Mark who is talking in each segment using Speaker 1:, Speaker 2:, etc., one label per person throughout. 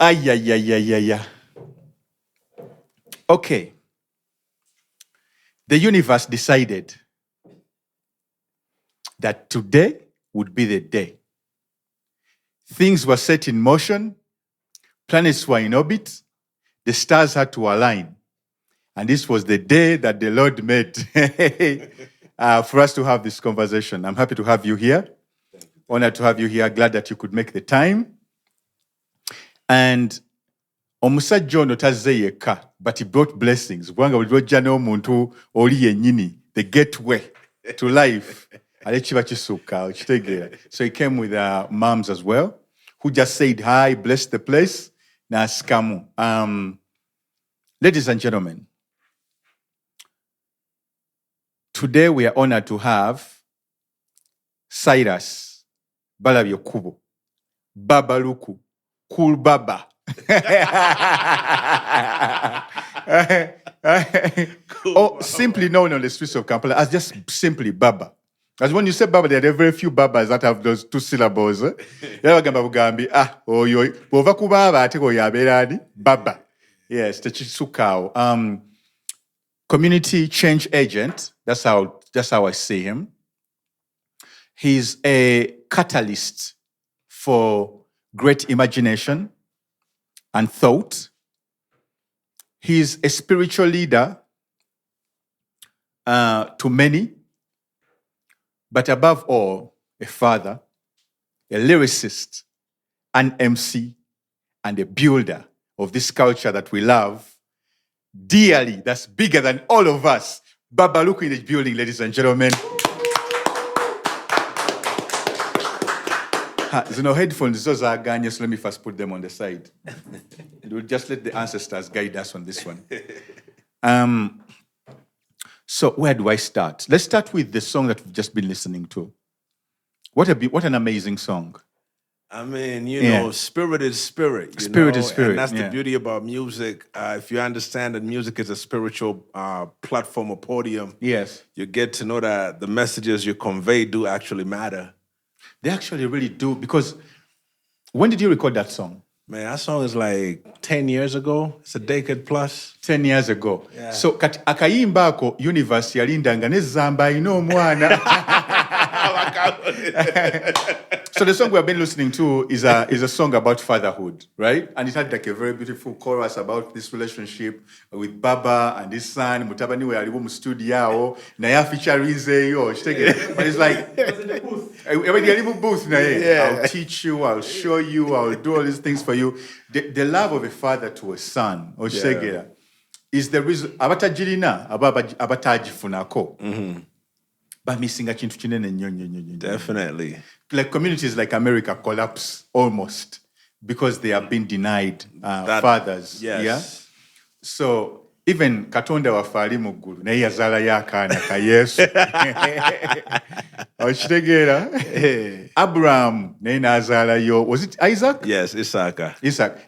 Speaker 1: Ay, ay, ay, ay, ay, ay. Okay. The universe decided that today would be the day. Things were set in motion, planets were in orbit, the stars had to align. And this was the day that the Lord made for us to have this conversation. I'm happy to have you here. Honored to have you here. Glad that you could make the time. And omusajja ono tazze yekka, but he brought blessings. Kubanga buli lwojja n'omuntu oli yennyini, the gateway to life. Ale kiba kisukka, okitegeera. So he came with moms as well, who just said hi, blessed the place, n'asikamu. Ladies and gentlemen, today we are honored to have Cyrus Balabye Kubo, Babaluku, Cool Baba. Or simply known on the streets of Kampala as just simply Baba. As when you say Baba, there are very few Babas that have those two syllables. Baba. Yes, Techisukao. Community change agent. That's how I see him. He's a catalyst for great imagination and thought. He's a spiritual leader to many, but above all, a father, a lyricist, an MC, and a builder of this culture that we love dearly, that's bigger than all of us. Babaluku in the building, ladies and gentlemen. There's no headphones, those are Ghanaian, so let me first put them on the side. We'll just let the ancestors guide us on this one. So where do I start? Let's start with the song that we've just been listening to. What an amazing song.
Speaker 2: I mean, you know, spirit is spirit.
Speaker 1: Spirit is spirit.
Speaker 2: And that's the beauty about music. If you understand that music is a spiritual platform or podium,
Speaker 1: yes,
Speaker 2: you get to know that the messages you convey do actually matter.
Speaker 1: They actually really do, because when did you record that song?
Speaker 2: Man, that song is like 10 years ago. It's a decade plus.
Speaker 1: 10 years ago. Yeah. So, kati akayimba ako universe yalindanga ne Zamba ino mwana. So the song we have been listening to is a song about fatherhood, right? And it had like a very beautiful chorus about this relationship with Baba and his son. Mutabani we alibu mu studio na ya featurezeyo. But it's like booth na I'll teach you, I'll show you, I'll do all these things for you. The love of a father to a son, is the reason abatajirina abatajifunako.
Speaker 2: Definitely.
Speaker 1: Like communities like America collapse almost because they have been denied fathers.
Speaker 2: Yes.
Speaker 1: Yeah. So even Katonda wafali mugulu naye yazala yakana ka Yesu. Ochitegera. Abraham naye nazala yo. Was it Isaac?
Speaker 2: Yes, Isaac.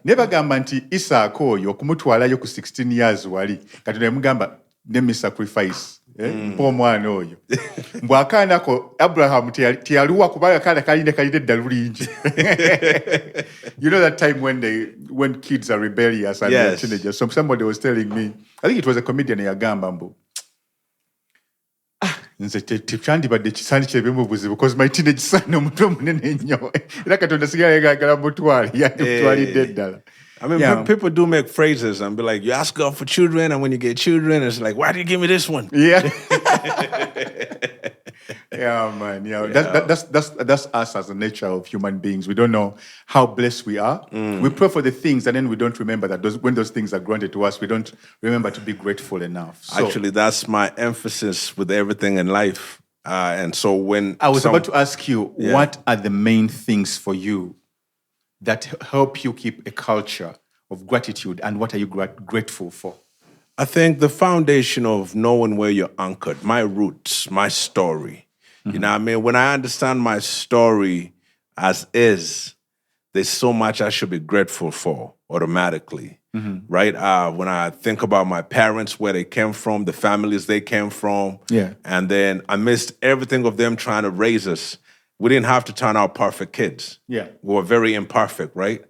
Speaker 1: Never gamba nti Isaac oyo kumutwala yo ku 16 years wali. Katonda yamugamba nemi sacrifice. Mpomwana oyo. Mbwakaanako Abraham tiyaluwa kubanga kaana kalinde ddala lingi. You know that time when kids are rebellious and they're teenagers. So somebody was telling me, I think it was a comedian yagamba mbu. Nze tekyandibadde kisaani kyebemu buzibu because my teenage son omuntu omunene nnyo. Era Katonda sigala yagala mutwale yatutwalidde ddala.
Speaker 2: I mean, people do make phrases and be like, you ask God for children, and when you get children, it's like, why do you give me this one?
Speaker 1: Yeah. Yeah, man. Yeah. That's us as the nature of human beings. We don't know how blessed we are. We pray for the things, and then we don't remember that when those things are granted to us, we don't remember to be grateful enough. So,
Speaker 2: actually, that's my emphasis with everything in life. And so when
Speaker 1: I was about to ask you, what are the main things for you that help you keep a culture of gratitude, and what are you grateful for?
Speaker 2: I think the foundation of knowing where you're anchored, my roots, my story. You know what I mean? When I understand my story as is, there's so much I should be grateful for automatically, right? When I think about my parents, where they came from, the families they came from, and then amidst everything of them trying to raise us, we didn't have to turn out perfect kids.
Speaker 1: Yeah.
Speaker 2: We were very imperfect, right?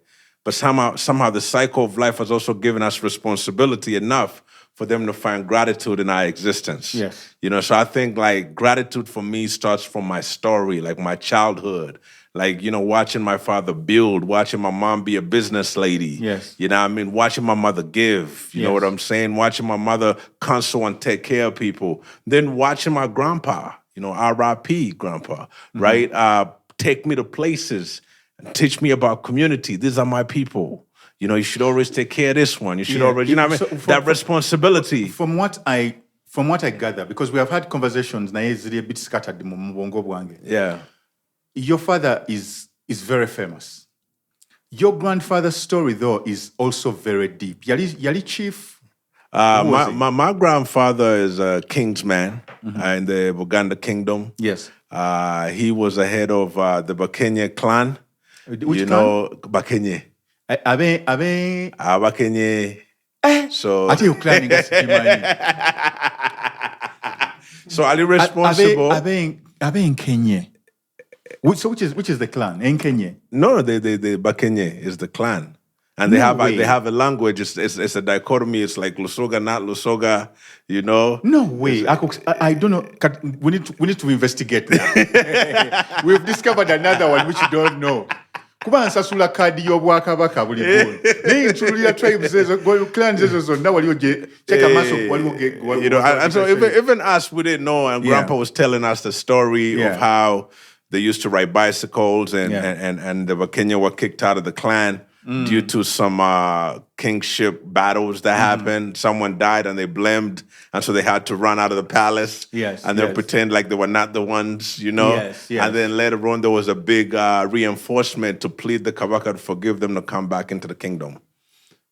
Speaker 2: but somehow the cycle of life has also given us responsibility enough for them to find gratitude in our existence.
Speaker 1: Yes.
Speaker 2: You know, so I think like gratitude for me starts from my story, like my childhood. Like, you know, watching my father build, watching my mom be a business lady.
Speaker 1: Yes.
Speaker 2: You know what I mean? Watching my mother give. You know what I'm saying? Watching my mother console and take care of people. Then watching my grandpa, you know, R.I.P. grandpa, right? Take me to places and teach me about community. These are my people. You know, you should always take care of this one. You should always, you know what I mean? That responsibility.
Speaker 1: From what I gather, because we have had conversations, na a bit scattered mu bwongo bwange.
Speaker 2: Yeah.
Speaker 1: Your father is very famous. Your grandfather's story, though, is also very deep. Yali chief.
Speaker 2: My grandfather is a king's man in the Uganda kingdom.
Speaker 1: Yes.
Speaker 2: He was the head of the Bakenye clan.
Speaker 1: Which clan?
Speaker 2: Know, Bakenye. Bakenye. So.
Speaker 1: Ati clan
Speaker 2: So are you responsible?
Speaker 1: Abe Kenya. So which is the clan? In Kenya?
Speaker 2: No, the Bakenye is the clan. And they have a language, it's a dichotomy, it's like Lusoga, not Lusoga, you know?
Speaker 1: No way. I don't know. We need to investigate now. We've discovered another one which you don't know. Kuba nsasula kadi y'obwakabaka buli bulu. Naye ntunulira tribes ezo, clans ezo zonna waliwo gye check amaso waliwo.
Speaker 2: You know, and so even us, we didn't know, and Grandpa was telling us the story of how they used to ride bicycles and the Bakenya were kicked out of the clan due to some kingship battles that happened. Someone died and they blamed, and so they had to run out of the palace and then pretend like they were not the ones, you know? And then later on, there was a big reinforcement to plead the Kabaka to forgive them to come back into the kingdom.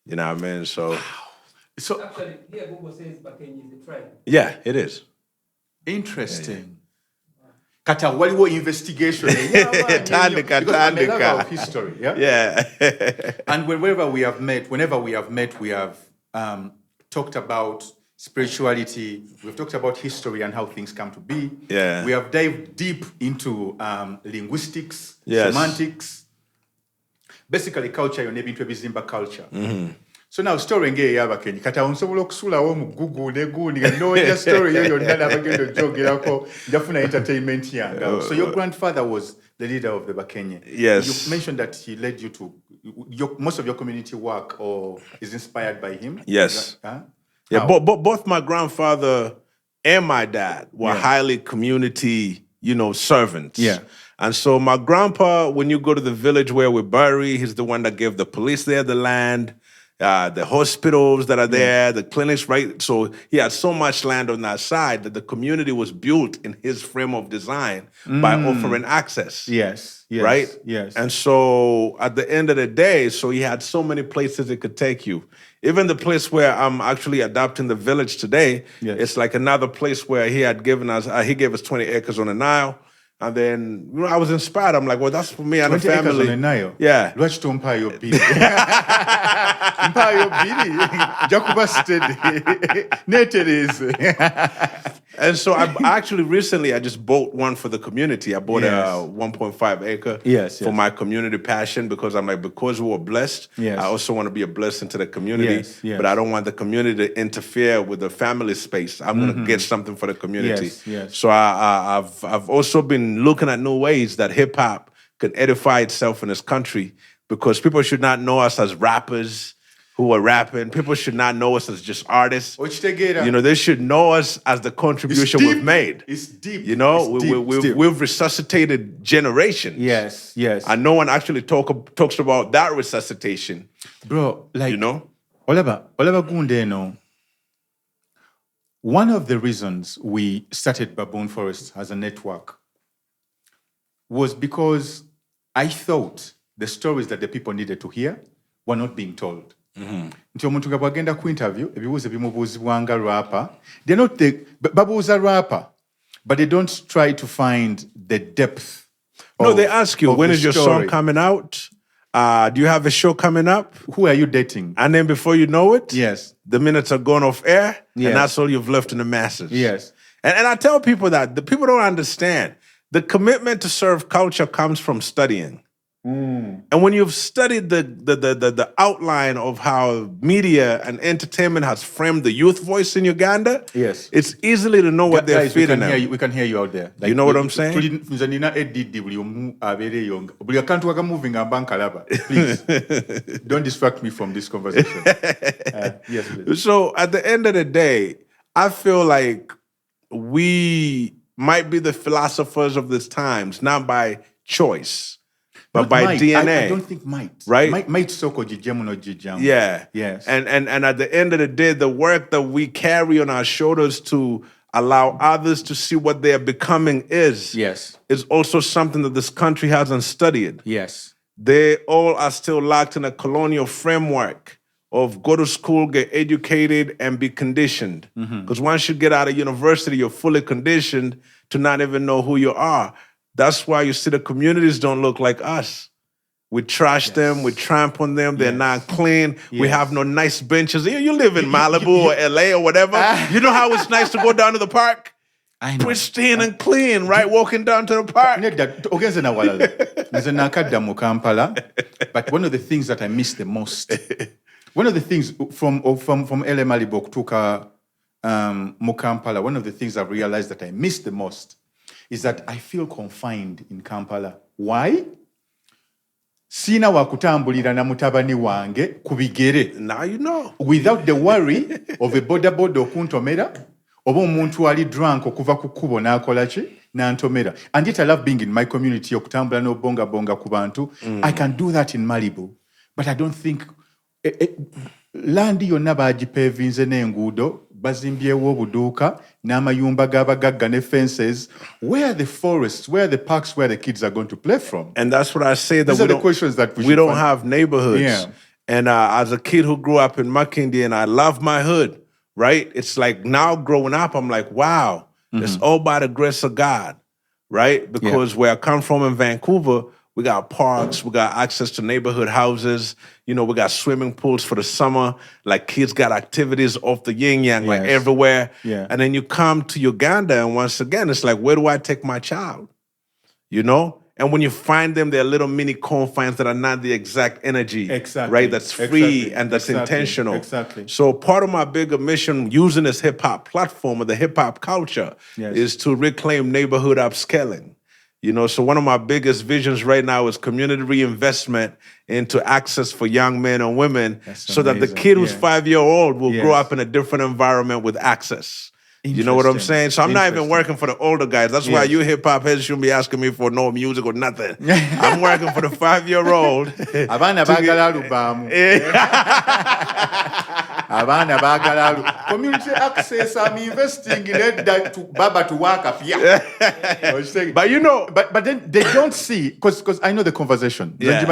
Speaker 2: You know what I mean? So
Speaker 3: actually, here Google says Bakenya is a tribe.
Speaker 2: Yeah, it is.
Speaker 1: Interesting. Kata waliwo investigation. Because I'm a lover of history. Yeah. And whenever we have met, we have talked about spirituality. We've talked about history and how things come to be.
Speaker 2: Yeah.
Speaker 1: We have dived deep into linguistics, semantics, basically culture. You're naming to Zimba culture. So now story nge y'Abakenye kata onsobola okusulawo mu Google ne Google nga noonya story yo yonna n'abagenda ojogerako ndafuna entertainment yanga. So your grandfather was the leader of the Bakenye.
Speaker 2: Yes.
Speaker 1: You mentioned that he led you to most of your community work or is inspired by him.
Speaker 2: Yes. Yeah, both my grandfather and my dad were highly community, you know, servants.
Speaker 1: Yeah.
Speaker 2: And so my grandpa, when you go to the village where we bury, he's the one that gave the police there the land. The hospitals that are there, the clinics, right? So he had so much land on that side that the community was built in his frame of design by offering access.
Speaker 1: Yes.
Speaker 2: Right?
Speaker 1: Yes.
Speaker 2: And so at the end of the day, so he had so many places it could take you. Even the place where I'm actually adopting the village today, it's like another place where he had given us, he gave us 20 acres on the Nile. And then, you know, I was inspired. I'm like, well, that's for me and the family.
Speaker 1: 20 acres on the Nile?
Speaker 2: Yeah.
Speaker 1: Lwaki tompa yo bili? Mpa yo bili? Jakuba steady. Netereze.
Speaker 2: And so I actually recently, I just bought one for the community. I bought a 1.5 acre for my community passion because I'm like, because we were blessed, I also want to be a blessing to the community, but I don't want the community to interfere with the family space. I'm going to get something for the community. So I've also been looking at new ways that hip hop can edify itself in this country because people should not know us as rappers who are rapping. People should not know us as just artists. You know, they should know us as the contribution we've made.
Speaker 1: It's deep.
Speaker 2: You know, we've resuscitated generations.
Speaker 1: Yes.
Speaker 2: And no one actually talks about that resuscitation.
Speaker 1: Bro, like,
Speaker 2: you know?
Speaker 1: Olaba Gundeno, one of the reasons we started Baboon Forest as a network was because I thought the stories that the people needed to hear were not being told. Nti omuntu nga bwagenda ku interview ebibuuzo ebimubuuzibwanga rapper, they're not babuuza rapper, but they don't try to find the depth.
Speaker 2: No, they ask you, when is your song coming out? Do you have a show coming up?
Speaker 1: Who are you dating?
Speaker 2: And then before you know it,
Speaker 1: the
Speaker 2: minutes are gone off air, and that's all you've left in the masses. And I tell people that the people don't understand. The commitment to serve culture comes from studying. And when you've studied the outline of how media and entertainment has framed the youth voice in Uganda,
Speaker 1: Yes.
Speaker 2: it's easily to know what they're
Speaker 1: Guys,
Speaker 2: feeding them.
Speaker 1: we can hear you out there.
Speaker 2: You know what I'm saying?
Speaker 1: Nze nina Eddy buli omu abeereyo buli akantu akamuvi nga mba nkalaba. Please, don't distract me from this conversation. Yes, please.
Speaker 2: So at the end of the day, I feel like we might be the philosophers of this times, not by choice, but
Speaker 1: Not
Speaker 2: by
Speaker 1: might.
Speaker 2: DNA.
Speaker 1: I don't think might.
Speaker 2: Right?
Speaker 1: Might soko jijamu no jijamu.
Speaker 2: Yeah.
Speaker 1: Yes.
Speaker 2: And at the end of the day, the work that we carry on our shoulders to allow others to see what they are becoming is also something that this country hasn't studied.
Speaker 1: Yes.
Speaker 2: They all are still locked in a colonial framework of go to school, get educated, and be conditioned. Because once you get out of university, you're fully conditioned to not even know who you are. That's why you see the communities don't look like us. We trash them, we tramp on them, they're not clean. We have no nice benches. You live in Malibu or LA or whatever. You know how it's nice to go down to the park?
Speaker 1: I know.
Speaker 2: Pristine and clean, right? Walking down to the park.
Speaker 1: Ogenze na walala. Nze nakadda mu Kampala, but one of the things that I miss the most, one of the things from LA Malibu okutuuka mu Kampala, one of the things I've realized that I miss the most is that I feel confined in Kampala. Why? Sina wakutambulira na mutabani wange ku bigere.
Speaker 2: Now you know.
Speaker 1: Without the worry of a boda okuntomera, oba omuntu ali drunk okuva ku kkubo n'akola ki n'antomera. And yet I love being in my community okutambula n'obonga ku bantu. I can do that in Malibu. But I don't think landi yonna baagipevinze n'enguudo, bazimbyewo obuduuka n'amayumba g'abagagga ne fences. Where are the forests? Where are the parks where the kids are going to play from?
Speaker 2: And that's what I say, that
Speaker 1: These are the questions that we
Speaker 2: don't
Speaker 1: find.
Speaker 2: have neighborhoods.
Speaker 1: Yeah.
Speaker 2: And as a kid who grew up in Makindi, and I love my hood, right? It's like now growing up, I'm like, wow, it's all by the grace of God, right? Because where I come from in Vancouver, we got parks, we got access to neighborhood houses, you know, we got swimming pools for the summer, like kids got activities off the yin-yang, like everywhere.
Speaker 1: Yeah.
Speaker 2: And then you come to Uganda, and once again, it's like, where do I take my child? You know? And when you find them, they're little mini confines that are not the exact energy, right? That's free and that's intentional.
Speaker 1: Exactly.
Speaker 2: So part of my bigger mission using this hip-hop platform or the hip-hop culture is to reclaim neighborhood upscaling. You know, so one of my biggest visions right now is community reinvestment into access for young men and women so that the kid who's 5-year-old will grow up in a different environment with access. You know what I'm saying? So I'm not even working for the older guys. That's why you hip-hop heads shouldn't be asking me for no music or nothing. I'm working for the 5-year-old.
Speaker 1: Abaana baagala alubaamu. Abaana baagala community access. I'm investing in it to Baba to work up.
Speaker 2: But you know,
Speaker 1: but then they don't see, because I know the conversation.
Speaker 2: Yeah.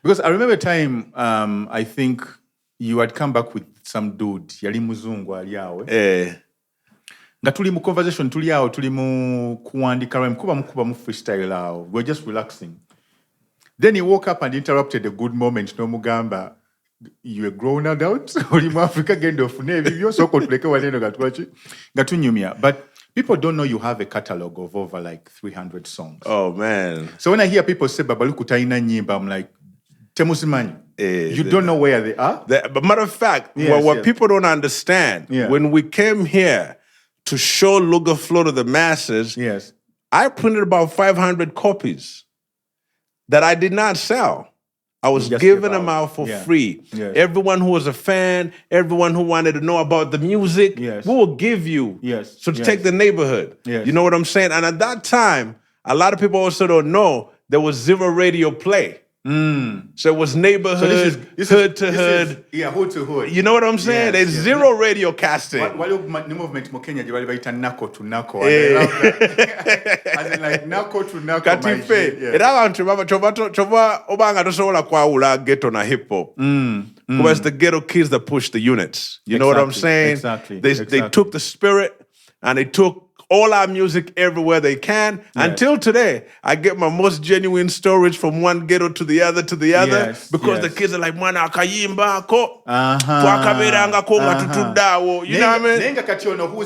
Speaker 1: Because I remember a time, I think you had come back with some dude, yali muzungu ali awe. Nga tuli mu conversation, tuli awo, tuli mu kuandika rhyme, kuba mu freestyle awo. We're just relaxing. Then he woke up and interrupted a good moment. No mugamba, you a grown adult? Oli mu Africa genda ofune ebibyo soko tuleke waleno gatunyumya. But people don't know you have a catalog of over like 300 songs.
Speaker 2: Oh man.
Speaker 1: So when I hear people say Babaluku taina nyimba, I'm like, temusimanyi. You don't know where they are?
Speaker 2: But matter of fact, what people don't understand, when we came here to show Lugaflow to the masses, I printed about 500 copies that I did not sell. I was giving them out for free. Everyone who was a fan, everyone who wanted to know about the music, we will give you. So to take the neighborhood. You know what I'm saying? And at that time, a lot of people also don't know there was zero radio play. So it was neighborhood, hood to hood.
Speaker 1: Hood to hood.
Speaker 2: You know what I'm saying? There's zero radio casting.
Speaker 1: Wale movement mu Kenya jibali baita nako to nako. As in like nako to nako.
Speaker 2: Katife. Era abantu chova obanga tosobola kwaula ghetto na hip hop. Because it's the ghetto kids that push the units. You know what I'm saying?
Speaker 1: Exactly.
Speaker 2: They took the spirit and they took all our music everywhere they can. Until today, I get my most genuine stories from one ghetto to the other because the kids are like, "Mwana akayimba ko, twakaberanga ko nga tutuddawo." You know what I mean?
Speaker 1: Nenga kati ono who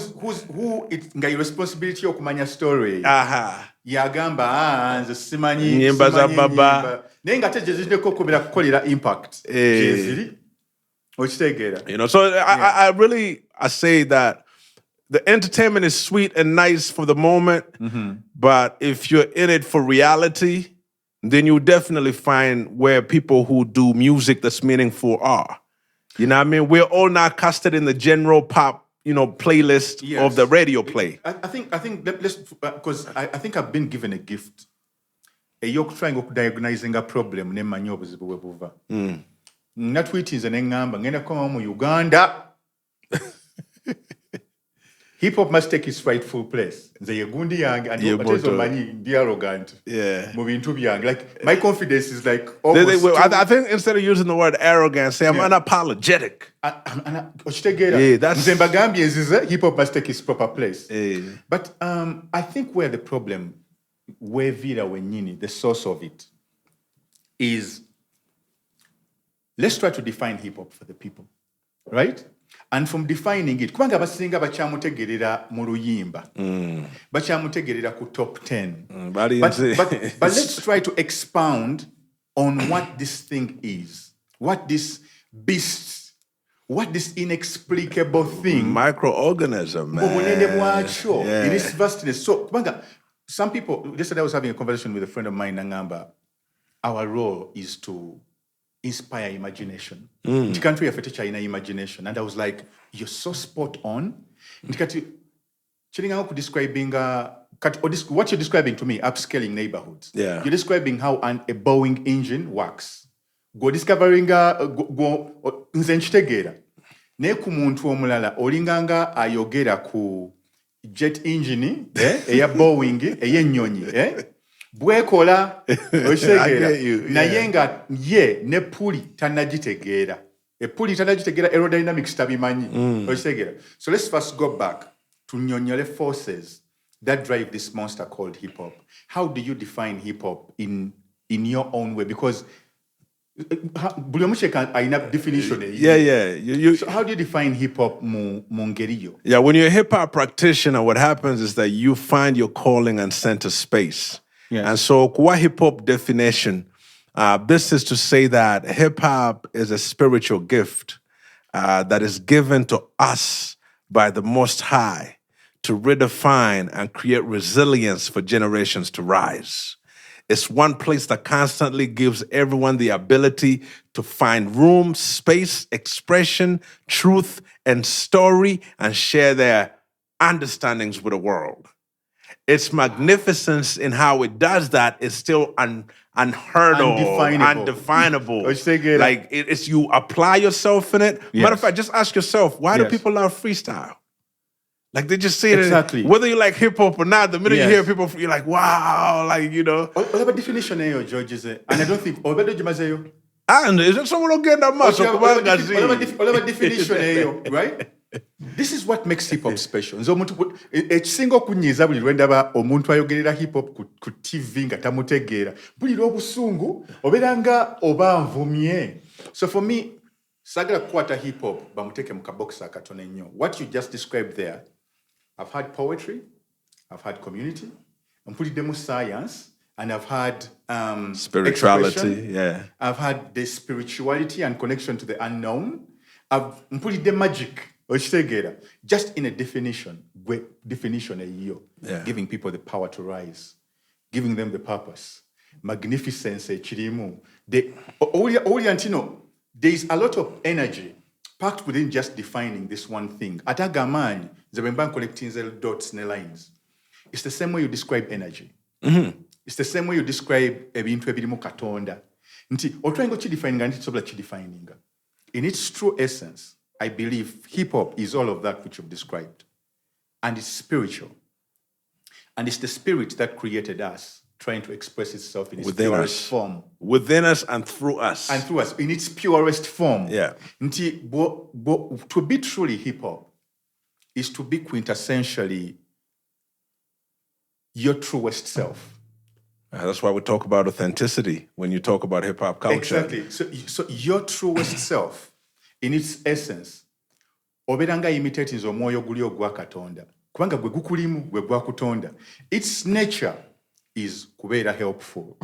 Speaker 1: it's nga responsibility okumanya story. Yagamba nze simanyi
Speaker 2: nyimba za baba.
Speaker 1: Nenga te jezideko kubira kukolera impact. Jeziri.
Speaker 2: You know, so I say that the entertainment is sweet and nice for the moment, but if you're in it for reality, then you definitely find where people who do music that's meaningful are. You know what I mean? We're all not casted in the general pop, playlist of the radio play.
Speaker 1: I think let's because I think I've been given a gift. You're trying to diagnosing a problem. Natweetinze nengamba ngenda koma mu Uganda. Hip hop must take its rightful place. Nze yegundi yange and otezo manyi ndi arrogant. Mu bintu byange. Like my confidence is like almost
Speaker 2: I think instead of using the word arrogant, say I'm unapologetic.
Speaker 1: That's nze mbagambye nzize hip hop must take its proper place. But I think where the problem wevira wenyini, the source of it is, let's try to define hip-hop for the people, right? And from defining it, kubanga abasinga bakyamutegerera mu luyimba, bakyamutegerera ku top 10. But let's try to expound on what this thing is, what this beast, what this inexplicable thing.
Speaker 2: Microorganism, man.
Speaker 1: In its vastness. So, kubanga, some people, yesterday I was having a conversation with a friend of mine, Nangamba. Our role is to inspire imagination. The country of China imagination. And I was like, you're so spot on. Describing what you're describing to me, upscaling neighborhoods.
Speaker 2: Yeah.
Speaker 1: You're describing how a Boeing engine works. Go discovering nzenchitegera. Ne kumuntu omulala olinganga ayogera ku jet engine eya Boeing eyennyonyi bwekola okitegera naye nga ye ne puli tanagitegeera epuli tanagitegeera aerodynamics tabimanyi okitegera. So let's first go back to nyonyole forces that drive this monster called hip hop. How do you define hip hop in your own way? Because buli omushe aina definition. So how do you define hip hop mu ngeri yo?
Speaker 2: Yeah, when you're a hip hop practitioner, what happens is that you find your calling and center space.
Speaker 1: Yes.
Speaker 2: And so, kwa hip hop definition, this is to say that hip hop is a spiritual gift that is given to us by the Most High to redefine and create resilience for generations to rise. It's one place that constantly gives everyone the ability to find room, space, expression, truth, and story, and share their understandings with the world. Its magnificence in how it does that is still unheard of, undefinable. Like it's you apply yourself in it. Matter of fact, just ask yourself, why do people love freestyle? Like they just say it, whether you like hip hop or not, the minute you hear people, you're like, wow, like, you know.
Speaker 1: What about definition of George? And I don't think,
Speaker 2: and is it someone who get that much?
Speaker 1: What about definition, right? This is what makes hip hop special. So ekisinga okunyiiza buli lwe ndaba omuntu ayogerera hip hop ku TV nga tamutegeera bulira obusungu obeera nga oba nvumye. So for me, sagala kukwata hip hop bamuteeke mu kabokisi akatono ennyo. What you just described there, I've had poetry, I've had community, mpulidemu science, and I've had
Speaker 2: spirituality. Yeah,
Speaker 1: I've had the spirituality and connection to the unknown. I've mpulide magic. Just in a definition a year, giving people the power to rise, giving them the purpose, magnificence, chirimu. There is a lot of energy packed within just defining this one thing. Atagamani, Zabemban collecting the dots and the lines. It's the same way you describe energy. It's the same way you describe ebintu ebirimu katonda. Nti otwengo chidefining and it's chidefining. In its true essence, I believe hip-hop is all of that which you've described. And it's spiritual. And it's the spirit that created us, trying to express itself in its purest form.
Speaker 2: Within us and through us.
Speaker 1: And through us, in its purest form.
Speaker 2: Yeah.
Speaker 1: To be truly hip-hop is to be quintessentially your truest self.
Speaker 2: That's why we talk about authenticity when you talk about hip-hop culture.
Speaker 1: Exactly. So your truest self, in its essence, oberanga imitating omwoyo guli ogwa Katonda. Kubanga gwe gukulimu gwe gwa Kutonda. Its nature is kubeera helpful,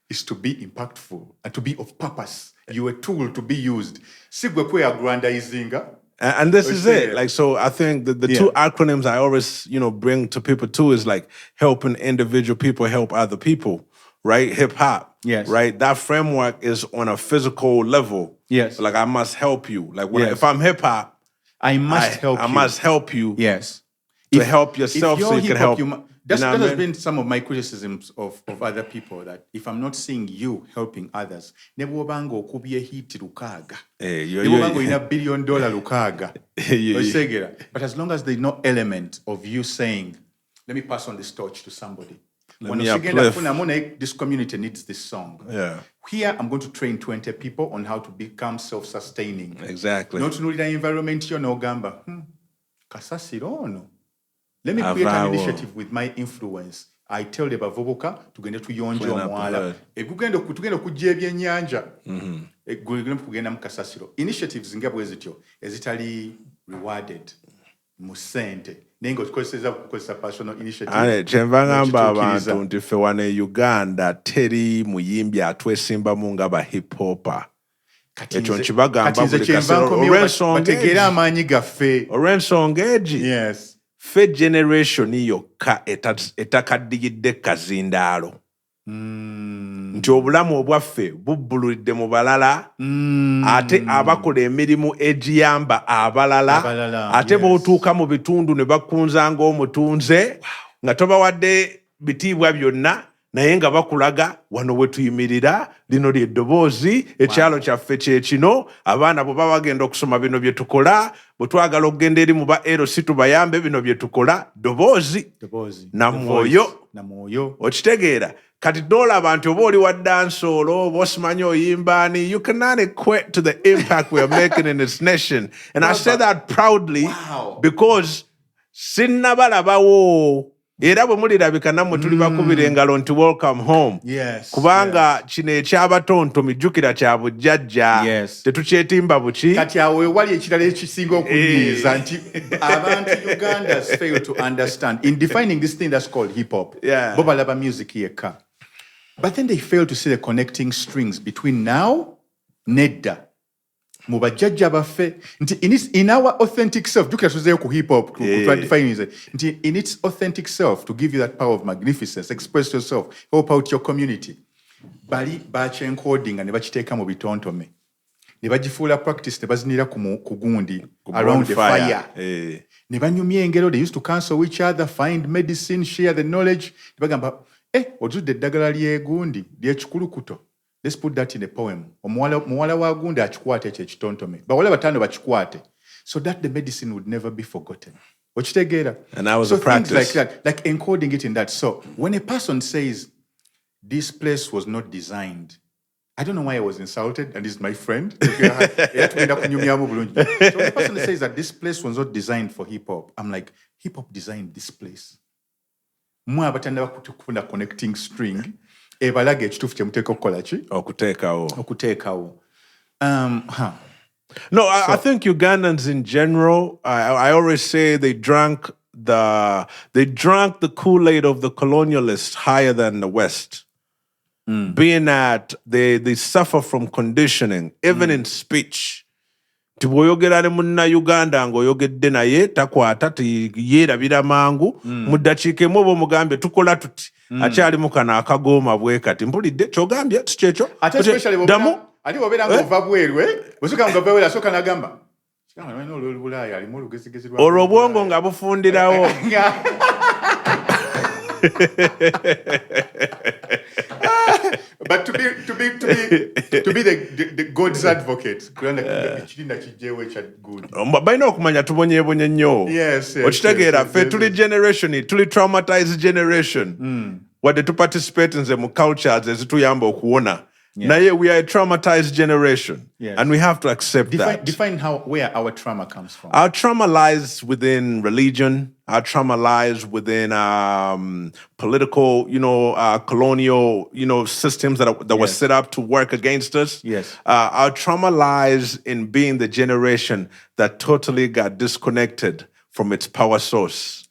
Speaker 1: is to be impactful, and to be of purpose. You're a tool to be used. Si gwe kwe aggrandizinga.
Speaker 2: And this is it. Like, so I think the two acronyms I always, bring to people too is like helping individual people help other people, right? Hip hop.
Speaker 1: Yes.
Speaker 2: Right? That framework is on a physical level.
Speaker 1: Yes.
Speaker 2: Like, I must help you. Like, if I'm hip hop,
Speaker 1: I must help you.
Speaker 2: I must help you.
Speaker 1: Yes.
Speaker 2: To help yourself so you can help.
Speaker 1: That has been some of my criticisms of other people, that if I'm not seeing you helping others, nebobango okubye hit lukaga. Nebobango ina $1 billion lukaga. But as long as there's no element of you saying, let me pass on this torch to somebody. This community needs this song.
Speaker 2: Yeah.
Speaker 1: Here, I'm going to train 20 people on how to become self-sustaining.
Speaker 2: Exactly.
Speaker 1: Not only the environment, gamba. Kasasirono. Let me create an initiative with my influence. I tell the bavubuka tugende tuyonje omwala. Tugenda kujja ebyennyanja. Kugenda mu kasasiro. Initiatives nga bwezityo ezitali rewarded mu ssente. Naye ng'otukozesa kukozesa personal initiative.
Speaker 2: Kyenva ngamba abantu nti ffe wano e Uganda teri muyimbi atwesimbamu nga ba hip hopper. Ekyo nkibagamba buli kaseera
Speaker 1: bategeera amaanyi gaffe.
Speaker 2: Olw'ensonga egi.
Speaker 1: Yes.
Speaker 2: Fe generation yokka etakaddiyidde kazindaalo. Nti obulamu obwaffe bubbulidde mu balala, ate abakola emirimu egiyamba abalala, ate b'otuuka mu bitundu ne bakunza ng'omutunze, nga tobawadde bitiibwa byonna, naye nga bakulaga wano we tuyimirira, lino ly'eddoboozi, ekyalo kyaffe kye kino, abaana bwe baba bagenda okusoma bino bye tukola, bwe twagala okugenda eri mu ba LC tubayambe bino bye tukola, ddoboozi na mwoyo. Okitegeera? Kati n'olaba nti oba oli wa dansoolo, oba osimanyi oyimbaani, you cannot equate to the impact we are making in this nation. And I say that proudly because sinnabalabawo. Era bwe mulirabika nammwe tuli bakubira engalo nti welcome home. Kubanga kino ekyabatonto mijjukira kya bujjajja. Tetukyetimba buki.
Speaker 1: Kati awo wali ekirala ekisinga okunyiiza nti abantu Ugandans fail to understand in defining this thing that's called hip hop. Bo balaba music yekka. But then they fail to see the connecting strings between now, nedda. Mubajjajja baffe nti in our authentic self jukira tuzeyo ku hip hop define nti in its authentic self to give you that power of magnificence, express yourself, help out your community. Bali encoding ne bakiteeka mu bitontome ne bagifuula practice ne bazinira ku gundi around the fire. Ne banyumya engero, they used to counsel each other, find medicine, share the knowledge. Ne bagamba ojudde eddagala ly'egundi ly'ekikulukuto. Let's put that in a poem. Muwala wa gundi akikwate ekyo ekitontome. Bawala bataano bakikwate. So that the medicine would never be forgotten. Okitegeera?
Speaker 2: And that was a practice.
Speaker 1: Things like that, like encoding it in that. So when a person says, this place was not designed, I don't know why I was insulted, and this is my friend. So when a person says that this place was not designed for hip-hop, I'm like, hip-hop designed this place. Mwe abatanda bakufuna connecting string. Ebalage ekituufu kye muteeka okukola ki? Okuteekawo.
Speaker 2: No, I think Ugandans in general, I always say they drank the Kool-Aid of the colonialists higher than the West. Being that they suffer from conditioning, even in speech. Tibwoyogera ne munna Uganda ng'oyogedde naye takwata yeerabira mangu mu ddakiika emu oba omugambye tukola tuti akyalimu kano akagooma bwe kati mpulidde ky'ogambye si kyekyo
Speaker 1: damu ate bw'obeera ng'ova bweru bw'osooka ng'ova bweru asooka n'agamba olw'Olubulaaya alimu olugezigezi lwa
Speaker 2: olwo obwongo nga bufundirawo.
Speaker 1: But to be the God's advocate,
Speaker 2: balina okumanya tubonyeebonye nnyo. Okitegeera ffe tuli generation, tuli traumatized generation. Wadde tuparticipate nze mu cultures ezituyamba okuwona Now, yeah, we are a traumatized generation,
Speaker 1: Yes.
Speaker 2: and we have to accept that.
Speaker 1: Define where our trauma comes from.
Speaker 2: Our trauma lies within religion. Our trauma lies within political, colonial, systems that were set up to work against us.
Speaker 1: Yes.
Speaker 2: Our trauma lies in being the generation that totally got disconnected from its power source.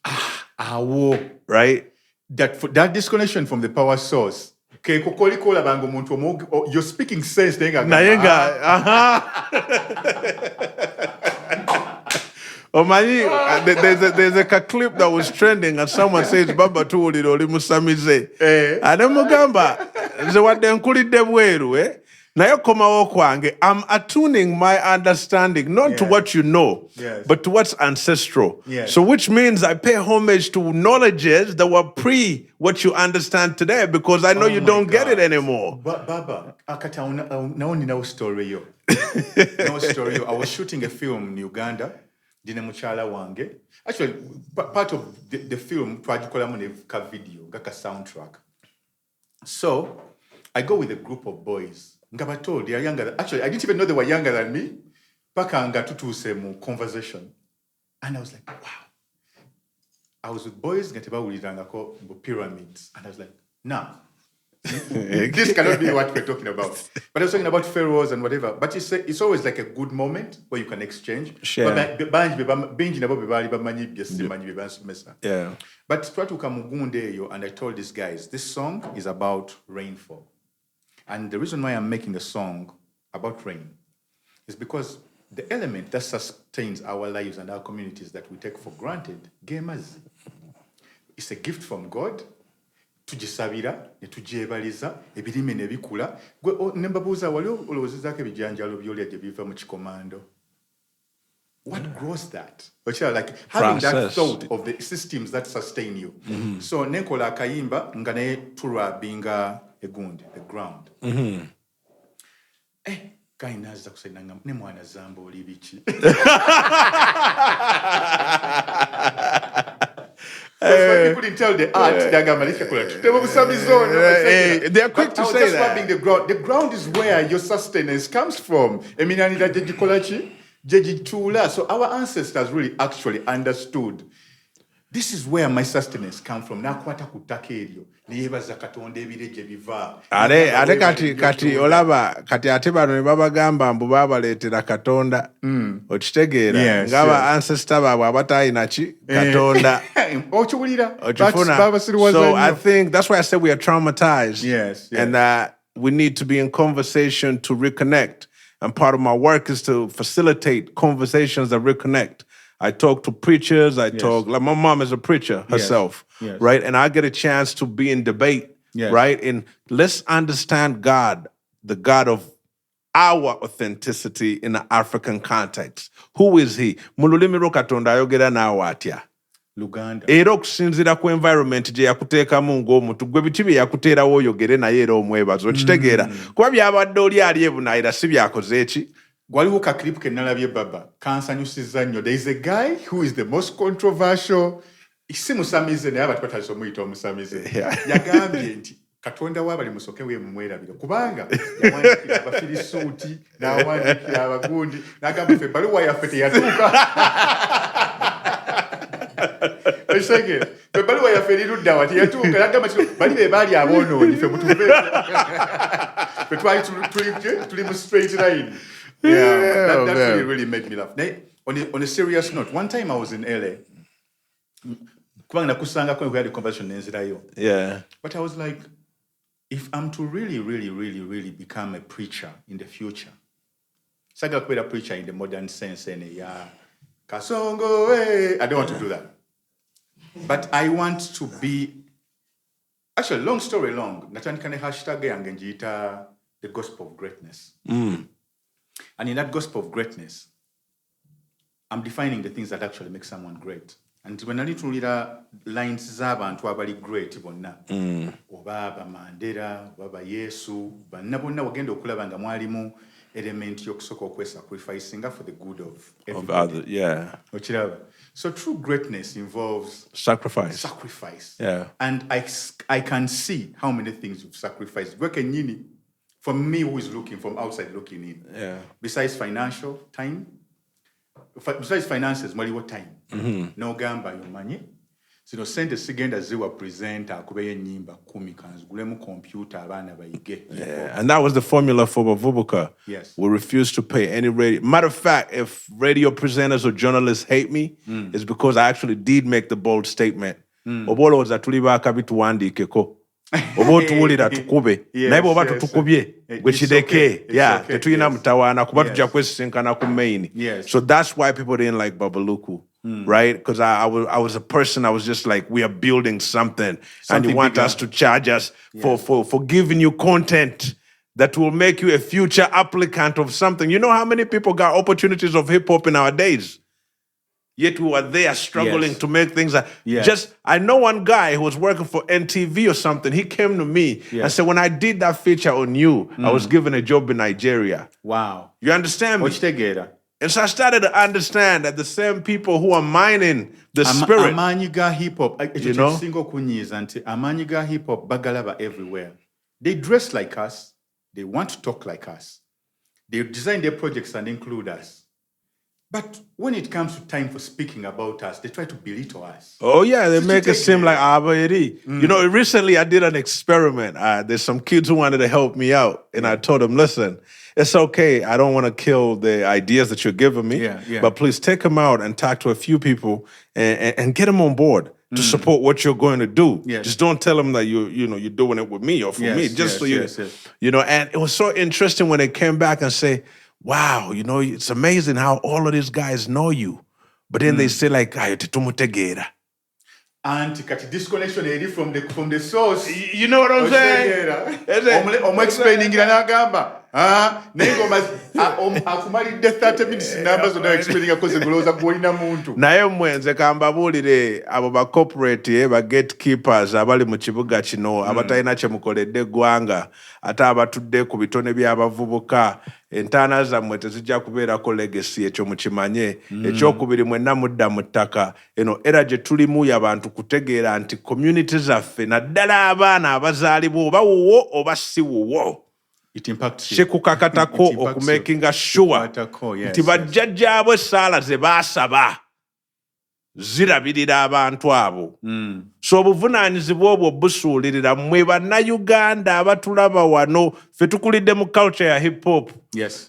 Speaker 2: Right?
Speaker 1: That disconnection from the power source. You're speaking sense.
Speaker 2: Oh man, there's a clip that was trending and someone says Baba told it oli musamize. Ade mugamba nze wadde nkulidde bweru naye komawo kwange I'm attuning my understanding not to what you know but to what's ancestral. So which means I pay homage to knowledges that were pre what you understand today because I know you don't get it anymore.
Speaker 1: Baba, now no story yo. No story yo. I was shooting a film in Uganda. Actually, part of the film, twagikolamu video, gaka soundtrack. So, I go with a group of boys. Ngabato, they are younger. Actually, I didn't even know they were younger than me. Paka nga tutuse mu conversation. And I was like, wow. I was with boys, ngateba ulirangako pyramids. And I was like, nah. This cannot be what we're talking about. But I was talking about pharaohs and whatever. But it's always like a good moment where you can exchange.
Speaker 2: Sure.
Speaker 1: Yeah. But and I told these guys, this song is about rainfall. And the reason why I'm making a song about rain is because the element that sustains our lives and our communities that we take for granted, gamers, it's a gift from God. Tugisabira ne tugyebaliza ebirime ne bikula gwe nembabuuza wali olowoozezaako ebijanjalo byolya gye biva mu kikomando. What grows that? Like having that thought of the systems that sustain you. So nenkola akayimba nga naye tulwabinga egundi, the ground. Guy naza kusayinanga ne mwana Zamba oli biki. You couldn't tell the art.
Speaker 2: They are quick to say that.
Speaker 1: The ground is where your sustenance comes from. So our ancestors really actually understood. This is where my sustenance comes from. Nakwata kutaka eryo. Neyebaza Katonda ebireje biva.
Speaker 2: Ate kati olaba kati ate bano ne babagamba mbu babaleetera Katonda. Okitegeera ngaba ancestor baabwe abatayina ki Katonda.
Speaker 1: Okiwulira.
Speaker 2: So I think that's why I said we are traumatized.
Speaker 1: Yes.
Speaker 2: And that we need to be in conversation to reconnect. And part of my work is to facilitate conversations that reconnect. I talk to preachers. Like my mom is a preacher herself, right? And I get a chance to be in debate, right? And let's understand God, the God of our authenticity in the African context. Who is He? Mululimi Katonda ayogera naawe atya.
Speaker 1: Uganda.
Speaker 2: Era okusinziira ku environment gye yakuteekamu ng'omuntu gwe biki bye yakuteerawo oyogere naye era omwebaza okitegeera kuba byabadde oli ali ebunaayira si byakoze eki.
Speaker 1: Waliwo ka clip ke nalabye baba kansanyusiza nnyo. There is a guy who is the most controversial. Si musamize naye abantu batandise omuyita omusamize. Yagambye nti Katonda w'abali musoke we mumwerabire kubanga yawandiikira abafirisuuti n'awandiikira abagundi n'agamba ffe ebbaluwa yaffe teyatuuka. Ebbaluwa yaffe erirudda wa teyatuuka n'agamba bali be baali aboonoonyi ffe mutuve ffe twali tuli mu straight line. That really made me laugh. On a serious note, one time I was in LA. We had a conversation. But I was like, if I'm to really become a preacher in the future, so I got to be a preacher in the modern sense, I don't want to do that. But I want to be, actually, long story long, the gospel of greatness. And in that gospel of greatness, I'm defining the things that actually make someone great. And when I need to read lines z'abantu abali great bonna, Obaba Mandela, Obaba Yesu, bonna bonna wagenda okulaba nga mwalimu element y'okusooka okwesacrificing for the good of everybody. Okiraba. So true greatness involves
Speaker 2: sacrifice.
Speaker 1: And I can see how many things you've sacrificed. Gwe kennyini For me, who is looking from outside looking in.
Speaker 2: Yeah.
Speaker 1: Besides financial time, besides finances, maliwo time. No gamba yomanyi. Zino sente sigenda ziwa presenter akubeye nyimba 10 kanzigulemu computer abana bayige.
Speaker 2: Yeah, and that was the formula for Bavubuka.
Speaker 1: Yes.
Speaker 2: We refuse to pay any radio. Matter of fact, if radio presenters or journalists hate me, it's because I actually did make the bold statement. Oboloza tulibaaka bituwandiikeko. Oba tuwulira tukube. Naye bw'oba tutukubye gwe kideke. Yeah, tetulina mutawaana kuba tujja kwesisinkana ku main. So that's why people didn't like Babaluku. Right? Because I was a person, I was just like, we are building something and you want us to charge us for giving you content that will make you a future applicant of something. You know how many people got opportunities of hip-hop in our days? Yet we were there struggling to make things. I know one guy who was working for NTV or something. He came to me and said, when I did that feature on you, I was given a job in Nigeria.
Speaker 1: Wow.
Speaker 2: You understand me? And so I started to understand that the same people who are mining the spirit.
Speaker 1: Amanyiga hip hop, you know, single kunyiza nti amanyiga hip hop bagalaba everywhere. They dress like us. They want to talk like us. They design their projects and include us. But when it comes to time for speaking about us, they try to belittle us.
Speaker 2: Oh yeah, they make it seem like Eddy. You know, recently I did an experiment. There's some kids who wanted to help me out, and I told them, listen, it's okay. I don't want to kill the ideas that you're giving me, but please take them out and talk to a few people and get them on board to support what you're going to do. Just don't tell them that you're doing it with me or for me. Just so you know. And it was so interesting when they came back and say, wow, you know, it's amazing how all of these guys know you. But then they say like, ayo tetumutegera.
Speaker 1: And disconnection from the source.
Speaker 2: You know what I'm saying?
Speaker 1: I'm explaining it. Akumalidde 30 minutes numbers zonna explaining akoze ngulowooza gwolina muntu.
Speaker 2: Naye mmwe nze kambabuulire abo ba corporate ba gatekeepers abali mu kibuga kino abatalina kye mukoledde eggwanga ate abatudde ku bitone by'abavubuka entaana zammwe tezijja kubeerako legacy ekyo mukimanye. Ekyokubiri mwenna mudda mu ttaka eno era gye tulimu y'abantu kutegeera nti community zaffe naddala abaana abazaalibwa oba wuwo oba si wuwo.
Speaker 1: It impacts you.
Speaker 2: Shekukakatako okumakinga sure nti bajjajjaabwe essaala ze baasaba zirabirira abantu abo. So obuvunaanyizibwa obwo busuulirira mmwe bannayuganda abatulaba wano ffe tukulidde mu culture ya hip hop.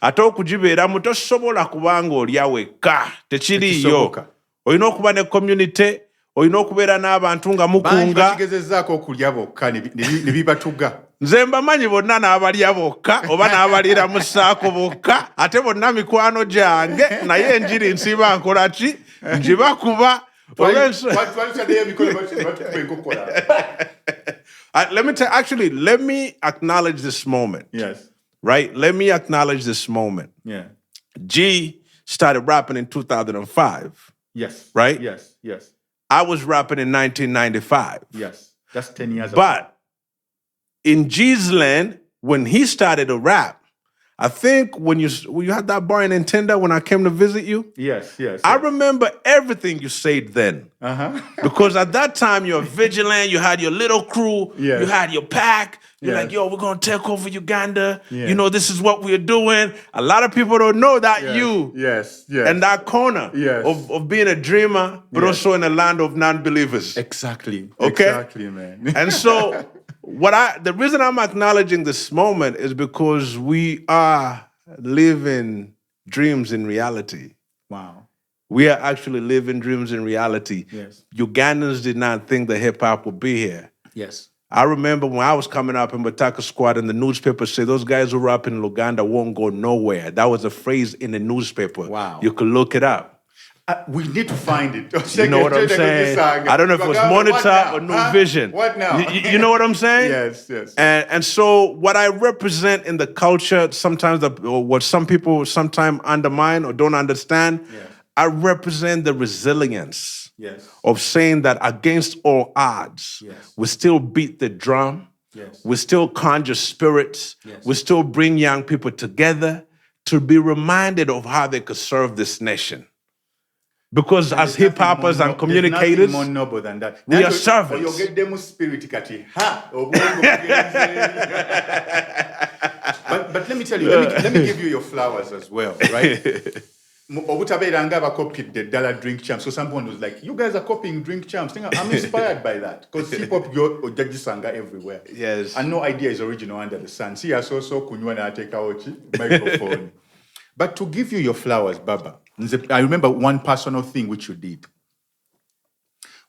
Speaker 2: Ate okugibeeramu tosobola kubanga oli awekka tekiriiyo. Olina okuba ne community, olina okubeera n'abantu nga mukunga.
Speaker 1: Bakigezezzaako okulya bokka ne bibatuga.
Speaker 2: Nze mbamanyi bonna n'abalya bokka oba n'abaliira mu ssaako bokka ate bonna mikwano gyange naye enjiri nsiba nkola ki ngibakuba. Let me acknowledge this moment. Right? Let me acknowledge this moment. G started rapping in 2005. Right? I was rapping in 1995.
Speaker 1: That's 10 years ago.
Speaker 2: But in G's land, when he started to rap, I think when you had that bar in Nintendo when I came to visit you, I remember everything you said then. Because at that time, you're vigilant, you had your little crew, you had your pack, you're like, yo, we're going to take over Uganda, you know, this is what we're doing. A lot of people don't know that and that corner of being a dreamer, but also in a land of non-believers.
Speaker 1: Exactly.
Speaker 2: Okay?
Speaker 1: Exactly, man.
Speaker 2: And so... the reason I'm acknowledging this moment is because we are living dreams in reality.
Speaker 1: Wow.
Speaker 2: We are actually living dreams in reality. Ugandans did not think that hip-hop would be here. I remember when I was coming up in Bataka Squad and the newspaper said, those guys who rap in Uganda won't go nowhere. That was a phrase in the newspaper.
Speaker 1: Wow.
Speaker 2: You could look it up.
Speaker 1: We need to find it.
Speaker 2: You know what I'm saying? I don't know if it was Monitor or New Vision.
Speaker 1: What now?
Speaker 2: You know what I'm saying?
Speaker 1: Yes.
Speaker 2: And so what I represent in the culture, sometimes what some people sometimes undermine or don't understand, I represent the resilience of saying that against all odds, we still beat the drum, we still conjure spirits, we still bring young people together to be reminded of how they could serve this nation. Because as hip-hoppers and communicators,
Speaker 1: more noble than that.
Speaker 2: We are servants.
Speaker 1: But let me tell you, let me give you your flowers as well, right? Obutabeeranga copied the dollar drink champs. So someone was like, you guys are copying drink champs. I'm inspired by that. Because hip-hop ojajisanga everywhere.
Speaker 2: Yes.
Speaker 1: And no idea is original under the sun. See, I saw kunywa na ateka ochi microphone. But to give you your flowers, Baba, I remember one personal thing which you did.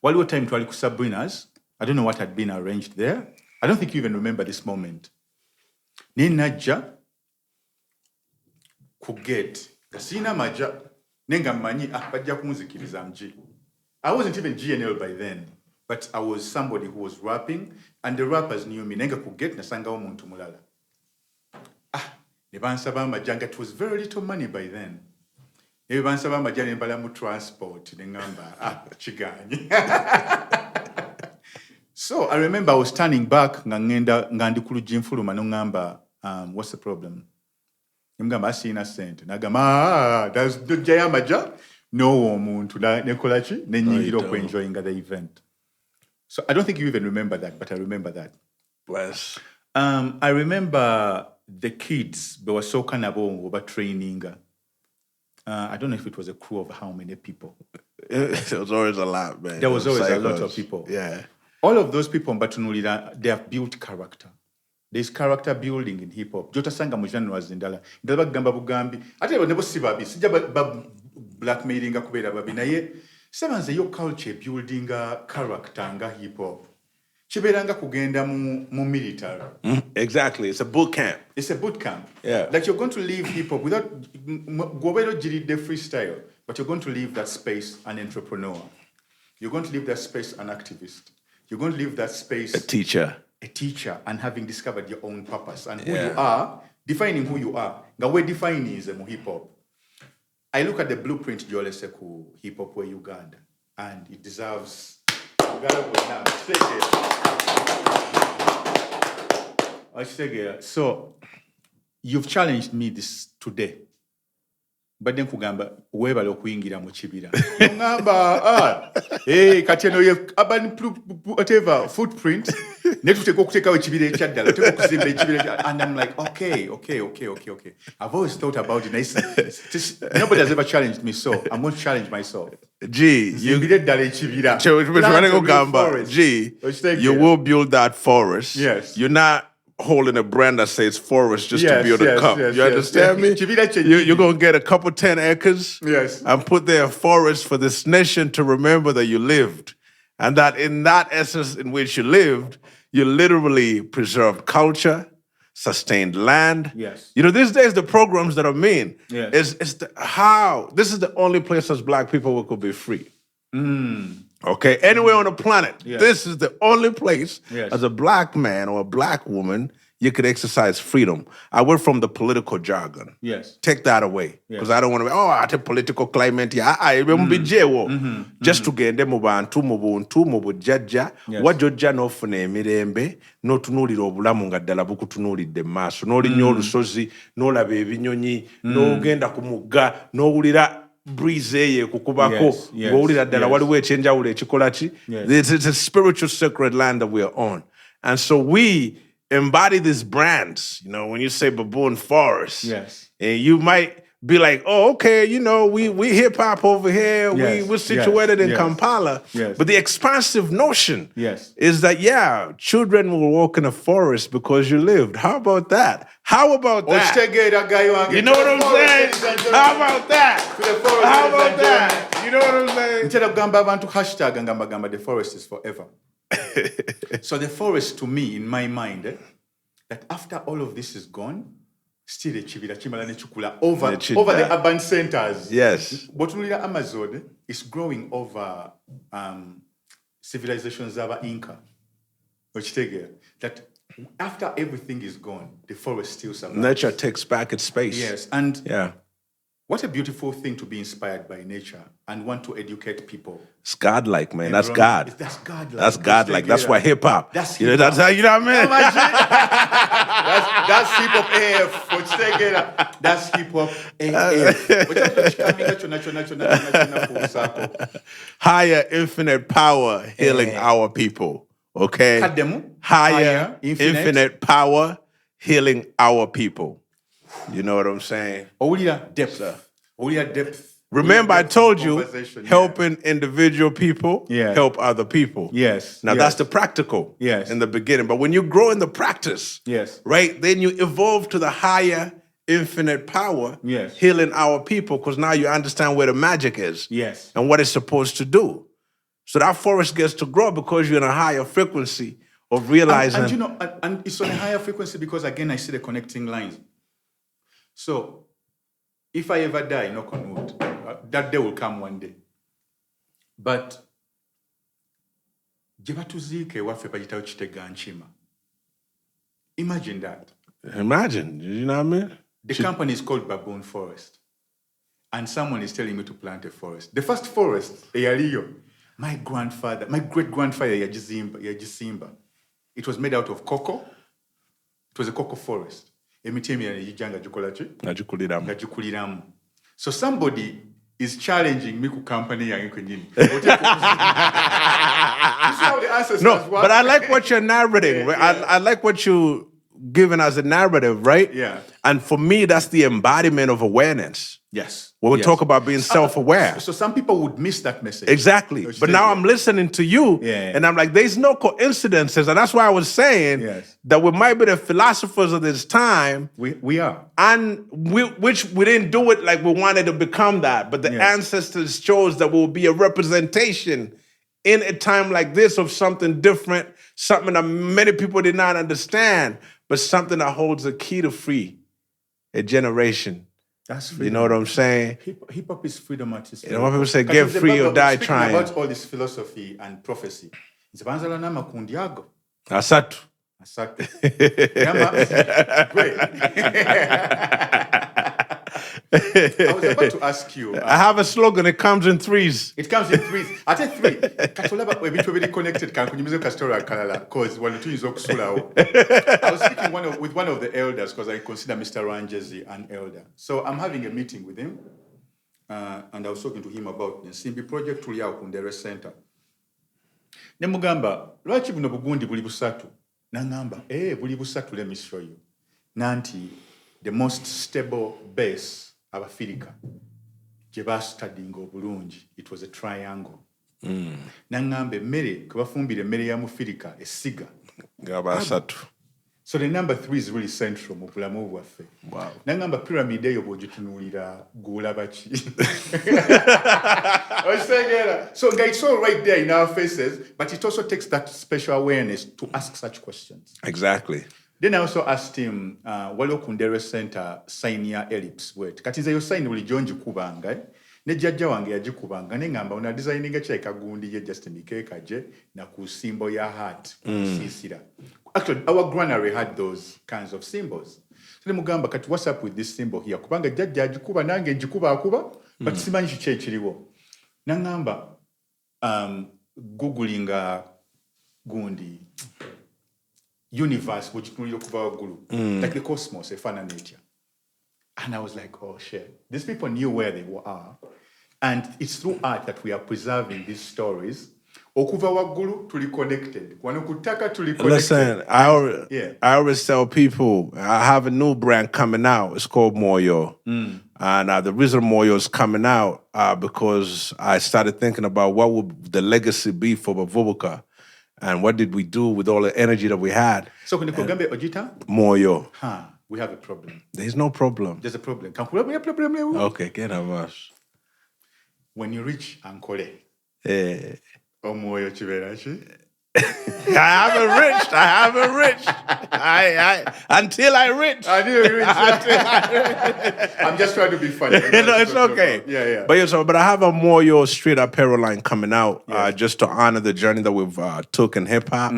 Speaker 1: While we were time to Sabrina's, I don't know what had been arranged there. I don't think you even remember this moment. Ninaja kuget. Kasina maja. Nenga manyi bajja kumuzikiriza mji. I wasn't even GNL by then, but I was somebody who was rapping, and the rappers knew me. Nenga kuget nasanga omuntu mulala. Nebansaba majanga. It was very little money by then. Nebansaba majanga nembala mu transport. Nengamba chiganyi. So I remember I was turning back ngandi kulu jimfuluma nongamba what's the problem? Ngamba asina sente. Nagamba that's the jayamaja. No muntu nekolachi nenyingira enjoying the event. So I don't think you even remember that, but I remember that.
Speaker 2: Bless.
Speaker 1: I remember the kids, they were so kanabo over training. I don't know if it was a crew of how many people.
Speaker 2: There was always a lot, man.
Speaker 1: There was always a lot of people.
Speaker 2: Yeah.
Speaker 1: All of those people, they have built character. There's character building in hip hop. Jota sanga mujana was indala. Indala gamba bugambi. Ate nebo sibabi. Sija blackmailing kubera babi na ye. Sebanze yo culture building character nga hip hop. Chiberanga kugenda mu military.
Speaker 2: Exactly. It's a boot camp.
Speaker 1: It's a boot camp.
Speaker 2: Yeah.
Speaker 1: Like you're going to leave hip hop without Gobero Jiride freestyle, but you're going to leave that space an entrepreneur. You're going to leave that space an activist. You're going to leave that space
Speaker 2: a teacher,
Speaker 1: and having discovered your own purpose and who you are, defining who you are. Now, we're defining is hip hop. I look at the blueprint Joleseku hip hop where Uganda, and it deserves. So, you've challenged me this today. But then kugamba weba lokuyingira mu kibira. Ngamba kati eno ye urban whatever footprint netuteka okutekawo ekibira ekyaddala tuteka okuzimba ekibira, and I'm like okay. I've always thought about it. Nobody has ever challenged me, so I'm going to challenge myself.
Speaker 2: You will build that forest.
Speaker 1: Yes.
Speaker 2: You're not holding a brand that says forest just to build a cup. You understand me? You're going to get a couple 10 acres and put there a forest for this nation to remember that you lived. And that in that essence in which you lived, you literally preserved culture, sustained land.
Speaker 1: Yes.
Speaker 2: You know, these days the programs that are mean
Speaker 1: yes.
Speaker 2: is this is the only place as black people we could be free. Okay, anywhere on the planet, this is the only place as a black man or a black woman you could exercise freedom. I went from the political jargon.
Speaker 1: Yes.
Speaker 2: Take that away. Because I don't want to be, I take political climate. I will be jewo. Just to get them mubantu mubujajja. Wajojja no fune mirembe no tunulira obulamu nga ddala bukutunulidde maaso. N'olinnyo olusozi, n'olaba ebinyonyi, n'ogenda ku mugga, n'owulira breeze ye kukubako ng'owulira ddala waliwo ekyenjawulo ekikola ki. It's a spiritual sacred land that we are on. And so we embody these brands. You know, when you say baboon forest, and you might be like, oh, okay, you know, we hip hop over here, we're situated in Kampala. But the expansive notion is that, children will walk in a forest because you lived. How about that? How about that? You know what I'm saying? How about that? How about that? You know what I'm saying?
Speaker 1: Instead of gamba bantu hashtag gamba, the forest is forever. So the forest, to me, in my mind, that after all of this is gone, still the chibira chimala nechukula over the urban centers.
Speaker 2: Yes.
Speaker 1: Botulira Amazon is growing over civilizations of Inca. That after everything is gone, the forest still survives.
Speaker 2: Nature takes back its space.
Speaker 1: Yes, and what a beautiful thing to be inspired by nature and want to educate people.
Speaker 2: It's godlike, man. That's God.
Speaker 1: That's godlike.
Speaker 2: That's godlike. That's why hip hop.
Speaker 1: That's
Speaker 2: you know. That's how you know what I mean.
Speaker 1: That's hip hop AF. That's hip hop AF.
Speaker 2: Higher infinite power healing our people. Okay. Higher infinite power healing our people. You know what I'm saying?
Speaker 1: Owulira depth. Owulira depth.
Speaker 2: Remember, I told you,
Speaker 1: Conversation,
Speaker 2: helping individual people help other people.
Speaker 1: Yes.
Speaker 2: Now, that's the practical in the beginning. But when you grow in the practice, right, then you evolve to the higher infinite power, healing our people, because now you understand where the magic is and what it's supposed to do. So that forest gets to grow because you're in a higher frequency of realizing.
Speaker 1: And you know, and it's on a higher frequency because, again, I see the connecting lines. So, if I ever die, knock on wood, that day will come one day. But, imagine that.
Speaker 2: Imagine, you know what I mean?
Speaker 1: The company is called Baboon Forest. And someone is telling me to plant a forest. The first forest, my great-grandfather, Yajisimba, it was made out of cocoa. It was a cocoa forest. So somebody is challenging me to company.
Speaker 2: No, but I like what you're narrating. I like what you given as a narrative, right?
Speaker 1: Yeah.
Speaker 2: And for me, that's the embodiment of awareness.
Speaker 1: Yes.
Speaker 2: When we talk about being self-aware.
Speaker 1: So some people would miss that message.
Speaker 2: Exactly. But now I'm listening to you, and I'm like, there's no coincidences. And that's why I was saying that we might be the philosophers of this time.
Speaker 1: We are.
Speaker 2: And which we didn't do it like we wanted to become that. But the ancestors chose that we'll be a representation in a time like this of something different, something that many people did not understand, but something that holds the key to free a generation.
Speaker 1: That's freedom.
Speaker 2: You know what I'm saying?
Speaker 1: Hip hop is freedom artist.
Speaker 2: You know, when people say get free or die trying.
Speaker 1: About all this philosophy and prophecy.
Speaker 2: Asatu.
Speaker 1: Asatu. Great. I was about to ask you.
Speaker 2: I have a slogan. It comes in threes.
Speaker 1: It comes in threes. I take three. Katolaba we very connected. Can you music story kalala? Because one two is okusula. I was speaking with one of the elders because I consider Mr. Ranjezi an elder. So I'm having a meeting with him, and I was talking to him about the Nsimbi project Tulye Kundere Center. Nemugamba lwaki buno bugundi buli busatu. Nangamba buli busatu. Let me show you. Nanti the most stable base. Abafirika gye studying obulungi, it was a triangle. Nangamba emmere kwe bafumbira emmere ya mufirika essiga
Speaker 2: ng'abasatu.
Speaker 1: So the number 3 is really central mu bulamu bwaffe. Wow. Nangamba pyramid eyo bw'ogitunuulira gw'olaba ki? So it's all right there in our faces, but it also takes that special awareness to ask such questions.
Speaker 2: Exactly.
Speaker 1: Then I also asked him, waliwo Kundere Center sign ya ellipse wet. Kati nze yo sign bulijjo njikubanga, ne jjajja wange yagikubanga ne ngamba una designing ekyaika gundi ye Justin Kekaje na ku symbol ya heart kusisira. Actually, our granary had those kinds of symbols. So ne mugamba kati what's up with this symbol here? Kubanga jjajja agikuba nange njikuba akuba, but simanyi kiki ekiriwo. Nangamba googlinga gundi universe which like the cosmos, a fan nature. And I was like, oh shit. These people knew where they are. And it's through art that we are preserving these stories. Okuva waggulu tuli connected. Wanokutaka tuli connected.
Speaker 2: Listen, I always tell people, I have a new brand coming out. It's called Moyo. And the reason Moyo is coming out because I started thinking about what would the legacy be for Bavubuka. And what did we do with all the energy that we had?
Speaker 1: So when you Gambe Ojita?
Speaker 2: Moyo.
Speaker 1: We have a problem.
Speaker 2: There's no problem.
Speaker 1: There's a problem.
Speaker 2: Okay, get on us.
Speaker 1: When you reach Ankole. Moyo chiberachi.
Speaker 2: I haven't reached. Until I reach.
Speaker 1: I'm just trying to be funny.
Speaker 2: No, it's okay.
Speaker 1: Yeah.
Speaker 2: But I have a Moyo straight apparel line coming out just to honor the journey that we've took in hip hop.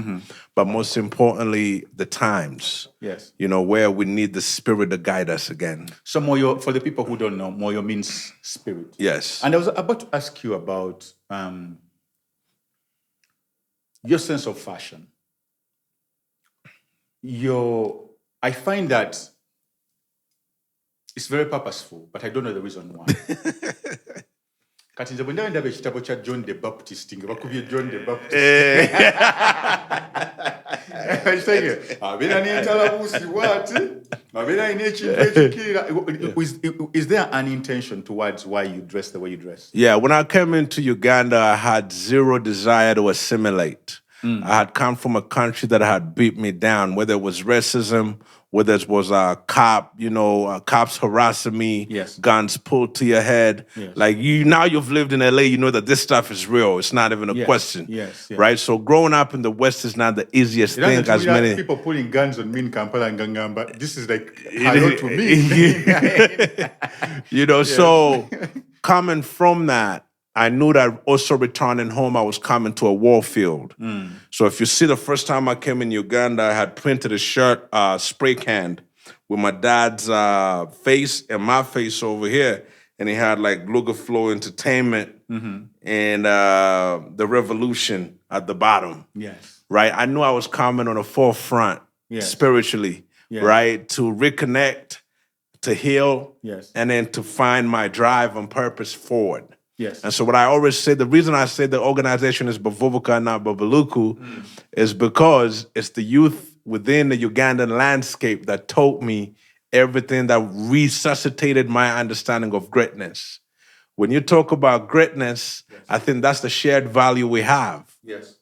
Speaker 2: But most importantly, the times.
Speaker 1: Yes.
Speaker 2: You know, where we need the spirit to guide us again.
Speaker 1: So Moyo, for the people who don't know, Moyo means spirit.
Speaker 2: Yes.
Speaker 1: And I was about to ask you about your sense of fashion. I find that it's very purposeful, but I don't know the reason why. Kati nze bwe ndaba ekitabo kya John the Baptist nga bakubye John the Baptist. Is there an intention towards why you dress the way you dress?
Speaker 2: Yeah, when I came into Uganda, I had zero desire to assimilate. I had come from a country that had beat me down, whether it was racism, whether it was a cop, cops harassing me,
Speaker 1: Yes.
Speaker 2: guns pulled to your head.
Speaker 1: Yes.
Speaker 2: Like now you've lived in LA, you know that this stuff is real. It's not even a question.
Speaker 1: Yes.
Speaker 2: Right? So growing up in the West is not the easiest thing as many
Speaker 1: people pulling guns on me in Kampala and Gangamba. This is like hello to me.
Speaker 2: So coming from that, I knew that also returning home, I was coming to a war field. So if you see the first time I came in Uganda, I had printed a shirt, spray canned, with my dad's face and my face over here. And he had like Lugaflow Entertainment and the Revolution at the bottom.
Speaker 1: Yes.
Speaker 2: Right? I knew I was coming on the forefront spiritually, right? To reconnect, to heal, and then to find my drive and purpose forward.
Speaker 1: Yes.
Speaker 2: And so what I always say, the reason I say the organization is Bavubuka and not BABALUKU is because it's the youth within the Ugandan landscape that taught me everything that resuscitated my understanding of greatness. When you talk about greatness, I think that's the shared value we have.
Speaker 1: Yes.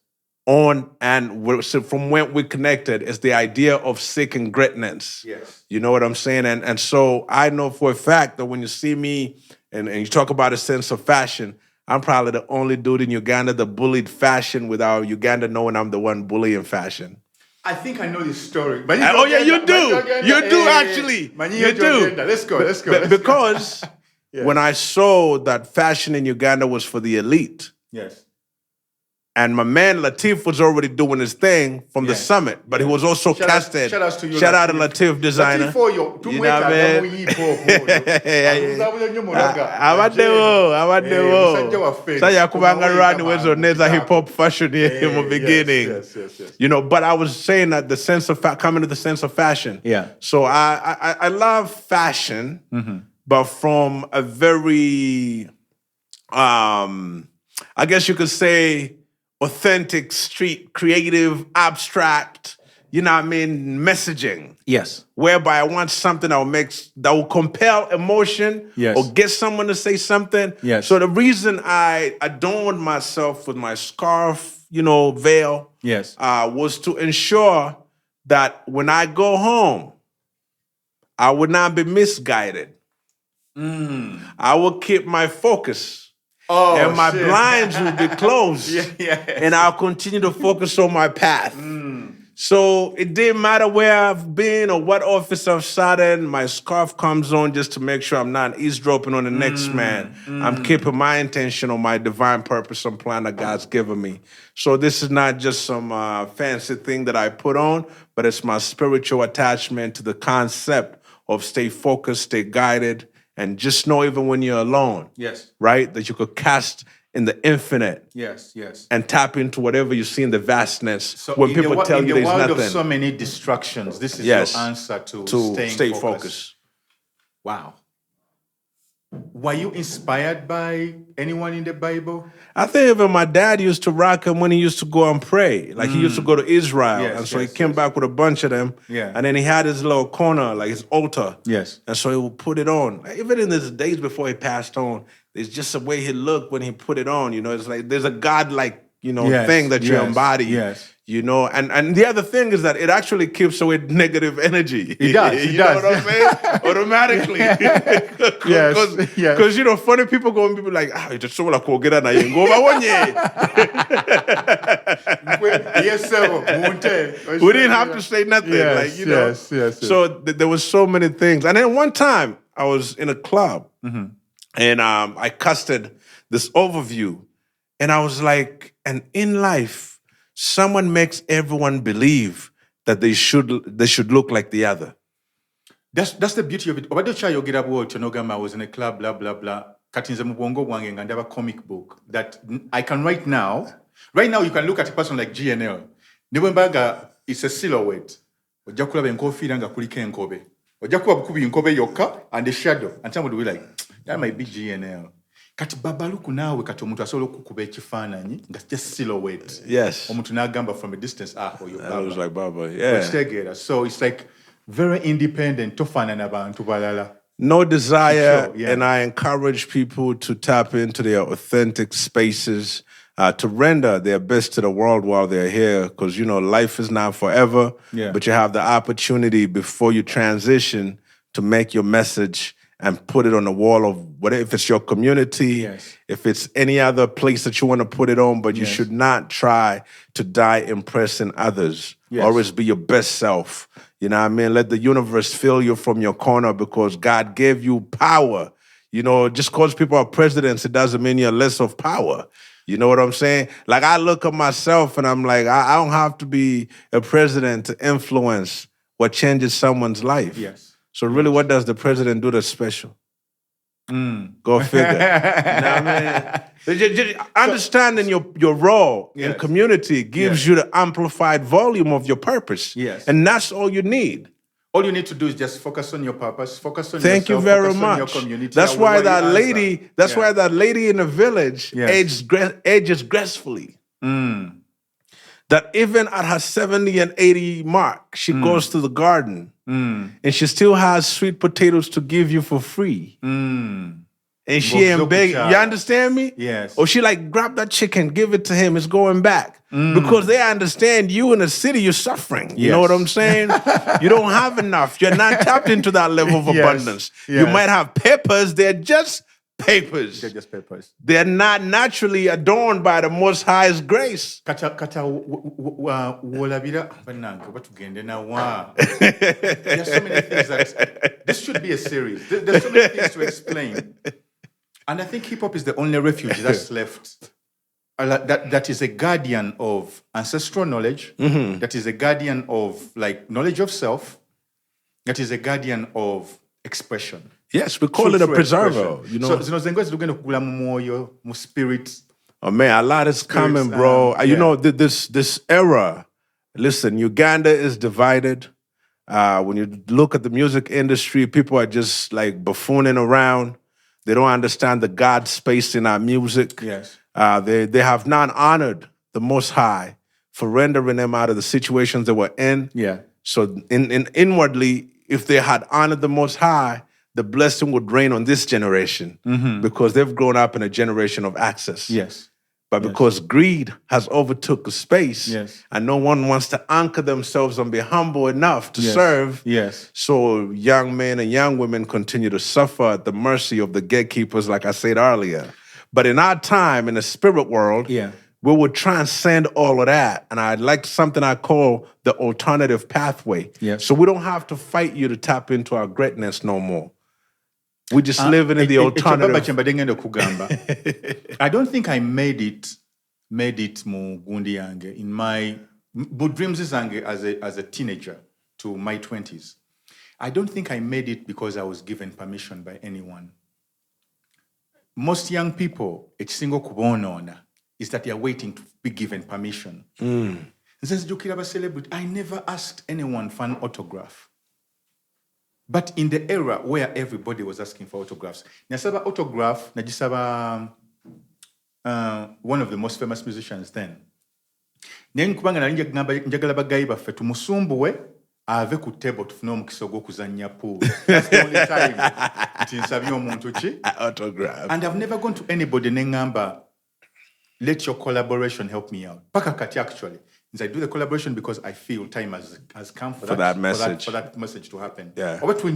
Speaker 2: So from when we connected, it's the idea of seeking greatness.
Speaker 1: Yes.
Speaker 2: You know what I'm saying? And so I know for a fact that when you see me and you talk about a sense of fashion, I'm probably the only dude in Uganda that bullied fashion without Uganda knowing I'm the one bullying fashion.
Speaker 1: I think I know this story.
Speaker 2: You do. You do, actually. You do.
Speaker 1: Let's go.
Speaker 2: Because when I saw that fashion in Uganda was for the elite,
Speaker 1: yes.
Speaker 2: And my man Latif was already doing his thing from the summit, but he was also casted.
Speaker 1: Shout out to you.
Speaker 2: Shout out to Latif designer.
Speaker 1: Latif,
Speaker 2: you know what I mean? Saya kubanga run was on hip hop fashion in the beginning.
Speaker 1: Yes.
Speaker 2: But I was saying that the sense of coming to the sense of fashion.
Speaker 1: Yeah.
Speaker 2: So I love fashion, but from a very I guess you could say authentic, street, creative, abstract, messaging.
Speaker 1: Yes.
Speaker 2: Whereby I want something that will compel emotion or get someone to say something.
Speaker 1: Yes.
Speaker 2: So the reason I adorned myself with my scarf, veil, was to ensure that when I go home, I would not be misguided. I will keep my focus. And my blinds will be closed. And I'll continue to focus on my path. So it didn't matter where I've been or what office I've sat in, my scarf comes on just to make sure I'm not eavesdropping on the next man. I'm keeping my intention on my divine purpose and plan that God's given me. So this is not just some fancy thing that I put on, but it's my spiritual attachment to the concept of stay focused, stay guided, and just know even when you're alone, right, that you could cast in the infinite, and tap into whatever you see in the vastness. So when people tell you there's nothing. In the world of
Speaker 1: so many distractions, this is your answer to stay focused. Wow. Were you inspired by anyone in the Bible?
Speaker 2: I think even my dad used to rock him when he used to go and pray. Like he used to go to Israel. And so he came back with a bunch of them. And then he had his little corner, like his altar. And so he would put it on. Even in his days before he passed on, there's just a way he looked when he put it on. It's like there's a God-like, thing that you embody. And the other thing is that it actually keeps away negative energy.
Speaker 1: It does.
Speaker 2: You know what I'm saying? Automatically. Because, funny people go and be like, it's just so like, go get an We didn't have to say nothing. So there was so many things. And then one time I was in a club and I casted this overview and I was like, and in life, someone makes everyone believe that they should look like the other.
Speaker 1: That's the beauty of it. I was in a club, blah, blah, blah. Katinze mubongo bwange nga ndaba comic book that I can write now. Right now, you can look at a person like GNL. Nebwembaga, it's a silhouette. Ojja kulaba enkofiira nga kuliko enkobe. Ojja kuba bukubi enkobe yokka and the shadow. And someone will be like, that might be GNL. Kati babaluku naawe kati omuntu asobola okukuba ekifaananyi nga just silhouette.
Speaker 2: Yes.
Speaker 1: Omuntu n'agamba from a distance, oyo
Speaker 2: I
Speaker 1: baba.
Speaker 2: was like, Baba, yeah.
Speaker 1: Okitegeera. So it's like very independent, tofaanana bantu balala.
Speaker 2: No desire,
Speaker 1: Sure, yeah.
Speaker 2: and I encourage people to tap into their authentic spaces, to render their best to the world while they're here, because, you know, life is not forever, but you have the opportunity before you transition to make your message and put it on the wall of whatever, if it's your community, if it's any other place that you want to put it on, but you should not try to die impressing others. Always be your best self. You know what I mean? Let the universe fill you from your corner because God gave you power. You know, just because people are presidents, it doesn't mean you're less of power. You know what I'm saying? Like, I look at myself and I'm like, I don't have to be a president to influence what changes someone's life. So really, what does the president do that's special? Go figure. You know what I mean? Just understanding your role in community gives you the amplified volume of your purpose. And that's all you need.
Speaker 1: All you need to do is just focus on your purpose, focus on
Speaker 2: Thank
Speaker 1: yourself,
Speaker 2: you very
Speaker 1: focus
Speaker 2: much.
Speaker 1: on your community.
Speaker 2: That's why that lady, why that lady in the village ages gracefully. That even at her 70 and 80 mark, she goes to the garden and she still has sweet potatoes to give you for free. And she ain't begging. You understand me?
Speaker 1: Yes.
Speaker 2: Or she like, grab that chicken, give it to him, it's going back. Because they understand you in the city, you're suffering. You know what I'm saying? You don't have enough. You're not tapped into that level of abundance. You might have papers, they're just papers.
Speaker 1: They're just papers.
Speaker 2: They're not naturally adorned by the Most High's grace.
Speaker 1: Wolabira banange batugende na wa. There's so many things that this should be a series. There's so many things to explain. And I think hip hop is the only refuge that's left. That is a guardian of ancestral knowledge. That is a guardian of like knowledge of self. That is a guardian of expression.
Speaker 2: Yes, we call it a preserver. You know,
Speaker 1: spirit.
Speaker 2: Oh man, a lot is coming, bro. You know, this era. Listen, Uganda is divided. When you look at the music industry, people are just like buffooning around. They don't understand the God space in our music. They have not honored the Most High for rendering them out of the situations they were in. So inwardly, if they had honored the Most High, the blessing would rain on this generation because they've grown up in a generation of access. But because greed has overtook the space and no one wants to anchor themselves and be humble enough to serve, so young men and young women continue to suffer at the mercy of the gatekeepers, like I said earlier. But in our time, in the spirit world, we would transcend all of that. And I'd like something I call the alternative pathway. So we don't have to fight you to tap into our greatness no more. We just living in the alternative.
Speaker 1: I don't think I made it mu gundi yange in my dreams zange as a teenager to my 20s. I don't think I made it because I was given permission by anyone. Most young people, it's single kubonona, is that they are waiting to be given permission. I never asked anyone for an autograph. But in the era where everybody was asking for autographs, Nasaba autograph, Najisaba, one of the most famous musicians then. Then kubanga nalinja njagala bagayi baffe tumusumbuwe ave ku table tufune omukisa ogw'okuzannya pool. That's the only time nti nsabye omuntu ki
Speaker 2: autograph.
Speaker 1: And I've never gone to anybody nengamba, let your collaboration help me out. Paka kati actually. I do the collaboration because I feel time has come for that message. For that message to happen. Oba to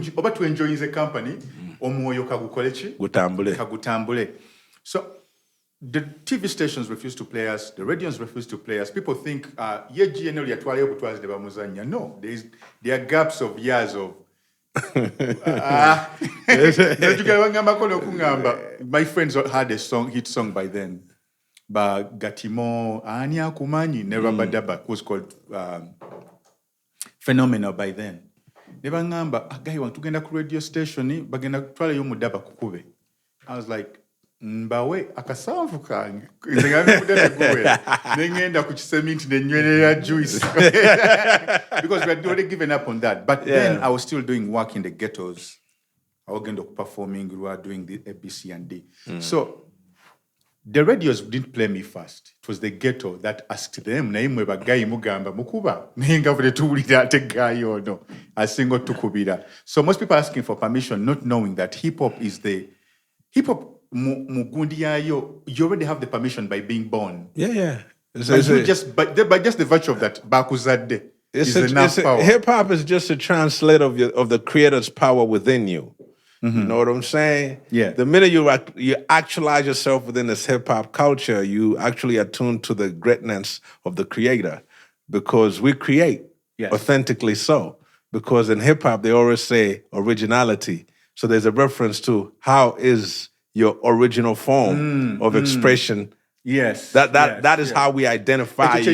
Speaker 1: enjoy the company, omwoyo kagukolechi, kagutambule. So the TV stations refuse to play us, the radios refuse to play us. People think, ye GNL yatwale okutwaza de bamuzanya. No, there are gaps of years of my friends had a hit song by then. But Gatimo, Anya Kumani, Never Badaba, was called Phenomenal by then. Never ngamba, a guy want to get a radio station, bagena twala yo mudaba kukube. I was like, Mbawe, akasavu kange. Nengenda kuchisemint nenywele juice. Because we had already given up on that. But then I was still doing work in the ghettos. I was going to performing, we were doing the ABC and D. So The radios didn't play me first. It was the ghetto that asked them, naimwe bagayi mugamba mukuba. Nenga vule tuwulira ate gayi ono. Asingo tukubira. So most people are asking for permission, not knowing that hip-hop is the... Hip-hop, mugundi yayo, you already have the permission by being born.
Speaker 2: Yeah.
Speaker 1: But just the virtue of that, bakuzadde, is enough power.
Speaker 2: Hip-hop is just a translate of the creator's power within you. You know what I'm saying?
Speaker 1: Yeah.
Speaker 2: The minute you actualize yourself within this hip-hop culture, you actually attune to the greatness of the creator, because we create authentically so. Because in hip-hop, they always say originality. So there's a reference to how is your original form of expression.
Speaker 1: Yes.
Speaker 2: That is how we identify you.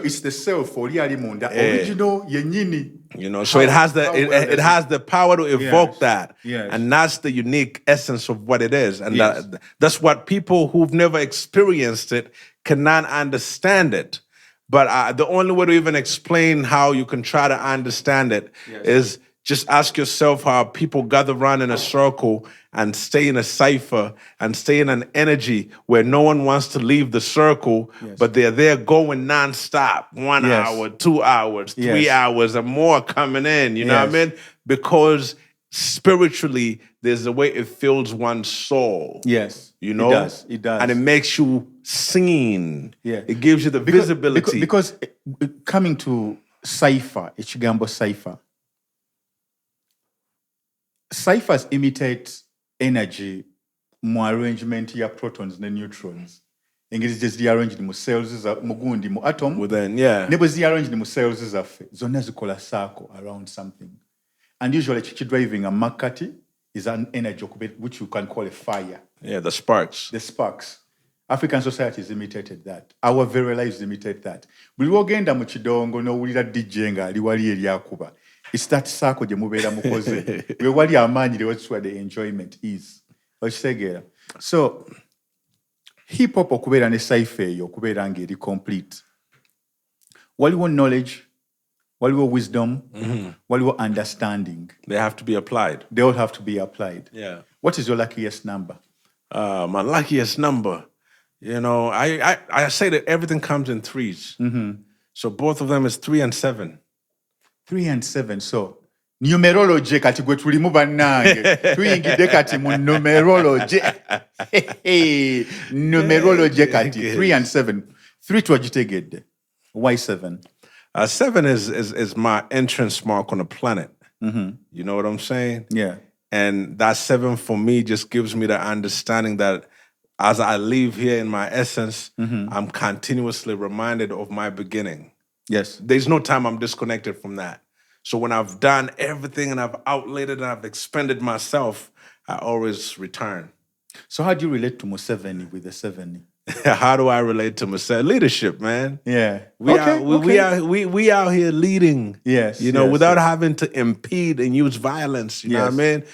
Speaker 1: It's the self, original, yenyini.
Speaker 2: You know, so it has the power to evoke that.
Speaker 1: Yes.
Speaker 2: And that's the unique essence of what it is. And that's what people who've never experienced it cannot understand it. But the only way to even explain how you can try to understand it is just ask yourself how people gather around in a circle and stay in a cipher and stay in an energy where no one wants to leave the circle, but they're there going nonstop, 1 hour, 2 hours, 3 hours, and more coming in, you know what I mean? Because spiritually, there's a way it fills one's soul.
Speaker 1: Yes,
Speaker 2: you know?
Speaker 1: It does.
Speaker 2: And it makes you seen.
Speaker 1: Yeah.
Speaker 2: It gives you the visibility.
Speaker 1: Because coming to cipher, Ichigambo cipher, ciphers imitate energy mu arrangement ya protons and neutrons. Engeri just rearranged mu cells mugundi mu atom.
Speaker 2: Within,
Speaker 1: ne bwe rearranged mu cells zaffe zonna zikola circle around something. And usually driving a makati is an energy which you can call a fire.
Speaker 2: Yeah, the sparks.
Speaker 1: The sparks. African societies imitated that. Our very lives imitate that. Buli wogenda mu kidongo n'owulira DJ nga ali wali eri akuba. It's that circle gye mubeera mukoze. We wali amaanyi, that's where the enjoyment is. Okitegeera. So, hip-hop okubeera ne cipher eyo okubeera ng'eri complete. Waliwo knowledge, waliwo wisdom, waliwo understanding.
Speaker 2: They have to be applied.
Speaker 1: They all have to be applied.
Speaker 2: Yeah.
Speaker 1: What is your luckiest number?
Speaker 2: My luckiest number, you know, I say that everything comes in threes. So both of them is 3 and 7.
Speaker 1: 3 and 7. So, numerology kati gwe tulimu bannange. Tuyingidde kati mu numerology. Numerology kati. 3 and 7. 3 twagitegedde. Why 7?
Speaker 2: 7 is my entrance mark on the planet. You know what I'm saying?
Speaker 1: Yeah.
Speaker 2: And that 7 for me just gives me the understanding that as I live here in my essence, I'm continuously reminded of my beginning.
Speaker 1: Yes.
Speaker 2: There's no time I'm disconnected from that. So when I've done everything and I've outlaid it and I've expended myself, I always return.
Speaker 1: So how do you relate to Museveni with the 7?
Speaker 2: How do I relate to myself? Leadership, man.
Speaker 1: Yeah.
Speaker 2: We out here leading.
Speaker 1: Yes.
Speaker 2: You know, without having to impede and use violence. You know what I mean?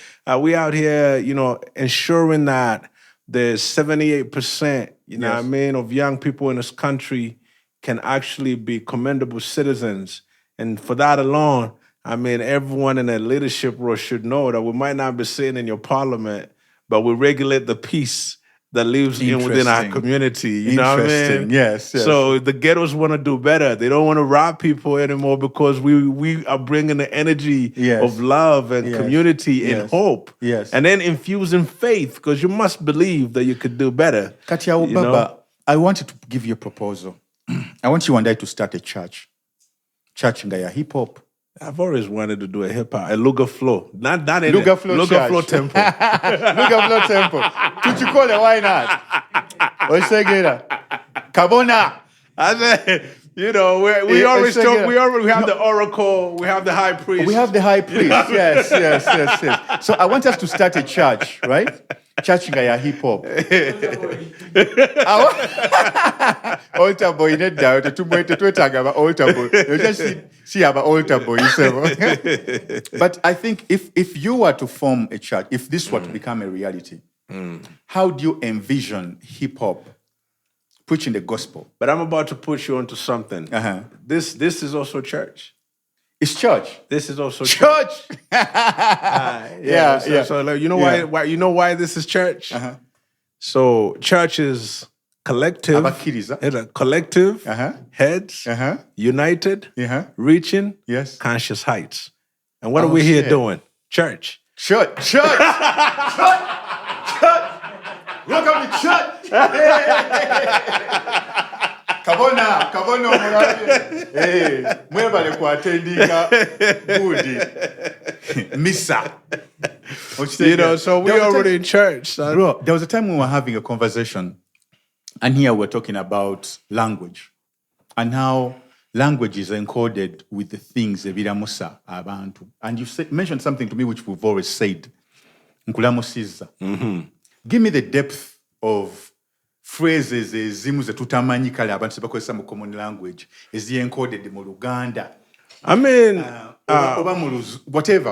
Speaker 2: We out here, you know, ensuring that there's 78%, you know what I mean, of young people in this country can actually be commendable citizens. And for that alone, I mean, everyone in that leadership role should know that we might not be sitting in your parliament, but we regulate the peace that lives within our community. You know what I mean?
Speaker 1: Yes.
Speaker 2: So the ghettos want to do better. They don't want to rob people anymore because we are bringing the energy of love and community and hope.
Speaker 1: Yes.
Speaker 2: And then infusing faith, because you must believe that you could do better.
Speaker 1: Katia Baba, I wanted to give you a proposal. I want you and I to start a church. Church nga ya hip hop.
Speaker 2: I've always wanted to do a hip hop, a Lugaflow. Not in
Speaker 1: Lugaflow temple. Lugaflow temple. Tuchikole, why not? Osegera. Kabona.
Speaker 2: I said, you know, we always talk, we have the oracle, we have the high priest.
Speaker 1: We have the high priest, yes. So I want us to start a church, right? Church nga ya hip hop. Altar boy nedda tetwetaaga aba altar boy. You just see aba altar boy. But I think if you were to form a church, if this were to become a reality, how do you envision hip hop preaching the gospel?
Speaker 2: But I'm about to push you onto something. This is also church.
Speaker 1: It's church.
Speaker 2: This is also
Speaker 1: church.
Speaker 2: So like, you know why this is church? So church is collective,
Speaker 1: Abakkiriza.
Speaker 2: collective,
Speaker 1: Uh-huh.
Speaker 2: heads,
Speaker 1: Uh-huh.
Speaker 2: united,
Speaker 1: Uh-huh.
Speaker 2: reaching,
Speaker 1: Yes.
Speaker 2: conscious heights. And what are
Speaker 1: Oh,
Speaker 2: we here
Speaker 1: shit.
Speaker 2: doing? Church.
Speaker 1: Church. Church. Church. Church. Welcome to church. Kabona omulabe. Hey, mwebale ku attendinga good. Missa.
Speaker 2: You know, so we already in church, son.
Speaker 1: Bro, there was a time when we were having a conversation, and here we're talking about language and how language is encoded with the things ebiramusa abantu. And you mentioned something to me which we've always said. Nkulamusiza. Give me the depth of phrases ezimu zetutamanyi kale abantu sebakozesa mu common language encoded mu Luganda.
Speaker 2: I mean,
Speaker 1: whatever.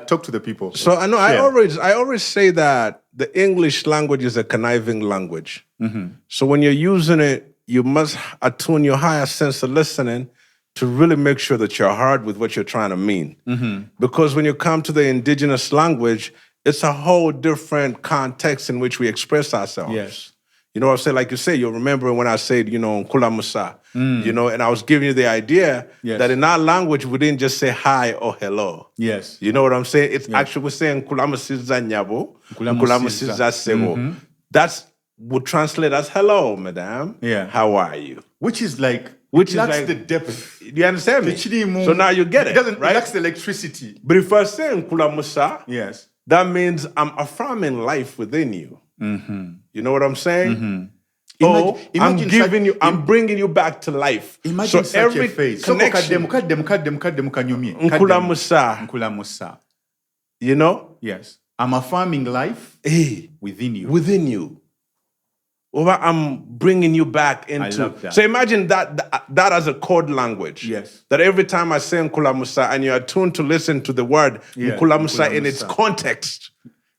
Speaker 1: Talk to the people.
Speaker 2: So I know I always say that the English language is a conniving language. So when you're using it, you must attune your higher sense of listening to really make sure that you're hard with what you're trying to mean. Because when you come to the indigenous language, it's a whole different context in which we express ourselves.
Speaker 1: Yes.
Speaker 2: You know what I'm saying? Like you say, you'll remember when I said, you know, Nkula Musa, you know, and I was giving you the idea that in our language, we didn't just say hi or hello.
Speaker 1: Yes.
Speaker 2: You know what I'm saying? It's actually, we're saying Nkula Musiza Nyabo, Nkula Musiza Sebo. That's would translate as hello, madam.
Speaker 1: Yeah.
Speaker 2: How are you?
Speaker 1: Which is like, the depth.
Speaker 2: You understand me? So now you get it,
Speaker 1: doesn't,
Speaker 2: right?
Speaker 1: It lacks the electricity.
Speaker 2: But if I say Nkula Musa,
Speaker 1: yes,
Speaker 2: that means I'm affirming life within you. You know what I'm saying? I'm bringing you back to life.
Speaker 1: Imagine
Speaker 2: so
Speaker 1: such
Speaker 2: every
Speaker 1: a phase.
Speaker 2: connection.
Speaker 1: Nkula Musa.
Speaker 2: You know?
Speaker 1: Yes. I'm affirming life within you.
Speaker 2: Within you. Or I'm bringing you back into. I
Speaker 1: love that.
Speaker 2: So imagine that as a code language.
Speaker 1: Yes.
Speaker 2: That every time I say Nkula Musa and you're attuned to listen to the word Nkula Musa in its context.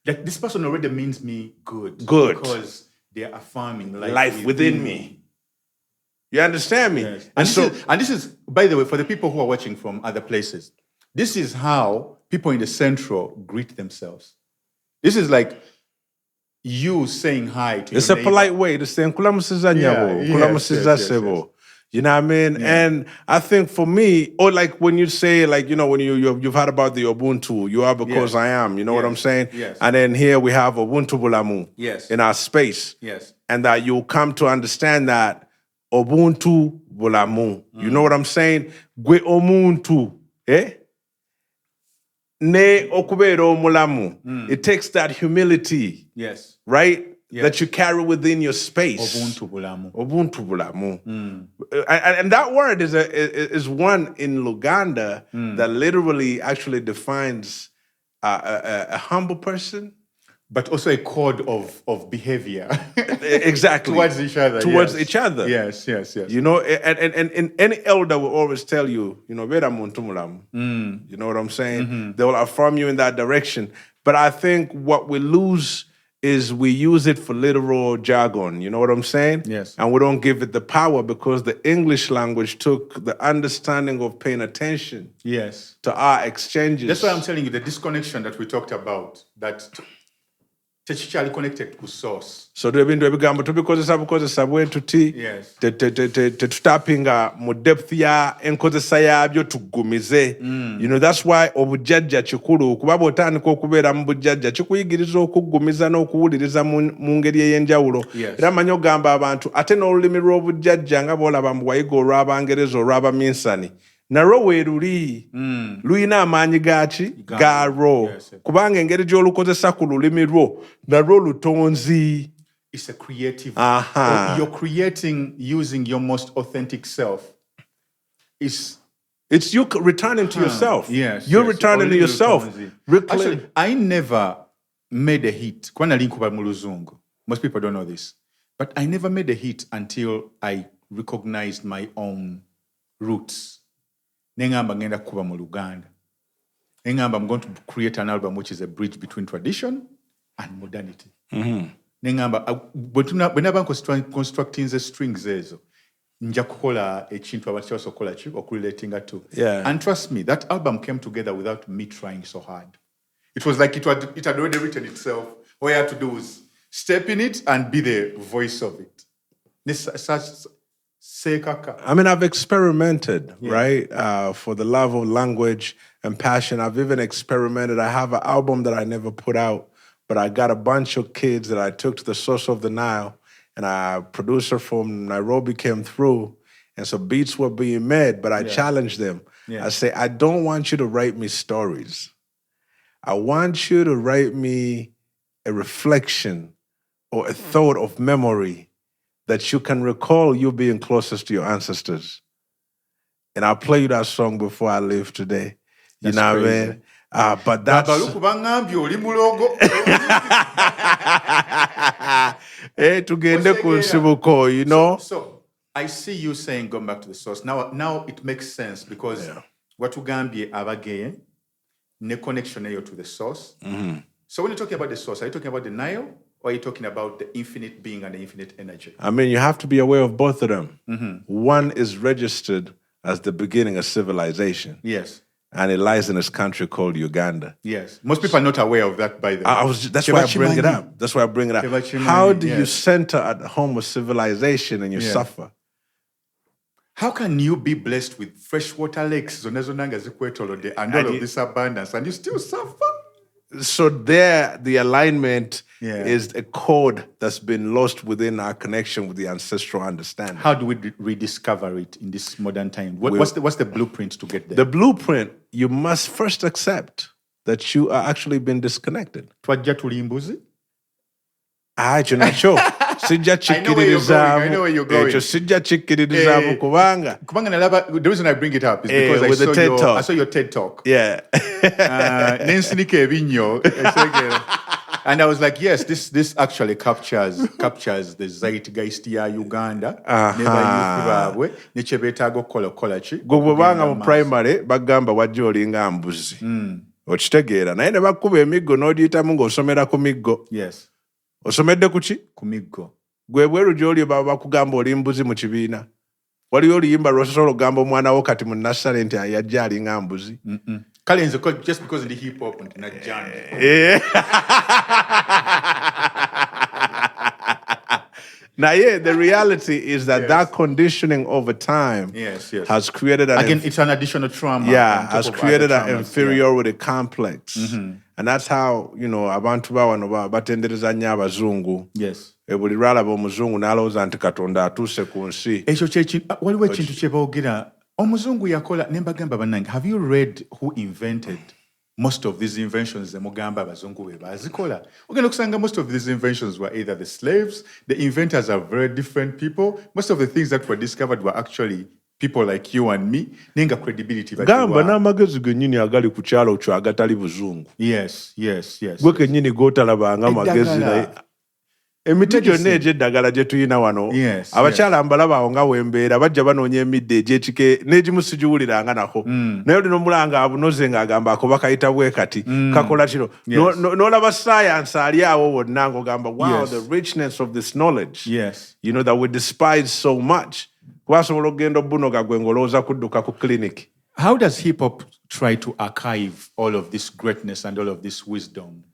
Speaker 1: Like this person already means me good.
Speaker 2: Good.
Speaker 1: Because they're affirming
Speaker 2: life within me. You understand me?
Speaker 1: Yes. And this is, by the way, for the people who are watching from other places, this is how people in the Central greet themselves. This is like you saying hi to
Speaker 2: It's
Speaker 1: your
Speaker 2: a polite way to say Nkula Musiza Nyabo, Nkula Musiza Sebo. You know what I mean? Yeah. And I think for me, or like when you say, like, you know, when you've heard about the Ubuntu, you are because I am, you know what I'm saying?
Speaker 1: Yes.
Speaker 2: And then here we have Ubuntu Bulamu in our space.
Speaker 1: Yes.
Speaker 2: And that you'll come to understand that Ubuntu Bulamu. You know what I'm saying? Gwe omuntu, Ne okubero mulamu. It takes that humility.
Speaker 1: Yes.
Speaker 2: Right? Yes. That you carry within your space.
Speaker 1: Ubuntu Bulamu.
Speaker 2: Ubuntu Bulamu. And that word is one in Luganda that literally actually defines a humble person.
Speaker 1: But also a code of behavior.
Speaker 2: Exactly.
Speaker 1: Towards each other.
Speaker 2: Towards each other.
Speaker 1: Yes.
Speaker 2: You know, and any elder will always tell you, you know, Vera muntu mulamu. You know what I'm saying? They will affirm you in that direction. But I think what we lose is we use it for literal jargon, you know what I'm saying?
Speaker 1: Yes.
Speaker 2: And we don't give it the power because the English language took the understanding of paying attention to our exchanges.
Speaker 1: That's why I'm telling you, the disconnection that we talked about, that techichali connected to source.
Speaker 2: So ebintu ebigambo tubikozesa bwetu ti tetutapinga mu depth ya enkozesa yabyo tugumize. You know, that's why obujjajja kikulu kuba bw'otandika okubeera mu bujjajja kikuyigiriza okugumiza n'okuwuliriza mu ngeri ey'enjawulo. Era manyi ogamba abantu ate n'olulimi lw'obujjajja nga bw'olaba mbu wayiga olw'Abangereza olw'Abaminsani narwo weeruli luyina amaanyi gaarwo kubanga engeri gy'olukozesa ku lulimi lwo narwo lutonzi.
Speaker 1: It's a creative. You're creating using your most authentic self. It's
Speaker 2: you returning to yourself.
Speaker 1: Yes.
Speaker 2: You're returning to yourself.
Speaker 1: Actually, I never made a hit. Most people don't know this. But I never made a hit until I recognized my own roots. Nengamba ngenda kuba mu Luganda. Nengamba I'm going to create an album which is a bridge between tradition and modernity. Nengamba whenever I'm constructing the strings ezo nja kukola ekintu abantu kyasokola ki okurelatinga to. And trust me, that album came together without me trying so hard. It was like it had already written itself. All I had to do was step in it and be the voice of it.
Speaker 2: I mean, I've experimented, right? For the love of language and passion. I've even experimented. I have an album that I never put out, but I got a bunch of kids that I took to the source of the Nile, and a producer from Nairobi came through, and so beats were being made, but I challenged them. I say, I don't want you to write me stories. I want you to write me a reflection or a thought of memory that you can recall you being closest to your ancestors. And I'll play you that song before I leave today. You know what I mean? But that's... Hey, tugende ku nsibuko, you know?
Speaker 1: So, I see you saying, going back to the source. Now it makes sense because what Ugambye abageye, ne connection to the source. So when you're talking about the source, are you talking about the Nile? Or are you talking about the infinite being and the infinite energy?
Speaker 2: I mean, you have to be aware of both of them. One is registered as the beginning of civilization.
Speaker 1: Yes.
Speaker 2: And it lies in this country called Uganda.
Speaker 1: Yes. Most people are not aware of that, by the way.
Speaker 2: That's why I bring it up. That's why I bring it up. How do you center at home with civilization and you suffer?
Speaker 1: How can you be blessed with freshwater lakes and all of this abundance and you still suffer?
Speaker 2: So there, the alignment is a code that's been lost within our connection with the ancestral understanding.
Speaker 1: How do we rediscover it in this modern time? What's the blueprint to get there?
Speaker 2: The blueprint, you must first accept that you are actually been disconnected. I know
Speaker 1: where you're going. The reason I bring it up is because I saw your TED Talk.
Speaker 2: Yeah.
Speaker 1: And I was like, yes, this actually captures the zeitgeist ya Uganda.
Speaker 2: Mu primary bagamba wajja olinga mbuzi. Okitegeera naye ne bakuba emiggo n'ogiyitamu ng'osomera ku miggo.
Speaker 1: Yes.
Speaker 2: Osomedde kuki?
Speaker 1: Ku miggo.
Speaker 2: Gwe bweru gy'oli baba bakugamba oli mbuzi mu kibiina. Waliyo oluyimba lw'osobola ogamba omwana wo kati mu nasale nti yajja alinga mbuzi.
Speaker 1: Kale nze just because of the hip hop nti najjana.
Speaker 2: Now, the reality is that that conditioning over time has created
Speaker 1: it's an additional trauma.
Speaker 2: Yeah, has created an inferiority complex. And that's how, abantu bawano batendereza nnyo abazungu.
Speaker 1: Yes.
Speaker 2: Buli lwalaba omuzungu n'alowooza nti Katonda atuuse ku nsi.
Speaker 1: Waliwo ekintu kye boogera omuzungu yakola ne mbagamba bannange, have you read who invented most of these inventions mugamba abazungu be bazikola? Ogenda okusanga most of these inventions were either the slaves, the inventors are very different people. Most of the things that were discovered were actually people like you and me. Nenga credibility.
Speaker 2: Gamba n'amagezi gennyini agali ku kyalo kyo agatali buzungu.
Speaker 1: Yes.
Speaker 2: Gwe kennyini g'otalabanga amagezi naye. Emiti gyonna egy'eddagala gye tuyina wano, abakyala mbalaba awo nga wembeera bajja banoonya emidde egy'ekike n'egimu sigiwuliranga nako. Naye oli n'omulanga abunoze ng'agamba ako bakayita bwe kati kakola kino. N'olaba science ali awo wonna ng'ogamba wow, the richness of this knowledge that we despise so much. Kuba asobola okugenda obbunoga gwe ng'olowooza kudduka ku clinic.
Speaker 1: How does hip hop try to archive all of this greatness and all of this wisdom?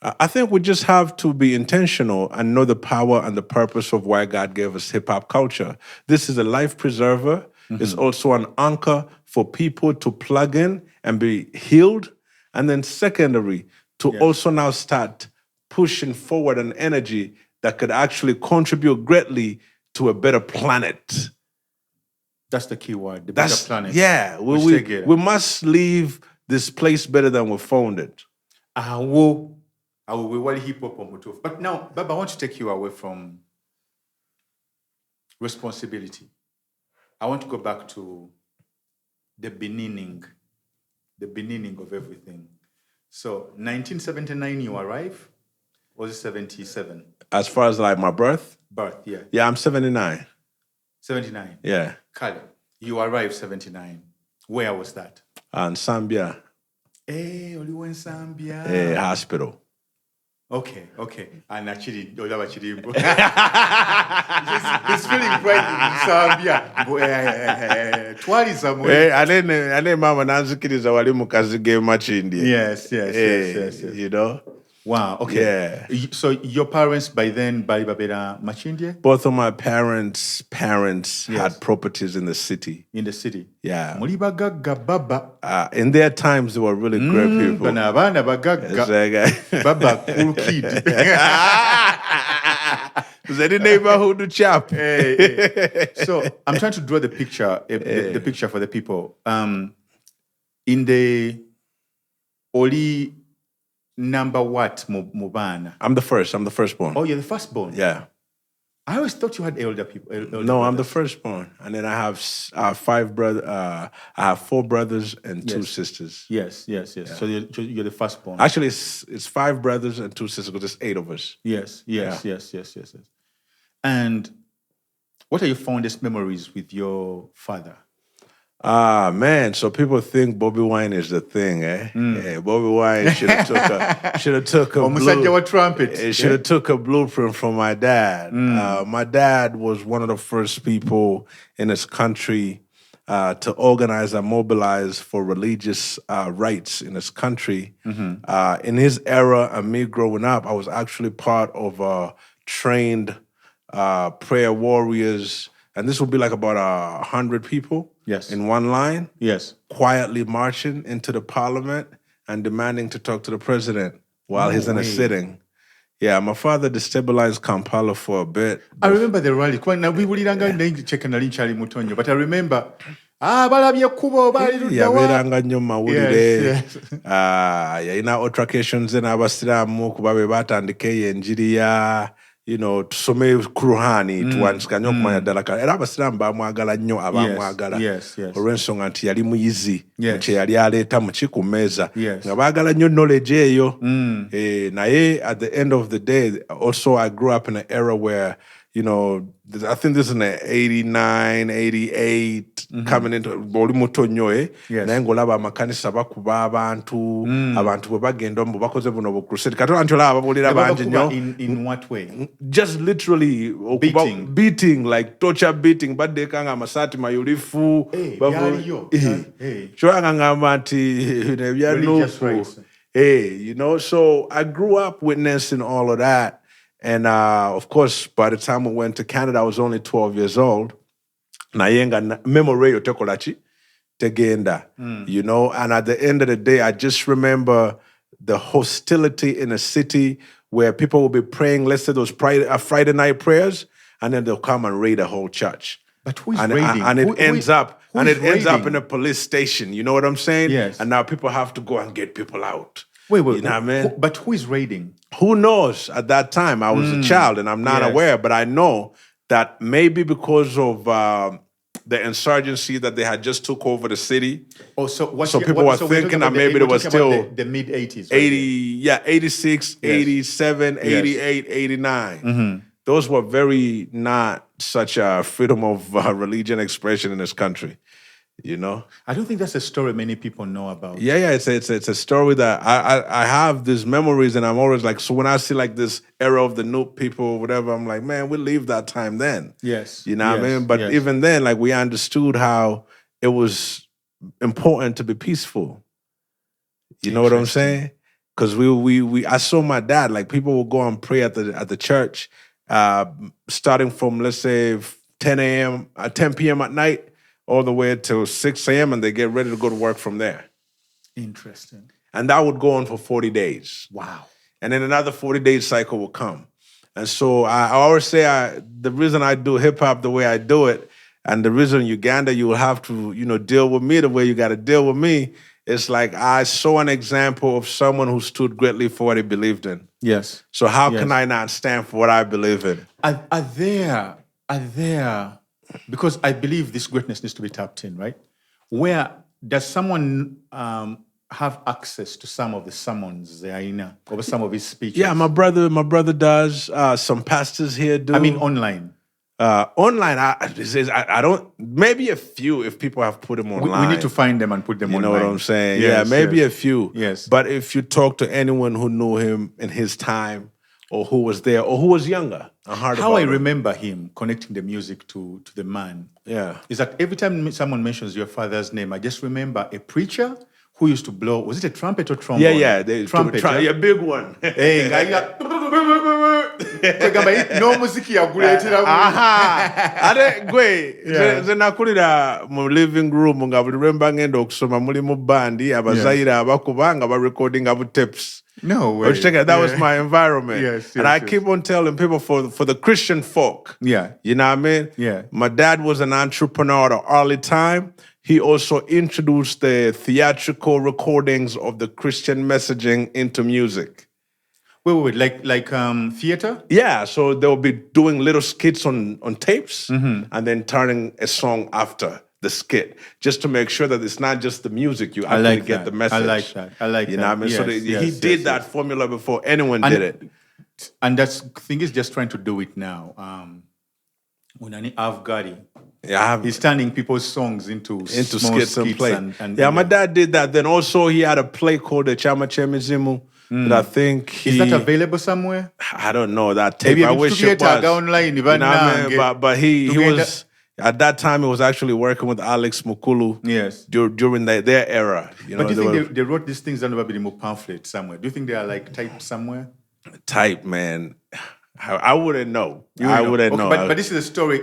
Speaker 2: I think we just have to be intentional and know the power and the purpose of why God gave us hip-hop culture. This is a life preserver. It's also an anchor for people to plug in and be healed. And then secondary, to also now start pushing forward an energy that could actually contribute greatly to a better planet.
Speaker 1: That's the key word, the better planet.
Speaker 2: Yeah, we must leave this place better than we found it.
Speaker 1: But now, Baba, I want to take you away from responsibility. I want to go back to the beginning of everything. So, 1979, you arrive, or was it 77?
Speaker 2: As far as like my birth?
Speaker 1: Birth, yeah.
Speaker 2: Yeah, I'm 79.
Speaker 1: 79?
Speaker 2: Yeah.
Speaker 1: Kale, you arrived 79. Where was that?
Speaker 2: In Zambia.
Speaker 1: Oliwo in Zambia.
Speaker 2: Hospital.
Speaker 1: Okay. And actually, he's feeling pride in Zambia. Tourism.
Speaker 2: Ane mama nanzikiriza wali mukazi ge machindi.
Speaker 1: Yes.
Speaker 2: You know?
Speaker 1: Wow. Okay.
Speaker 2: Yeah.
Speaker 1: So your parents by then bali babera Machindye
Speaker 2: Both of my parents'
Speaker 1: Yes.
Speaker 2: had properties in the city.
Speaker 1: in the city.
Speaker 2: Yeah.
Speaker 1: Muli bagagga baba.
Speaker 2: In their times, they were really great people.
Speaker 1: Bana abaana bagagga. Baba cool kid.
Speaker 2: Was any neighborhood chap?
Speaker 1: So I'm trying to draw the picture, the picture for the people. In the Oli number what Mubana?
Speaker 2: I'm the firstborn.
Speaker 1: Oh, you're the firstborn.
Speaker 2: Yeah.
Speaker 1: I always thought you had elder people.
Speaker 2: No, I'm the firstborn, and then I have 5 brothers. I have 4 brothers and 2 sisters.
Speaker 1: Yes. So you're the firstborn.
Speaker 2: Actually, it's 5 brothers and 2 sisters because there's 8 of us.
Speaker 1: Yes. And what are your fondest memories with your father?
Speaker 2: Man, so people think Bobby Wine is the thing, eh? Yeah, Bobby Wine should have took a blueprint from my dad. My dad was one of the first people in this country to organize and mobilize for religious rights in this country. In his era and me growing up, I was actually part of trained prayer warriors, and this would be like about 100 people.
Speaker 1: Yes.
Speaker 2: In one line.
Speaker 1: Yes.
Speaker 2: Quietly marching into the parliament and demanding to talk to the president while he's in a sitting. Yeah, my father destabilized Kampala for a bit.
Speaker 1: I remember the rally. But I remember balabye kubo bali
Speaker 2: yabeeranga nnyo mawulire yalina altercations n'abasiraamu kuba be baatandika eyo enjiri ya tusome kuruhani tuwandika nnyo okumanya ddala era abasiraamu baamwagala nnyo abaamwagala olw'ensonga nti yali muyizi kye yali aleeta ku mmeeza nga baagala nnyo knowledge eyo naye at the end of the day also I grew up in an era where I think this is in the 89, 88, coming into Boli muto nnyo naye ng'olaba amakanisa bakuba abantu bwe bagenda mu bakoze buno bu crusade kati anti olaba babuulira bangi nnyo.
Speaker 1: In what way?
Speaker 2: Just literally beating like torture beating baddekanga amasaati mayulifu kyolanga ngamba nti ebya nuufu so I grew up witnessing all of that. And of course, by the time we went to Canada, I was only 12 years old. Nayenga memory yotekolachi tegenda, and at the end of the day, I just remember the hostility in a city where people will be praying, let's say those Friday night prayers, and then they'll come and raid a whole church.
Speaker 1: But who is raiding?
Speaker 2: And it ends up in a police station, you know what I'm saying?
Speaker 1: Yes.
Speaker 2: And now people have to go and get people out.
Speaker 1: Wait,
Speaker 2: you know what I mean?
Speaker 1: But who is raiding?
Speaker 2: Who knows? At that time, I was a child and I'm not aware, but I know that maybe because of the insurgency that they had just took over the city.
Speaker 1: Oh, so
Speaker 2: people were thinking that maybe there was still
Speaker 1: the mid 80s.
Speaker 2: 86, 87, 88, 89. Those were very not such a freedom of religion expression in this country.
Speaker 1: I don't think that's a story many people know about.
Speaker 2: Yeah, it's a story that I have these memories, and I'm always like, so when I see like this era of the new people, whatever, I'm like, man, we lived that time then.
Speaker 1: Yes.
Speaker 2: You know what I mean? But even then, like, we understood how it was important to be peaceful. You know what I'm saying? Because I saw my dad, like, people would go and pray at the church, starting from, let's say, 10 p.m. at night, all the way till 6 a.m. and they get ready to go to work from there.
Speaker 1: Interesting.
Speaker 2: And that would go on for 40 days.
Speaker 1: Wow.
Speaker 2: And then another 40-day cycle will come. And so I always say the reason I do hip-hop the way I do it, and the reason Uganda you will have to, deal with me the way you got to deal with me, is like I saw an example of someone who stood greatly for what he believed in.
Speaker 1: Yes.
Speaker 2: So how can I not stand for what I believe in?
Speaker 1: Are there, because I believe this greatness needs to be tapped in, right? Where does someone have access to some of the sermons or some of his speeches?
Speaker 2: Yeah, my brother does. Some pastors here do.
Speaker 1: I mean, online.
Speaker 2: Online, I don't. Maybe a few if people have put them online.
Speaker 1: We need to find them and put them online.
Speaker 2: You know what I'm saying?
Speaker 1: Yes,
Speaker 2: maybe a few.
Speaker 1: Yes.
Speaker 2: But if you talk to anyone who knew him in his time, or who was there, or who was younger,
Speaker 1: how I remember him connecting the music to the man, is that every time someone mentions your father's name, I just remember a preacher who used to blow, was it a trumpet or trombone?
Speaker 2: Trumpet, a big one.
Speaker 1: Hey, no muziki yaguletera
Speaker 2: ate gwe nze nakulira mu living room nga buli lwemba ngenda okusoma mulimu bandi abazaire abakuba nga barecordinga bu tapes.
Speaker 1: No way.
Speaker 2: That was my environment. And I keep on telling people for the Christian folk, you know what I mean?
Speaker 1: Yeah.
Speaker 2: My dad was an entrepreneur at an early time. He also introduced the theatrical recordings of the Christian messaging into music.
Speaker 1: Wait, like theater?
Speaker 2: Yeah, so they'll be doing little skits on tapes and then turning a song after the skit, just to make sure that it's not just the music, you actually get the message.
Speaker 1: I like that.
Speaker 2: You know what I mean? So he did that formula before anyone did it.
Speaker 1: And that's thing is just trying to do it now. Unani Avgadi.
Speaker 2: Yeah,
Speaker 1: he's turning people's songs into
Speaker 2: skits and play. My dad did that. Then also he had a play called the Chama Chemizimu. That I think
Speaker 1: is that available somewhere?
Speaker 2: I don't know that tape. I wish it was.
Speaker 1: Online,
Speaker 2: you know what I mean? But he was at that time. He was actually working with Alex Mukulu.
Speaker 1: Yes,
Speaker 2: during their era. You know,
Speaker 1: but do you think they wrote these things down in a pamphlet somewhere? Do you think they are like typed somewhere?
Speaker 2: Type, man. I wouldn't know. I wouldn't know.
Speaker 1: But this is a story.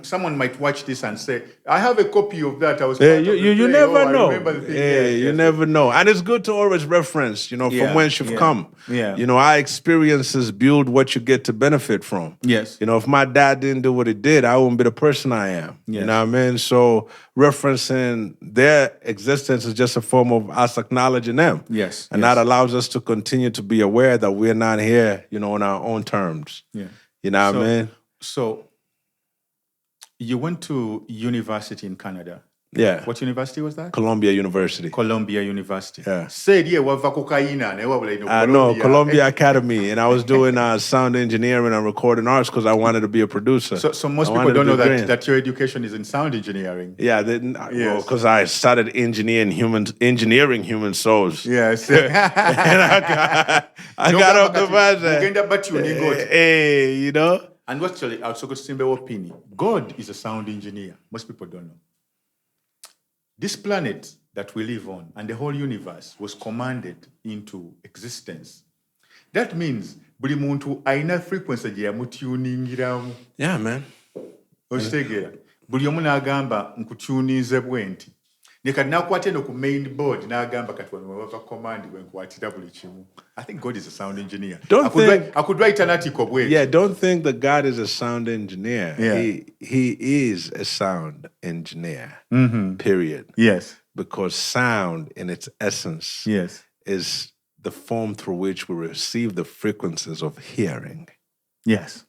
Speaker 1: Someone might watch this and say, "I have a copy of that." I was.
Speaker 2: You never know. You never know. And it's good to always reference, from whence you've come.
Speaker 1: Yeah.
Speaker 2: Our experiences build what you get to benefit from.
Speaker 1: Yes.
Speaker 2: If my dad didn't do what he did, I wouldn't be the person I am.
Speaker 1: Yes.
Speaker 2: You know what I mean? So referencing their existence is just a form of us acknowledging them.
Speaker 1: Yes.
Speaker 2: And that allows us to continue to be aware that we're not here, on our own terms.
Speaker 1: Yeah.
Speaker 2: You know what I mean?
Speaker 1: So you went to university in Canada.
Speaker 2: Yeah.
Speaker 1: What university was that?
Speaker 2: Columbia University.
Speaker 1: Columbia University.
Speaker 2: Yeah.
Speaker 1: Said wava cocaine.
Speaker 2: No, Columbia Academy, and I was doing sound engineering and recording arts because I wanted to be a producer.
Speaker 1: So most people don't know that your education is in sound engineering.
Speaker 2: Yeah, because I started engineering human souls.
Speaker 1: Yes.
Speaker 2: And I got off the bus. Hey,
Speaker 1: And actually, also got Simbe's opinion. God is a sound engineer. Most people don't know. This planet that we live on and the whole universe was commanded into existence. That means buli muntu aina frequency gye yamutuningiramu.
Speaker 2: Yeah, man.
Speaker 1: Okitegeera. Buli omu n'agamba nkutuninze bwe nti. Ne kati n'akwata eno ku main board n'agamba kati wano wava command bwe nkwatira buli kimu. I think God is a sound engineer. I could write an article bwe.
Speaker 2: Yeah, don't think that God is a sound engineer.
Speaker 1: Yeah.
Speaker 2: He is a sound engineer. Period.
Speaker 1: Yes.
Speaker 2: Because sound in its essence is the form through which we receive the frequencies of hearing.
Speaker 1: Yes.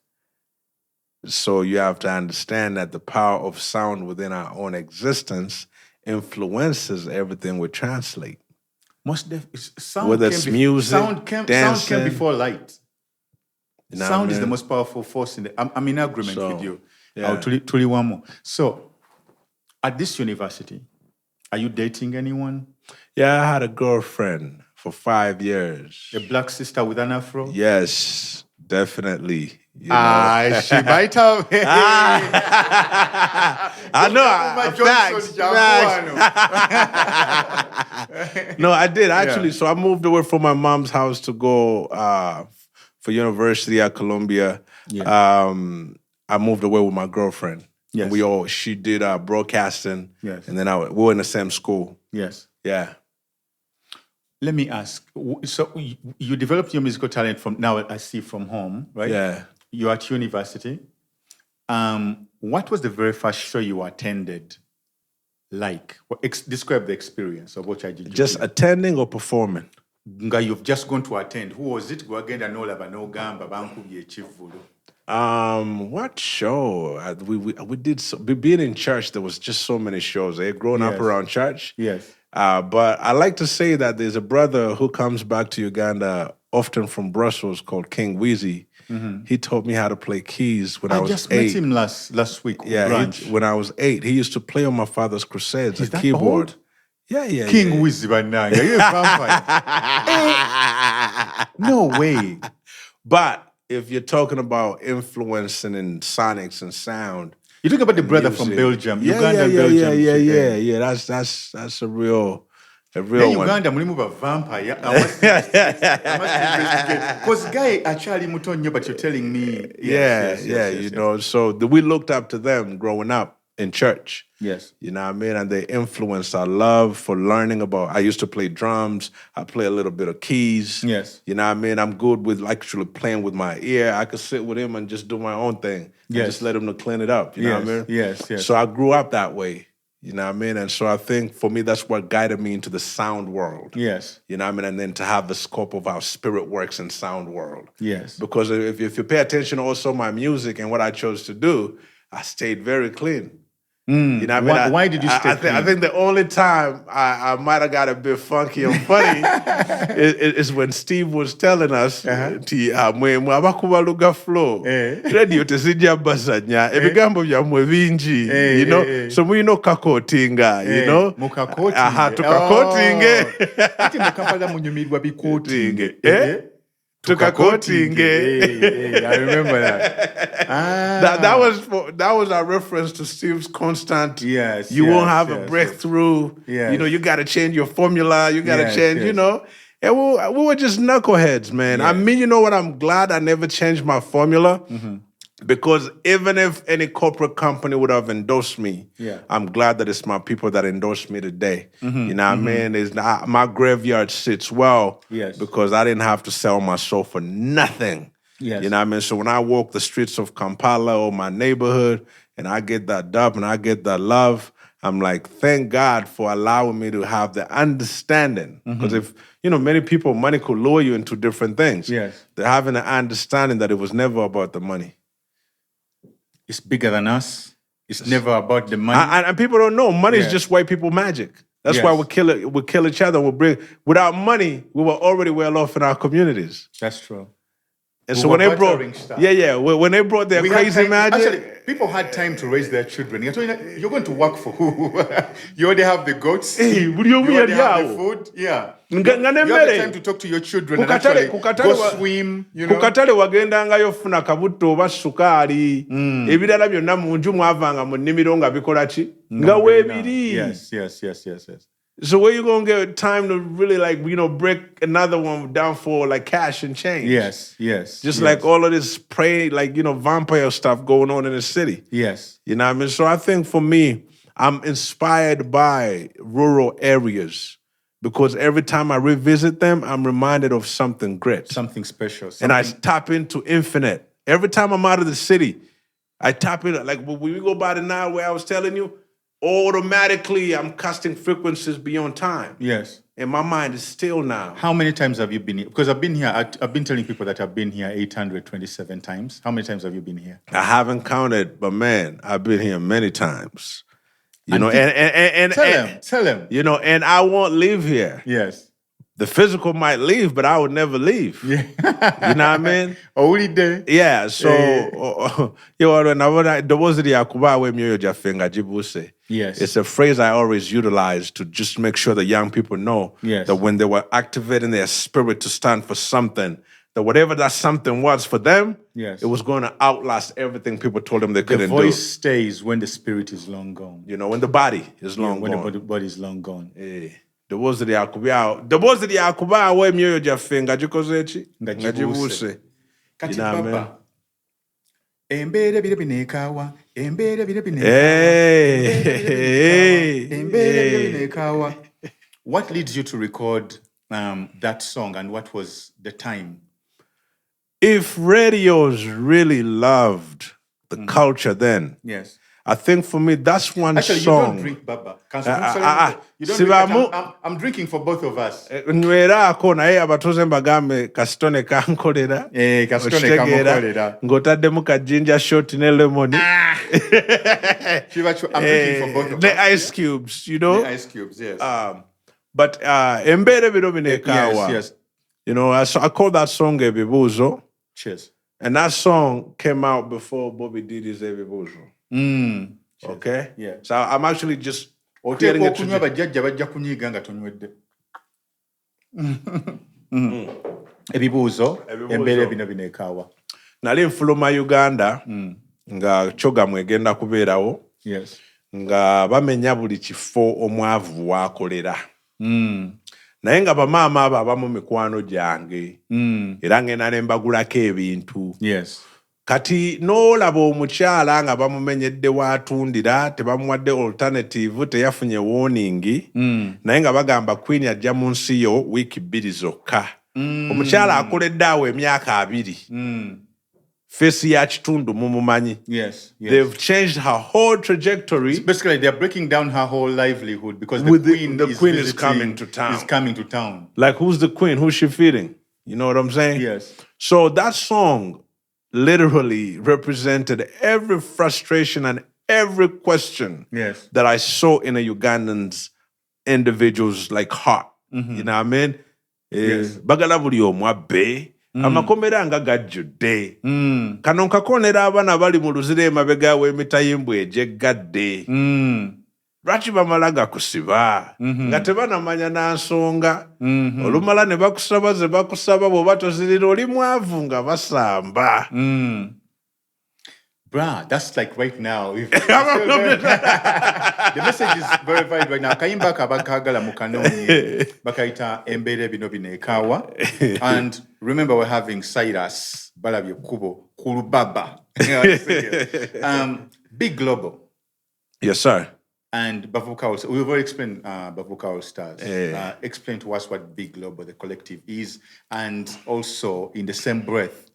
Speaker 2: So you have to understand that the power of sound within our own existence influences everything we translate.
Speaker 1: Sound
Speaker 2: whether it's music,
Speaker 1: sound came before light. Sound is the most powerful force in I'm in agreement with you.
Speaker 2: Yeah.
Speaker 1: Tulye one more. So, at this university, are you dating anyone?
Speaker 2: Yeah, I had a girlfriend for 5 years.
Speaker 1: A black sister with an afro?
Speaker 2: Yes, definitely.
Speaker 1: She might have.
Speaker 2: I know. Facts. No, I did actually. Yeah. So I moved away from my mom's house to go for university at Columbia. Yeah. I moved away with my girlfriend.
Speaker 1: Yes.
Speaker 2: And she did broadcasting.
Speaker 1: Yes.
Speaker 2: And then we were in the same school.
Speaker 1: Yes.
Speaker 2: Yeah.
Speaker 1: Let me ask. So you developed your musical talent from home, right? Yeah. You're at university. What was the very first show you attended like? Describe the experience of what I did.
Speaker 2: Just attending or performing?
Speaker 1: You've just gone to attend. Who was it? What
Speaker 2: show? We did. Being in church, there was just so many shows. I had grown up around church.
Speaker 1: Yes.
Speaker 2: But I like to say that there's a brother who comes back to Uganda often from Brussels called King Weezy. Mm-hmm. He taught me how to play keys when I was 8.
Speaker 1: I just met him last week.
Speaker 2: Yeah, when I was 8. He used to play on my father's crusades, a keyboard.
Speaker 1: Old?
Speaker 2: Yeah.
Speaker 1: King Weezy right now. You're a vampire. No way.
Speaker 2: But if you're talking about influencing in sonics and sound,
Speaker 1: you're talking about the brother from Belgium,
Speaker 2: Uganda, Belgium. Yeah. That's a real A real one.
Speaker 1: Uganda mulimu ba vampire. I must investigate. Because guy actually mutonyo, but you're telling me. Yes,
Speaker 2: you know. So we looked up to them growing up in church.
Speaker 1: Yes.
Speaker 2: You know what I mean? And they influenced our love for learning about. I used to play drums. I play a little bit of keys.
Speaker 1: Yes.
Speaker 2: You know what I mean? I'm good with actually playing with my ear. I could sit with him and just do my own thing.
Speaker 1: Yes.
Speaker 2: And just let him to clean it up. You know what I mean?
Speaker 1: Yes.
Speaker 2: So I grew up that way. You know what I mean? And so I think for me, that's what guided me into the sound world.
Speaker 1: Yes.
Speaker 2: You know what I mean? And then to have the scope of how spirit works in sound world.
Speaker 1: Yes.
Speaker 2: Because if you pay attention also my music and what I chose to do, I stayed very clean. You know what I mean?
Speaker 1: Why did you stay clean?
Speaker 2: I think the only time I might have got a bit funky and funny is when Steve was telling us, abakuba Lugaflow, radio tesijja basanya, ebigambo byammwe bingi, you know, so we know kakotinga, you know, tukakotinge.
Speaker 1: Ati mukapala munyumirwa bikotinge.
Speaker 2: Tukakotinge.
Speaker 1: I remember that.
Speaker 2: That was our reference to Steve's constant.
Speaker 1: Yes.
Speaker 2: You won't have a breakthrough.
Speaker 1: Yes.
Speaker 2: You know, you got to change your formula. You got to change. You know, and we were just knuckleheads, man.
Speaker 1: Yes.
Speaker 2: I mean, you know what? I'm glad I never changed my formula. Because even if any corporate company would have endorsed me, I'm glad that it's my people that endorsed me today. You know what I mean? My graveyard sits well because I didn't have to sell my soul for nothing.
Speaker 1: Yes.
Speaker 2: You know what I mean? So when I walk the streets of Kampala or my neighborhood and I get that dub and I get that love, I'm like, thank God for allowing me to have the understanding. Because if, you know, many people, money could lure you into different things.
Speaker 1: Yes.
Speaker 2: They're having an understanding that it was never about the money.
Speaker 1: It's bigger than us. It's never about the money.
Speaker 2: And people don't know. Money is just white people magic. That's why we kill each other. Without money, we were already well off in our communities.
Speaker 1: That's true.
Speaker 2: And so when they brought, when they brought their crazy magic,
Speaker 1: actually, people had time to raise their children. You're going to work for who? You already have the goats. You already have the food. Yeah. You have the time to talk to your children and actually go swim. You know.
Speaker 2: Kukatale wagenda yofuna kabuto oba sukali. Ebirala byonna mu nju mwavanga mu nnimiro nga bikola ki? Nga weebiri.
Speaker 1: Yes.
Speaker 2: So where you gonna get time to really break another one down for like cash and change?
Speaker 1: Yes.
Speaker 2: Just like all of this vampire stuff going on in the city.
Speaker 1: Yes.
Speaker 2: You know what I mean? So I think for me, I'm inspired by rural areas because every time I revisit them, I'm reminded of something great.
Speaker 1: Something special.
Speaker 2: And I tap into infinite. Every time I'm out of the city, I tap in. Like when we go by the Nile where I was telling you, automatically I'm casting frequencies beyond time.
Speaker 1: Yes.
Speaker 2: And my mind is still now.
Speaker 1: How many times have you been here? Because I've been here, I've been telling people that I've been here 827 times. How many times have you been here?
Speaker 2: I haven't counted, but man, I've been here many times. You know,
Speaker 1: tell him.
Speaker 2: You know, and I won't leave here.
Speaker 1: Yes.
Speaker 2: The physical might leave, but I would never leave. Yeah. You know what I mean?
Speaker 1: Only day.
Speaker 2: Yeah, so yes. It's a phrase I always utilize to just make sure that young people know that when they were activating their spirit to stand for something, that whatever that something was for them, it was going to outlast everything people told them they couldn't do.
Speaker 1: The voice stays when the spirit is long gone.
Speaker 2: You know, when the body is long gone.
Speaker 1: When the body is long gone.
Speaker 2: The words that Yakuba we myoyo jafenga jikoze chi ngajibuse.
Speaker 1: Kati baba. Embere bire binekawa. What leads you to record that song and what was the time?
Speaker 2: If radios really loved the culture then,
Speaker 1: yes.
Speaker 2: I think for me, that's one
Speaker 1: song.
Speaker 2: You
Speaker 1: don't drink, Baba. You don't drink. I'm drinking for both of us.
Speaker 2: Nwera akona abatuze mbagame kastone kankolera.
Speaker 1: Kastone kankolera.
Speaker 2: Ngotademu kajinja shot ne lemon.
Speaker 1: I'm drinking for both of us.
Speaker 2: The ice cubes, you know?
Speaker 1: The ice cubes, yes.
Speaker 2: But Embere Birobine Kawa. Yes. You know, I call that song Ebibuzo.
Speaker 1: Cheers.
Speaker 2: And that song came out before Bobby Diddy's Ebibuzo. Okay?
Speaker 1: Yeah.
Speaker 2: So I'm actually just getting it to
Speaker 1: Ebibuzo, Embere bino binekawa.
Speaker 2: Nali nfuluma Uganda, nga choga mwegenda kubeerawo.
Speaker 1: Yes.
Speaker 2: Nga bamenya buli kifo omwavu wakolera. naye nga bamaama abo abamu mikwano gyange era ngenda ne mbagulako ebintu.
Speaker 1: Yes.
Speaker 2: Kati n'olaba omukyala nga bamumenyedde w'atundira tebamuwadde alternative teyafunye warning naye nga bagamba Queen ajja mu nsi yo wiiki 2 zokka. Omukyala akoledde awo emyaka 2. Fesi ya kitundu mumumanyi.
Speaker 1: Yes.
Speaker 2: They've changed her whole trajectory.
Speaker 1: Basically, they're breaking down her whole livelihood because
Speaker 2: With
Speaker 1: the queen
Speaker 2: is coming to town.
Speaker 1: Is coming to town.
Speaker 2: Like, who's the queen? Who's she feeding? You know what I'm saying?
Speaker 1: Yes.
Speaker 2: So that song literally represented every frustration and every question that I saw in a Ugandan's individual's like heart. You know what I mean?
Speaker 1: Yes.
Speaker 2: Bagala buli omu abbe. Amakomera nga gajjudde. Kano nkakonera abaana bali mu luzira emabega w'emitayimbwa egyeggadde. Lwaki bamala gakusiba nga tebanamanya na nsonga. Olumala ne bakusaba ze bakusaba bw'oba tozirira oli mwavu nga basamba.
Speaker 1: Bruh, that's like right now. The message is very valid right now. Kayimba kabakagala mukanoni bakaita embere bino binekawa. And remember we're having Cyrus Balabye Kubo Kulubaba. Big Global.
Speaker 2: Yes, sir.
Speaker 1: And Bavuka also. We've already explained Bavuka All-Stars. Explain to us what Big Global, the collective, is. And also, in the same breath,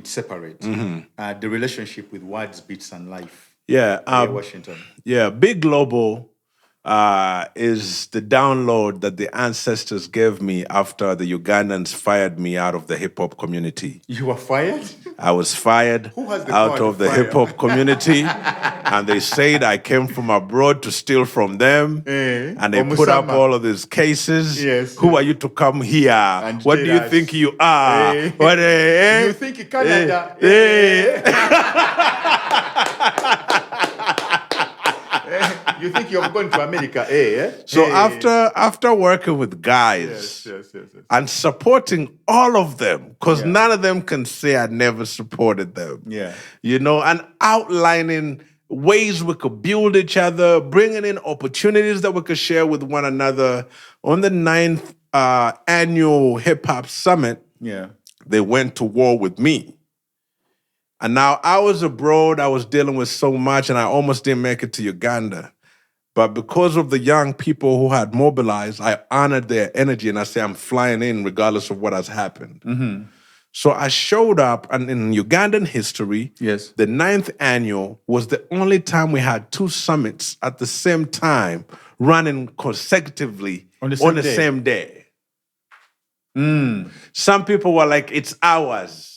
Speaker 1: separate the relationship with words, beats, and life. Washington.
Speaker 2: Yeah, Big Global is the download that the ancestors gave me after the Ugandans fired me out of the hip-hop community.
Speaker 1: You were fired?
Speaker 2: I was fired out of the hip-hop community, and they said I came from abroad to steal from them, and they put up all of these cases.
Speaker 1: Yes.
Speaker 2: Who are you to come here? And what do you think you are? What,
Speaker 1: You think Canada? You think you're going to America,
Speaker 2: So after working with guys and supporting all of them, because none of them can say I never supported them. You know, and outlining ways we could build each other, bringing in opportunities that we could share with one another. On the 9th annual Hip Hop Summit, they went to war with me. And now I was abroad, I was dealing with so much, and I almost didn't make it to Uganda. But because of the young people who had mobilized, I honored their energy, and I say I'm flying in regardless of what has happened. So I showed up, and in Ugandan history, the 9th annual was the only time we had 2 summits at the same time running consecutively on the same day. Some people were like, it's ours.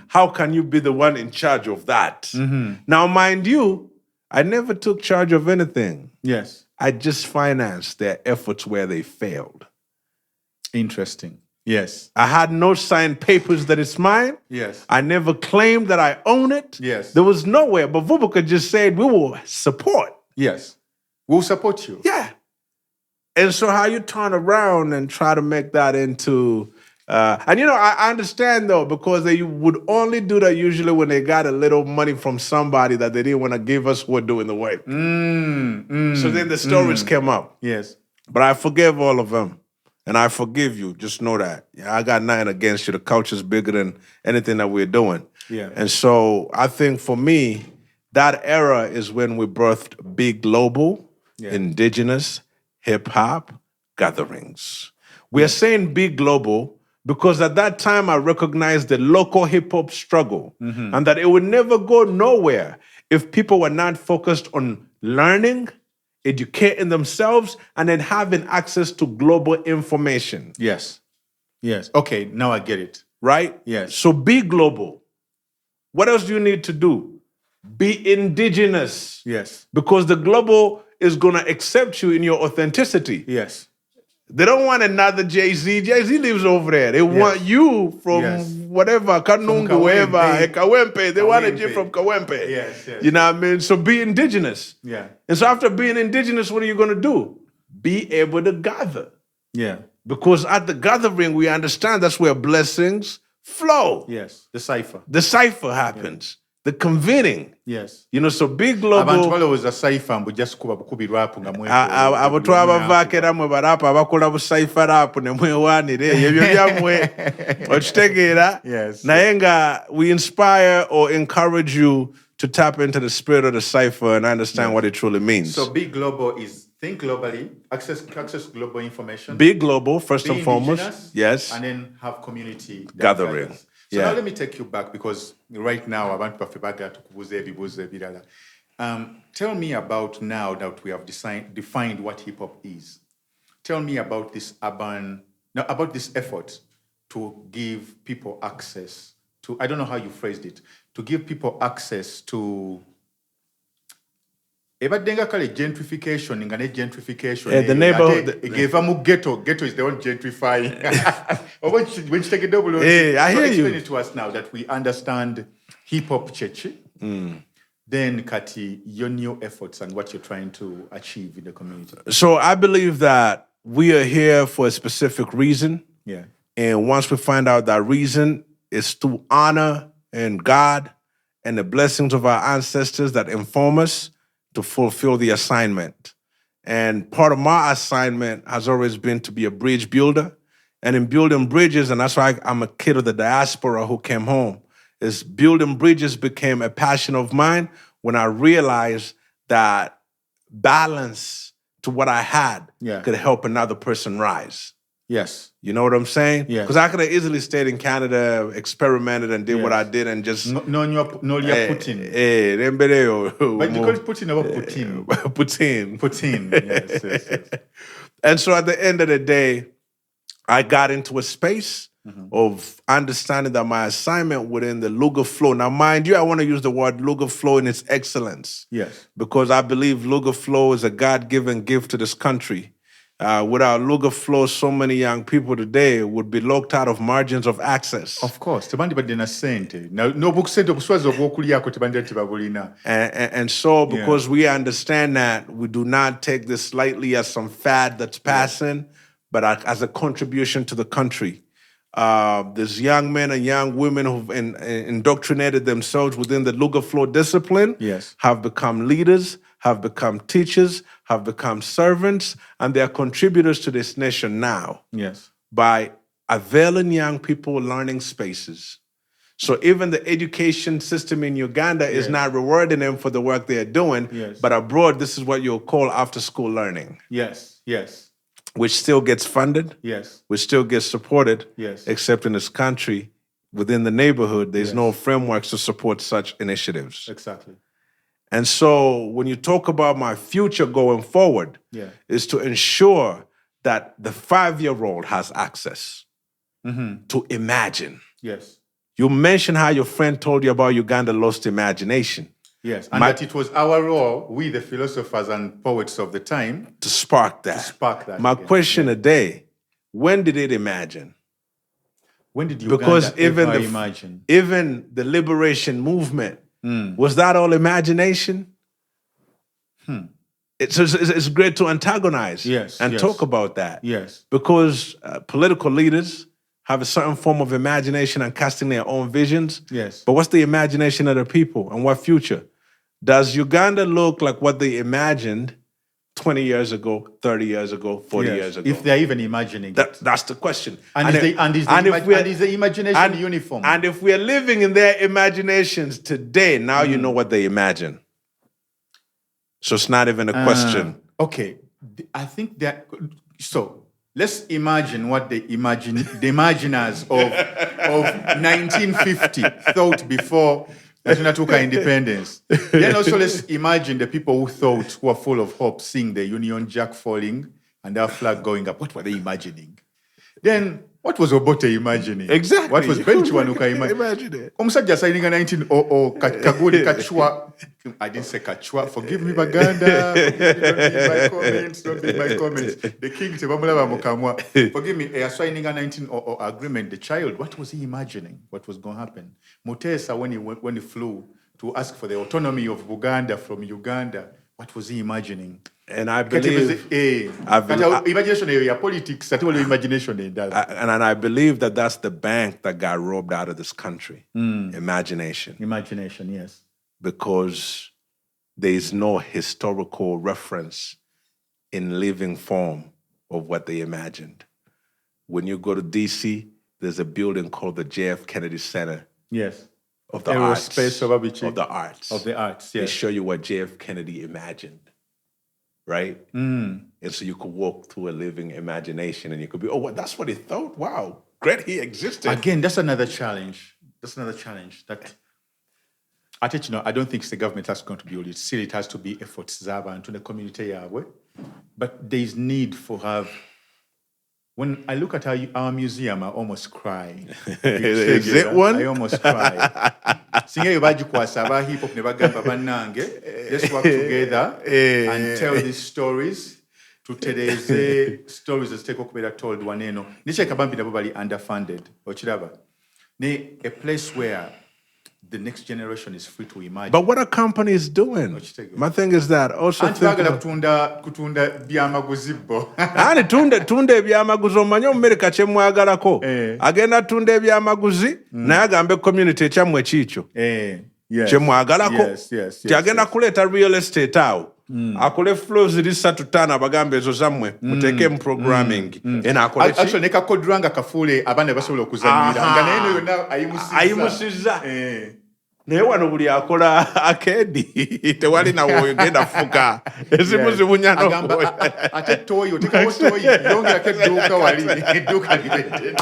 Speaker 2: How can you be the one in charge of that? Now, mind you, I never took charge of anything. I just financed their efforts where they failed.
Speaker 1: Interesting.
Speaker 2: I had no signed papers that it's mine. I never claimed that I own it. There was nowhere. But Vubuka just said, we will support.
Speaker 1: We'll support you.
Speaker 2: And so how you turn around and try to make that into... and you know, I understand though, because they would only do that usually when they got a little money from somebody that they didn't want to give us who were doing the work. So then the stories came up. But I forgive all of them. And I forgive you. Just know that. I got nothing against you. The culture's bigger than anything that we're doing. And so I think for me, that era is when we birthed big global, indigenous, hip-hop gatherings. We are saying big global because at that time I recognized the local hip-hop struggle and that it would never go nowhere if people were not focused on learning, educating themselves, and then having access to global information.
Speaker 1: Okay, now I get it.
Speaker 2: Right? So be global. What else do you need to do? Be indigenous. Because the global is going to accept you in your authenticity. They don't want another Jay-Z. Jay-Z lives over there. They want you from whatever, Kanungu, wherever, Kawempe. They wanted you from Kawempe. You know what I mean? So be indigenous. And so after being indigenous, what are you going to do? Be able to gather. Because at the gathering, we understand that's where blessings flow.
Speaker 1: The cipher.
Speaker 2: The cipher happens. the convening.
Speaker 1: Yes.
Speaker 2: You know, so big global.
Speaker 1: Abantu balowooza cypher mbu just kuba bukubi rap nga
Speaker 2: abo twabavaakera mwe barapa abakola bu cypher rap ne mwewaanire ebyo byammwe okitegeera.
Speaker 1: Yes.
Speaker 2: Naye nga we inspire or encourage you to tap into the spirit of the cypher and understand what it truly means.
Speaker 1: So big global is think globally, access global information.
Speaker 2: Big global, first and foremost.
Speaker 1: Yes. And then have community
Speaker 2: gathering.
Speaker 1: So now let me take you back because right now I want to tukubuze ebibuzo ebirala. Tell me about now that we have defined what hip hop is. Tell me about this about this effort to give people access to, I don't know how you phrased it, to give people access to Ebadenga kale gentrification, ingane gentrification.
Speaker 2: The neighborhood.
Speaker 1: Ghetto is the one gentrifying. When you take a double,
Speaker 2: I hear you.
Speaker 1: Explain it to us now that we understand hip hop chechi. Then Kati, your new efforts and what you're trying to achieve in the community.
Speaker 2: So I believe that we are here for a specific reason.
Speaker 1: Yeah.
Speaker 2: And once we find out that reason is to honor and God and the blessings of our ancestors that inform us to fulfill the assignment. And part of my assignment has always been to be a bridge builder. And in building bridges, and that's why I'm a kid of the diaspora who came home, is building bridges became a passion of mine when I realized that balance to what I had could help another person rise.
Speaker 1: Yes.
Speaker 2: You know what I'm saying?
Speaker 1: Yes.
Speaker 2: Because I could have easily stayed in Canada, experimented, and did what I did, and just
Speaker 1: no, Putin.
Speaker 2: But
Speaker 1: you call it Putin or Putin?
Speaker 2: Putin.
Speaker 1: Yes.
Speaker 2: And so at the end of the day, I got into a space of understanding that my assignment within the Lugaflow. Now, mind you, I want to use the word Lugaflow in its excellence.
Speaker 1: Yes.
Speaker 2: Because I believe Lugaflow is a God-given gift to this country. Without Lugaflow, so many young people today would be locked out of margins of access.
Speaker 1: Of course. And
Speaker 2: so, because we understand that, we do not take this lightly as some fad that's passing, but as a contribution to the country. There's young men and young women who've indoctrinated themselves within the Lugaflow discipline, have become leaders, have become teachers, have become servants, and they are contributors to this nation now.
Speaker 1: Yes.
Speaker 2: By availing young people learning spaces. So even the education system in Uganda is not rewarding them for the work they are doing, but abroad, this is what you'll call after-school learning.
Speaker 1: Yes.
Speaker 2: Which still gets funded, which still gets supported, except in this country, within the neighborhood, there's no frameworks to support such initiatives.
Speaker 1: Exactly.
Speaker 2: And so when you talk about my future going forward, is to ensure that the 5-year-old has access to imagine.
Speaker 1: Yes.
Speaker 2: You mentioned how your friend told you about Uganda lost imagination.
Speaker 1: Yes, and that it was our role, we the philosophers and poets of the time,
Speaker 2: to spark that. My question today, when did it imagine?
Speaker 1: When did Uganda ever imagine?
Speaker 2: Even the liberation movement, was that all imagination? It's great to antagonize and talk about that.
Speaker 1: Yes.
Speaker 2: Because political leaders have a certain form of imagination and casting their own visions.
Speaker 1: Yes.
Speaker 2: But what's the imagination of the people and what future? Does Uganda look like what they imagined 20 years ago, 30 years ago, 40 years ago?
Speaker 1: If they're even imagining it.
Speaker 2: That's the question.
Speaker 1: And is the imagination uniform?
Speaker 2: And if we're living in their imaginations today, now you know what they imagine. So it's not even a question.
Speaker 1: Okay. I think that... So... Let's imagine what the imaginers of 1950 thought before Tunatuka independence. Then also let's imagine the people who are full of hope, seeing the Union Jack falling and our flag going up. What were they imagining? Then what was Obote imagining?
Speaker 2: Exactly.
Speaker 1: What was Benchwanuka imagining? Omusajja signing a 1900 Kagudi Kachwa. I didn't say Kachwa. Forgive me, Baganda. Don't read my comments. The king Tebamulaba Mukamwa. Forgive me. Signing a 1900 agreement. The child, what was he imagining? What was going to happen? Mutesa, when he flew to ask for the autonomy of Buganda from Uganda, what was he imagining?
Speaker 2: And I believe...
Speaker 1: imagination area, politics, that's what imagination is.
Speaker 2: And I believe that that's the bank that got robbed out of this country. Imagination.
Speaker 1: Imagination, yes.
Speaker 2: Because there is no historical reference in living form of what they imagined. When you go to DC, there's a building called the J.F. Kennedy Center.
Speaker 1: Yes.
Speaker 2: Of the arts.
Speaker 1: Of
Speaker 2: the arts.
Speaker 1: Of the arts, yes.
Speaker 2: They show you what J.F. Kennedy imagined, right? And so you could walk through a living imagination and you could be, oh, that's what he thought? Wow, great, he existed.
Speaker 1: Again, that's another challenge. That I don't think the government has contributed. Still, it has to be efforts and to the community. But there is need for have. When I look at our museum, I almost cry.
Speaker 2: Is it one?
Speaker 1: I almost cry. Singe bajukwasa hip hop ne bagamba bannange. Let's work together and tell these stories. Tutereze stories eziteka okubeera told waneno. Nikyeka bambi nabo bali underfunded. Okiraba. Ne a place where the next generation is free to imagine.
Speaker 2: But what are companies doing? My thing is that also
Speaker 1: kutunda byamaguzibbo.
Speaker 2: Ani tunde byamaguzi omanyi omumerika kye mwagalako. Agenda tunda ebyamaguzi naye agambe community ekyamwe kiikyo. Kye mwagalako. Agenda kuleeta real estate awo. Akole flows ziri 3-5 abagambe ezo zammwe muteeke mu programming.
Speaker 1: Actually ne kakodranga kafuule abaana basobola okuzannyira. Nga naye yonna
Speaker 2: ayimusizza. Naye wano buli akola akedi tewali nawo genda fuka ezimu zibunya
Speaker 1: n'okuwoya. Ate toyo tekawo toyi yongerako edduuka wali edduuka libedde.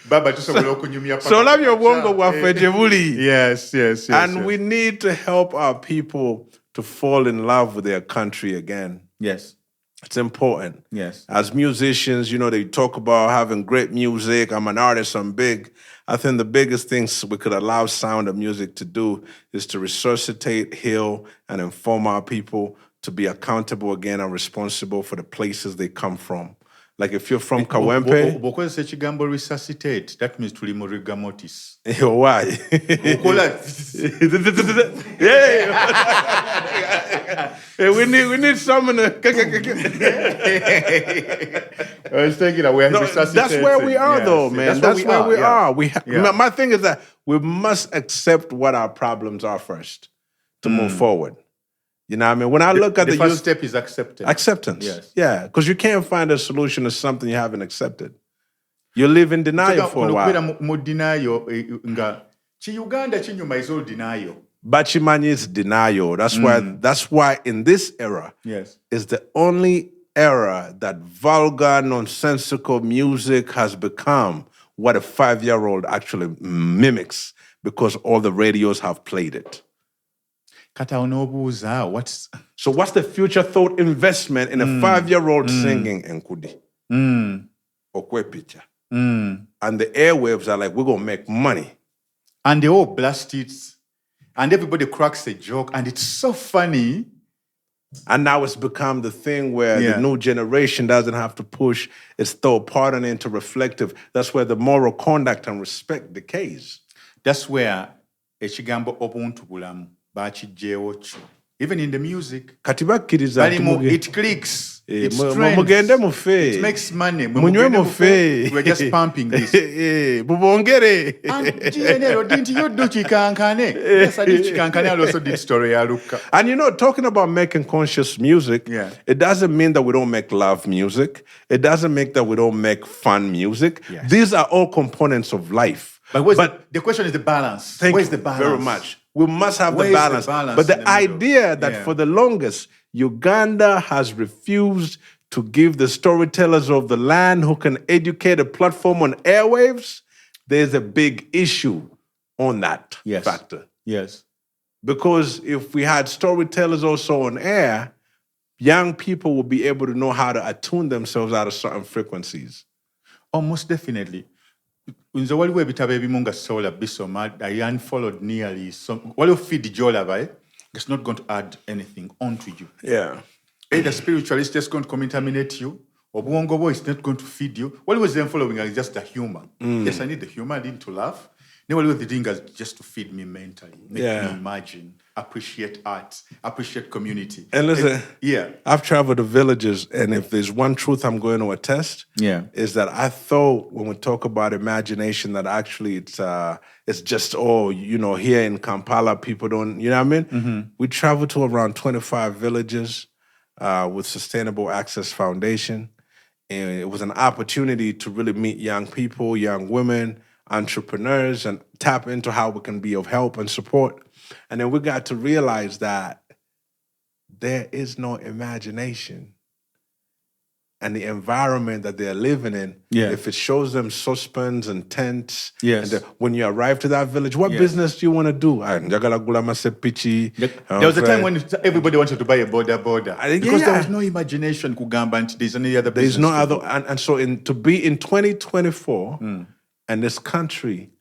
Speaker 1: Baba tusobola okunyumya paka.
Speaker 2: So olabye obwongo bwaffe gye buli.
Speaker 1: Yes.
Speaker 2: And we need to help our people to fall in love with their country again.
Speaker 1: Yes.
Speaker 2: It's important.
Speaker 1: Yes.
Speaker 2: As musicians, they talk about having great music. I'm an artist, I'm big. I think the biggest things we could allow Sound of Music to do is to resuscitate, heal, and inform our people to be accountable again and responsible for the places they come from. Like if you're from Kawempe...
Speaker 1: Because ekigambo resuscitate, that means tuli mu rigor mortis.
Speaker 2: Why? We need someone to...
Speaker 1: I was thinking that we have resuscitated.
Speaker 2: That's where we are, though, man. That's where we are. My thing is that we must accept what our problems are first to move forward. You know what I mean? When I look at
Speaker 1: the first step is acceptance.
Speaker 2: Acceptance.
Speaker 1: Yes.
Speaker 2: Yeah, because you can't find a solution to something you haven't accepted. You live in denial for a while.
Speaker 1: Uganda chinyuma is all denial.
Speaker 2: Bachimanyi is denial. That's why in this era is the only era that vulgar, nonsensical music has become what a 5-year-old actually mimics because all the radios have played it.
Speaker 1: So
Speaker 2: what's the future thought investment in a 5-year-old singing Nkudi? Okwepicha. And the airwaves are like, we're going to make money.
Speaker 1: And they all blast it. And everybody cracks a joke. And it's so funny.
Speaker 2: And now it's become the thing where the new generation doesn't have to push its thought pattern into reflective. That's where the moral conduct and respect decays.
Speaker 1: That's where ekigambo obuntu bulamu. Even in the music, it clicks, it trends, it makes money. We're just pumping this. And GNL, didn't you do chikankane? Yes, I did chikankane. I also did story.
Speaker 2: And talking about making conscious music, it doesn't mean that we don't make love music. It doesn't mean that we don't make fun music.
Speaker 1: Yes.
Speaker 2: These are all components of life.
Speaker 1: But the question is the balance. Where's the balance?
Speaker 2: Very much. We must have the balance. But the idea that for the longest, Uganda has refused to give the storytellers of the land who can educate a platform on airwaves, there's a big issue on that factor.
Speaker 1: Yes.
Speaker 2: Because if we had storytellers also on air, young people will be able to know how to attune themselves out of certain frequencies.
Speaker 1: Almost definitely. Unzo waliwo ebitabo ebimu nga sola bisoma, I unfollowed nearly some. Waliwo feed jolaba, it's not going to add anything onto you.
Speaker 2: Yeah.
Speaker 1: Either spiritually, it's just going to contaminate you, or Buongo is not going to feed you. What was them following is just the humor. Yes, I need the humor, I need to laugh. Never what they're doing is just to feed me mentally, make
Speaker 2: Yeah.
Speaker 1: me imagine, appreciate art, appreciate community.
Speaker 2: And listen,
Speaker 1: Yeah.
Speaker 2: I've traveled to villages, and if there's one truth I'm going to attest, is that I thought when we talk about imagination that actually it's just here in Kampala people don't, you know what I mean?
Speaker 1: Mm-hmm.
Speaker 2: We traveled to around 25 villages with Sustainable Access Foundation, and it was an opportunity to really meet young people, young women, entrepreneurs, and tap into how we can be of help and support. And then we got to realize that there is no imagination. And the environment that they're living in, if it shows them saucepans and tents, and when you arrive to that village, what business do you want to do?
Speaker 1: There was a time when everybody wanted to buy a border. Because there was no imagination, Kugamba, and there's any other business.
Speaker 2: There's no other, and so to be in 2024, and this country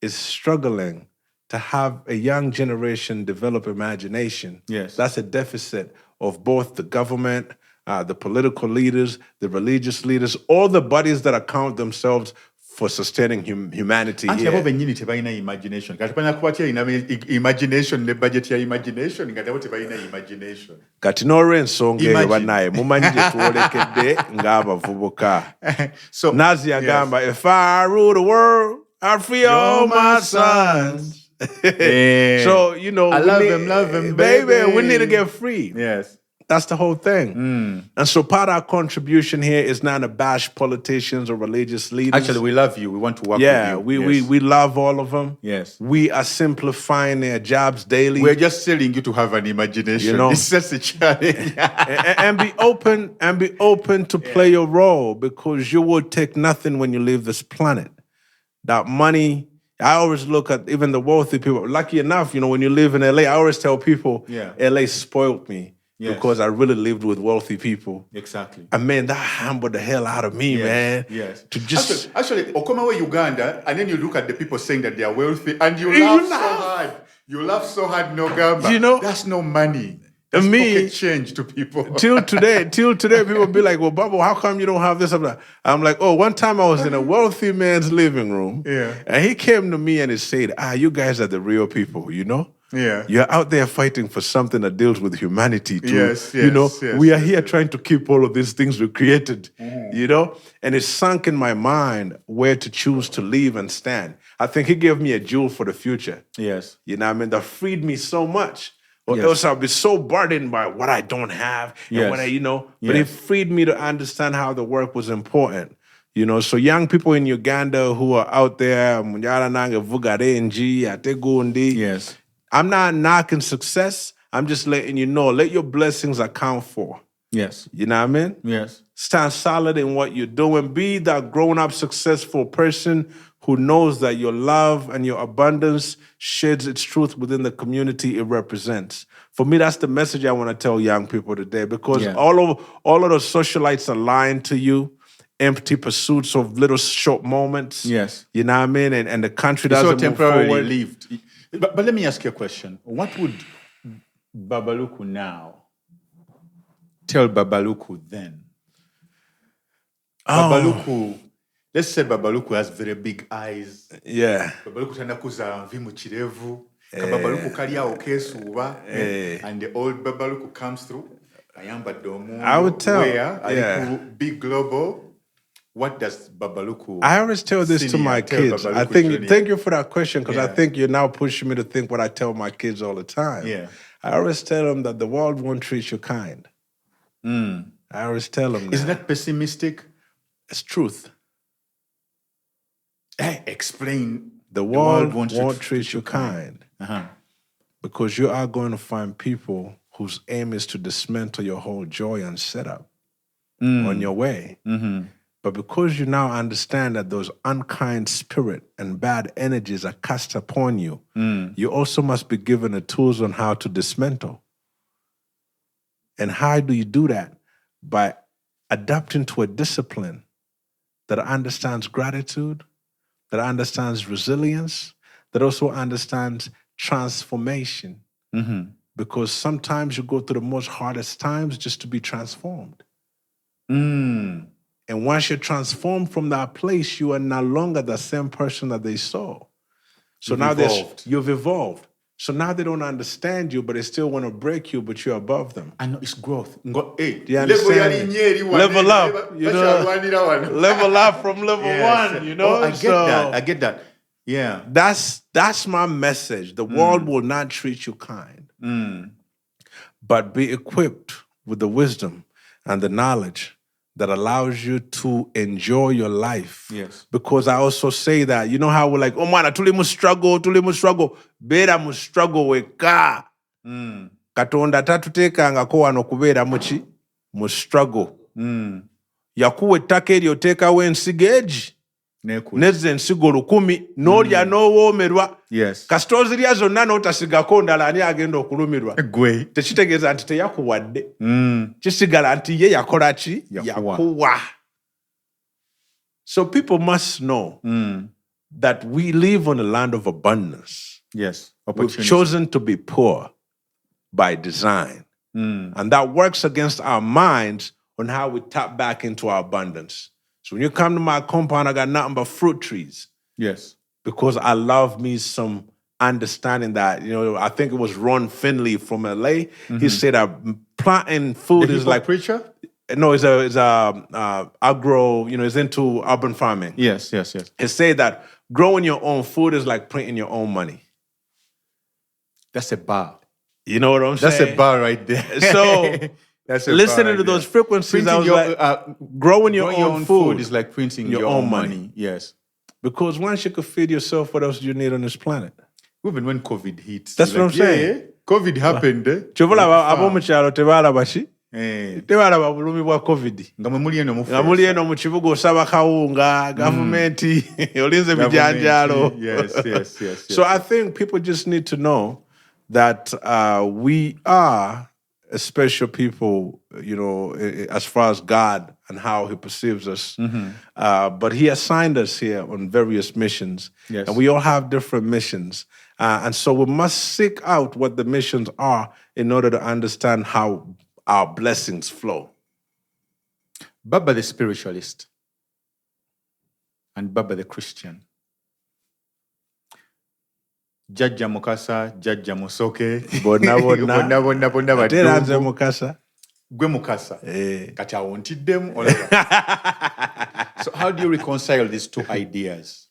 Speaker 2: is struggling to have a young generation develop imagination.
Speaker 1: Yes.
Speaker 2: That's a deficit of both the government, the political leaders, the religious leaders, all the bodies that account themselves for sustaining humanity
Speaker 1: here.
Speaker 2: here.
Speaker 1: Imagination. Imagination, the budget ya imagination, imagination.
Speaker 2: Kati n'olw'ensonga eyo bannaye mumanyi gye twolekedde ng'abavubuka.
Speaker 1: So
Speaker 2: Nazi agamba, if I rule the world, I free all my sons. So,
Speaker 1: I love him, baby.
Speaker 2: We need to get free.
Speaker 1: Yes.
Speaker 2: That's the whole thing. And so part of our contribution here is not to bash politicians or religious leaders.
Speaker 1: Actually, we love you. We want to work with you.
Speaker 2: Yeah, we love all of them.
Speaker 1: Yes.
Speaker 2: We are simplifying their jobs daily.
Speaker 1: We're just telling you to have an imagination.
Speaker 2: You know?
Speaker 1: It's just a challenge.
Speaker 2: and be open to play your role, because you will take nothing when you leave this planet. That money, I always look at even the wealthy people. Lucky enough, when you live in LA, I always tell people, LA spoiled me. Yes. Because I really lived with wealthy people.
Speaker 1: Exactly.
Speaker 2: And man, that humbled the hell out of me, man.
Speaker 1: Yes.
Speaker 2: To just
Speaker 1: actually, Okomawe, Uganda, and then you look at the people saying that they are wealthy, and you laugh so hard. You laugh so hard, no gamba. That's no money. That's pocket change to people.
Speaker 2: Till today, people be like, well, Bubba, how come you don't have this? I'm like, oh, one time I was in a wealthy man's living room, and he came to me and he said, you guys are the real people,
Speaker 1: Yeah.
Speaker 2: You're out there fighting for something that deals with humanity too.
Speaker 1: Yes,
Speaker 2: we are here trying to keep all of these things we created, And it sunk in my mind where to choose to live and stand. I think he gave me a jewel for the future.
Speaker 1: Yes.
Speaker 2: That freed me so much. Or else I'll be so burdened by what I don't have and what But it freed me to understand how the work was important. So young people in Uganda who are out there,
Speaker 1: yes.
Speaker 2: I'm not knocking success. I'm just letting you know. Let your blessings account for.
Speaker 1: Yes.
Speaker 2: You know what I mean?
Speaker 1: Yes.
Speaker 2: Stand solid in what you're doing. Be that grown-up, successful person who knows that your love and your abundance sheds its truth within the community it represents. For me, that's the message I want to tell young people today, because all of those socialites are lying to you. Empty pursuits of little short moments.
Speaker 1: Yes.
Speaker 2: You know what I mean? And the country doesn't
Speaker 1: so temporarily
Speaker 2: move forward.
Speaker 1: lived. But let me ask you a question. What would Babaluku now tell Babaluku then? Babaluku, let's say Babaluku has very big eyes.
Speaker 2: Yeah.
Speaker 1: Babaluku tanakuza mvi mu kirevu. Babaluku kali awo kesuba. And the old Babaluku comes through.
Speaker 2: I would tell.
Speaker 1: Big global. What does Babaluku?
Speaker 2: I always tell this to my kids. I think, thank you for that question, because I think you're now pushing me to think what I tell my kids all the time.
Speaker 1: Yeah.
Speaker 2: I always tell them that the world won't treat you kind. I always tell them that.
Speaker 1: Isn't that pessimistic?
Speaker 2: It's truth.
Speaker 1: Hey, explain.
Speaker 2: The world won't treat you kind. Because you are going to find people whose aim is to dismantle your whole joy and setup on your way. But because you now understand that those unkind spirit and bad energies are cast upon you, you also must be given the tools on how to dismantle. And how do you do that? By adapting to a discipline that understands gratitude, that understands resilience, that also understands transformation. Because sometimes you go through the most hardest times just to be transformed. And once you're transformed from that place, you are no longer the same person that they saw. So you've evolved. So now they don't understand you, but they still want to break you, but you're above them.
Speaker 1: I know it's growth. Hey,
Speaker 2: Do you understand? Level up, you know. Level up from level one, you know.
Speaker 1: Oh, I get that. Yeah.
Speaker 2: That's my message. The world will not treat you kind. But be equipped with the wisdom and the knowledge that allows you to enjoy your life.
Speaker 1: Yes.
Speaker 2: Because I also say that, you know how we're like, oh man, Tulye must struggle. Beera must struggle weka. Katonda tatuteekanga ko wano kubeera muki mu struggle. Yakuwa ettaka eryo oteekawo ensigo egi. Nezza ensigo 1,000 n'olya n'owoomerwa.
Speaker 1: Yes.
Speaker 2: Kasita ozirya zonna n'otasigako ndala ani agenda okulumirwa.
Speaker 1: Gwe.
Speaker 2: Tekitegeeza nti teyakuwadde. Kisigala nti ye yakola ki? Yakuwa. So people must know that we live on a land of abundance.
Speaker 1: Yes.
Speaker 2: We've chosen to be poor by design. And that works against our minds on how we tap back into our abundance. So when you come to my compound, I got nothing but fruit trees.
Speaker 1: Yes.
Speaker 2: Because I love me some understanding that, you know, I think it was Ron Finley from LA. He said that planting food is like
Speaker 1: preacher?
Speaker 2: No, it's a agro, you know, it's into urban farming.
Speaker 1: Yes.
Speaker 2: He said that growing your own food is like printing your own money.
Speaker 1: That's a bar.
Speaker 2: You know what I'm saying?
Speaker 1: That's a bar right there.
Speaker 2: So listening to those frequencies, I was like, growing your own food
Speaker 1: is like printing your own money. Yes.
Speaker 2: Because once you could feed yourself, what else do you need on this planet?
Speaker 1: Even when COVID hits.
Speaker 2: That's what I'm saying.
Speaker 1: Yeah, COVID happened.
Speaker 2: Chovola abo mu kyalo tebalaba ki? Tebalaba bulumi bwa COVID.
Speaker 1: Nga muli eno mu
Speaker 2: kibuga osaba kawunga, gavumenti, olinze bijanjalo.
Speaker 1: Yes.
Speaker 2: So I think people just need to know that we are a special people, you know, as far as God and how he perceives us. But he assigned us here on various missions.
Speaker 1: Yes.
Speaker 2: And we all have different missions. And so we must seek out what the missions are in order to understand how our blessings flow.
Speaker 1: Baba the spiritualist and Baba the Christian. Jajja Mukasa, Jajja Musoke.
Speaker 2: Bonna
Speaker 1: Tera
Speaker 2: nze Mukasa.
Speaker 1: Gwe Mukasa. Kati awontiddemu. So how do you reconcile these two ideas?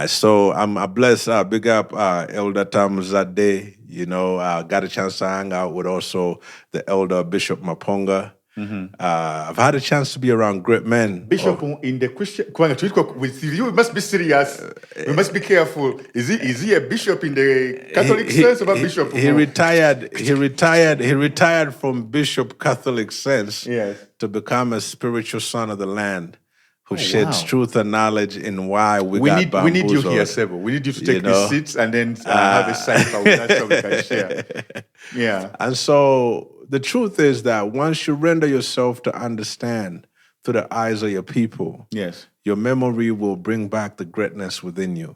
Speaker 2: So I bless, big up Elder Tam Zadeh. You know, got a chance to hang out with also the Elder Bishop Maponga. I've had a chance to be around great men.
Speaker 1: Bishop in the Christian, with you, we must be serious. We must be careful. Is he a bishop in the Catholic sense or a bishop?
Speaker 2: He retired from Bishop Catholic sense to become a spiritual son of the land who sheds truth and knowledge in why we got bamboozled.
Speaker 1: We need you here, Sebo. We need you to take these seats and then have a cipher with us so we can share. Yeah.
Speaker 2: And so the truth is that once you render yourself to understand through the eyes of your people, your memory will bring back the greatness within you.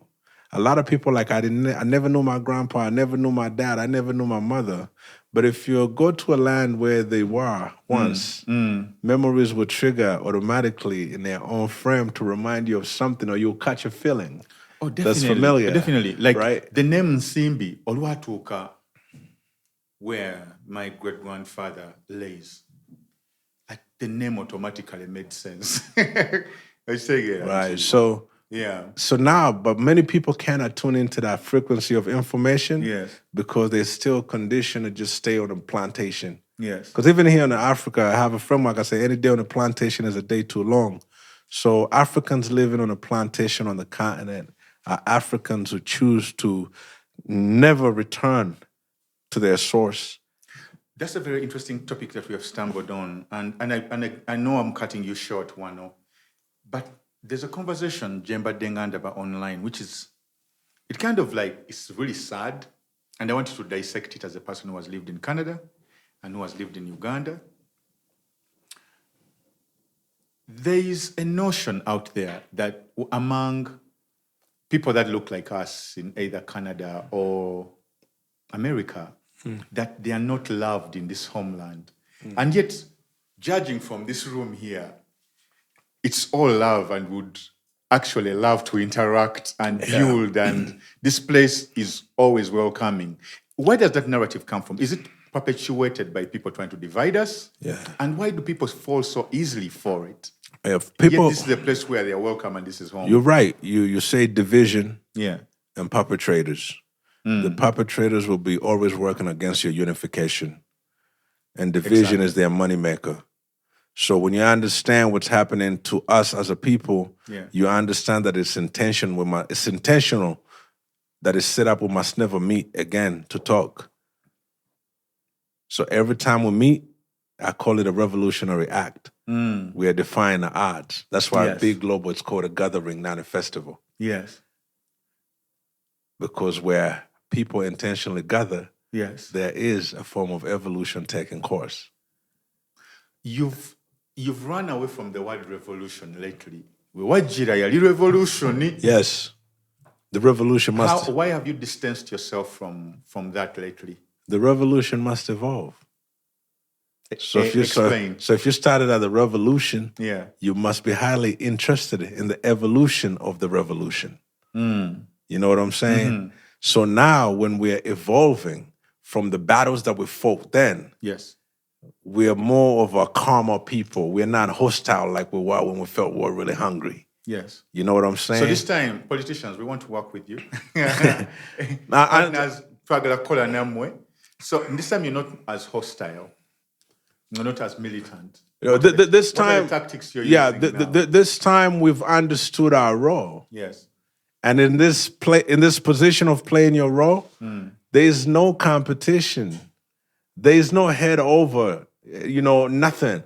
Speaker 2: A lot of people like, I never knew my grandpa, I never knew my dad, I never knew my mother. But if you go to a land where they were once, memories will trigger automatically in their own frame to remind you of something, or you'll catch a feeling that's familiar.
Speaker 1: Definitely. Like the name Nsimbi, Oluwatuka, where my great-grandfather lays, like the name automatically made sense.
Speaker 2: Right. So now, but many people cannot tune into that frequency of information because they're still conditioned to just stay on a plantation. Because even here in Africa, I have a framework. I say any day on a plantation is a day too long. So Africans living on a plantation on the continent are Africans who choose to never return to their source.
Speaker 1: That's a very interesting topic that we have stumbled on. And I know I'm cutting you short, Wano, but there's a conversation, Jemba Dengandaba online, which is, it kind of like, it's really sad. And I wanted to dissect it as a person who has lived in Canada and who has lived in Uganda. There is a notion out there that among people that look like us in either Canada or America, that they are not loved in this homeland. And yet, judging from this room here, it's all love and would actually love to interact and build, and this place is always welcoming. Where does that narrative come from? Is it perpetuated by people trying to divide us?
Speaker 2: Yeah.
Speaker 1: And why do people fall so easily for it?
Speaker 2: If people,
Speaker 1: Yet this is a place where they are welcome and this is home.
Speaker 2: you're right. You say division
Speaker 1: Yeah.
Speaker 2: and perpetrators. The perpetrators will be always working against your unification. And division is their moneymaker. So when you understand what's happening to us as a people, you understand that it's intentional that it's set up we must never meet again to talk. So every time we meet, I call it a revolutionary act. We are defying the odds. That's why a big global, it's called a gathering, not a festival.
Speaker 1: Yes.
Speaker 2: Because where people intentionally gather,
Speaker 1: Yes.
Speaker 2: there is a form of evolution taking course.
Speaker 1: You've run away from the word revolution lately. Revolution.
Speaker 2: Yes. The revolution must...
Speaker 1: Why have you distanced yourself from that lately?
Speaker 2: The revolution must evolve. So if
Speaker 1: Explain.
Speaker 2: So if you started at the revolution,
Speaker 1: Yeah.
Speaker 2: you must be highly interested in the evolution of the revolution. You know what I'm saying? So now when we're evolving from the battles that we fought then,
Speaker 1: Yes.
Speaker 2: we're more of a calmer people. We're not hostile like we were when we felt we were really hungry.
Speaker 1: Yes.
Speaker 2: You know what I'm saying?
Speaker 1: So this time, politicians, we want to work with you. Partners, twagala kukola nammwe. So this time you're not as hostile. You're not as militant.
Speaker 2: You know, this
Speaker 1: What are
Speaker 2: time,
Speaker 1: the tactics you're using now?
Speaker 2: this time we've understood our role.
Speaker 1: Yes.
Speaker 2: And in this position of playing your role, there is no competition. There is no head over, nothing.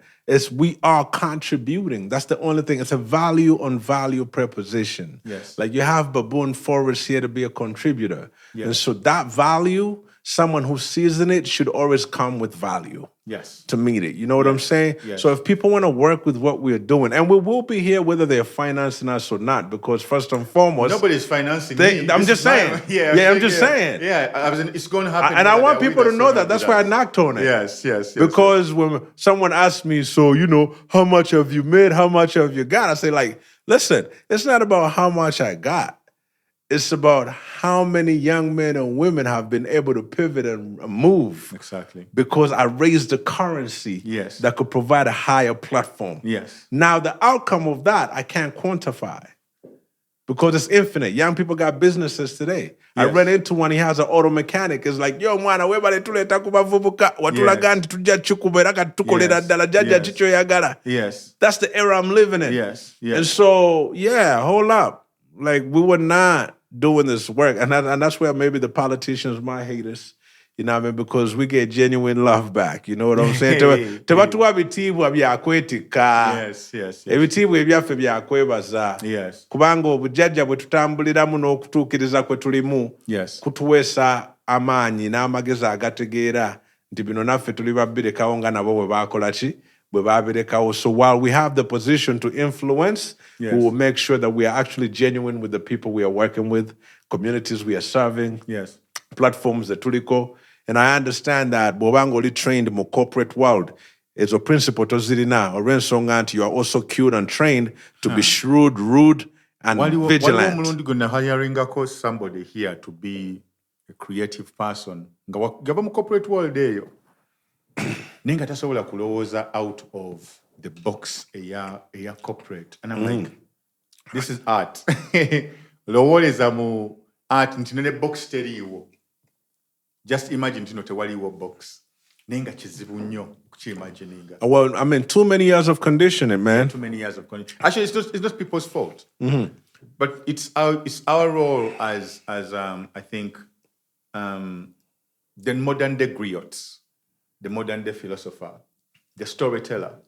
Speaker 2: We are contributing. That's the only thing. It's a value on value preposition.
Speaker 1: Yes.
Speaker 2: Like you have Baboon Forrest here to be a contributor.
Speaker 1: Yes.
Speaker 2: And so that value, someone who sees in it should always come with value.
Speaker 1: Yes.
Speaker 2: To meet it. You know what I'm saying?
Speaker 1: Yes.
Speaker 2: So if people want to work with what we're doing, and we will be here whether they're financing us or not, because first and foremost...
Speaker 1: Nobody's financing me.
Speaker 2: I'm just saying. I'm just saying.
Speaker 1: Yeah, it's going to happen.
Speaker 2: And I want people to know that. That's why I knocked on it.
Speaker 1: Yes.
Speaker 2: Because when someone asks me, so, how much have you made? How much have you got? I say, listen, it's not about how much I got. It's about how many young men and women have been able to pivot and move.
Speaker 1: Exactly.
Speaker 2: Because I raised the currency that could provide a higher platform.
Speaker 1: Yes.
Speaker 2: Now, the outcome of that, I can't quantify because it's infinite. Young people got businesses today. I ran into one, he has an auto mechanic. It's like, yo, mwana, webale tuleta kubavubuka, watulaga nti tujja chukubera katukolera ddala jjajja chicho yagala.
Speaker 1: Yes.
Speaker 2: That's the era I'm living in.
Speaker 1: Yes.
Speaker 2: And so, hold up. Like, we were not doing this work. And that's where maybe the politicians might hate us. You know what I mean? Because we get genuine love back. You know what I'm saying? Tebatuwa bitibwa byakwetika.
Speaker 1: Yes.
Speaker 2: Ebitibwa ebyaffe byakwebaza.
Speaker 1: Yes.
Speaker 2: Kubanga obujjajja bwe tutambuliramu n'okutuukiriza kwe tulimu.
Speaker 1: Yes.
Speaker 2: Kutuweesa amaanyi n'amagezi agategeera nti bino naffe tuli babbirekawo nga nabo bwe baakola ki? So while we have the position to influence, we will make sure that we are actually genuine with the people we are working with, communities we are serving, platforms that tuliko. And I understand that Bobangoli trained in the corporate world. It's a principle to Zirina or Rensonganti. You are also cued and trained to be shrewd, rude, and vigilant.
Speaker 1: Wali hiring somebody here to be a creative person. Gava mu corporate world eyo. Ninga tasobola kulowooza out of the box eya corporate. And I'm like, this is art. Lowooleza mu art nti ne box teriiwo. Just imagine tino tewaliwo box. Ninga kizibu nnyo kukiimagininga.
Speaker 2: Well, I mean, too many years of conditioning, man.
Speaker 1: Too many years of conditioning. Actually, it's not people's fault. But it's our role as I think the modern day griots, the modern day philosopher, the storyteller,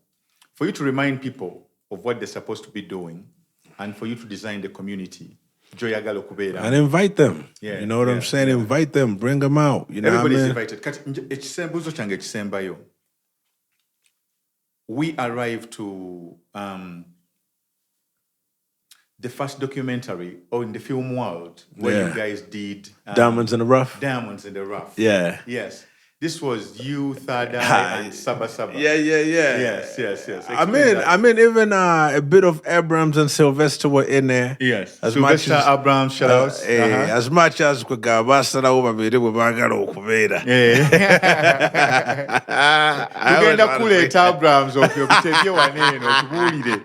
Speaker 1: for you to remind people of what they're supposed to be doing and for you to design the community.
Speaker 2: And invite them. You know what I'm saying? Invite them, bring them out. You know
Speaker 1: everybody's
Speaker 2: what I mean?
Speaker 1: invited. We arrived to the first documentary in the film world where you guys did
Speaker 2: Diamonds in the Rough.
Speaker 1: Diamonds in the Rough.
Speaker 2: Yeah.
Speaker 1: Yes. This was you, Third Eye, and Saba Saba.
Speaker 2: Yeah.
Speaker 1: Yes.
Speaker 2: I mean, even a bit of Abrams and Sylvester were in there.
Speaker 1: Yes.
Speaker 2: As
Speaker 1: Sylvester
Speaker 2: much as
Speaker 1: Abrams, shout outs.
Speaker 2: as much as kugabasara ubabiri bwebagala okubeera.
Speaker 1: Tugenda kuleeta Abrams okutebye waneeno otubuulire.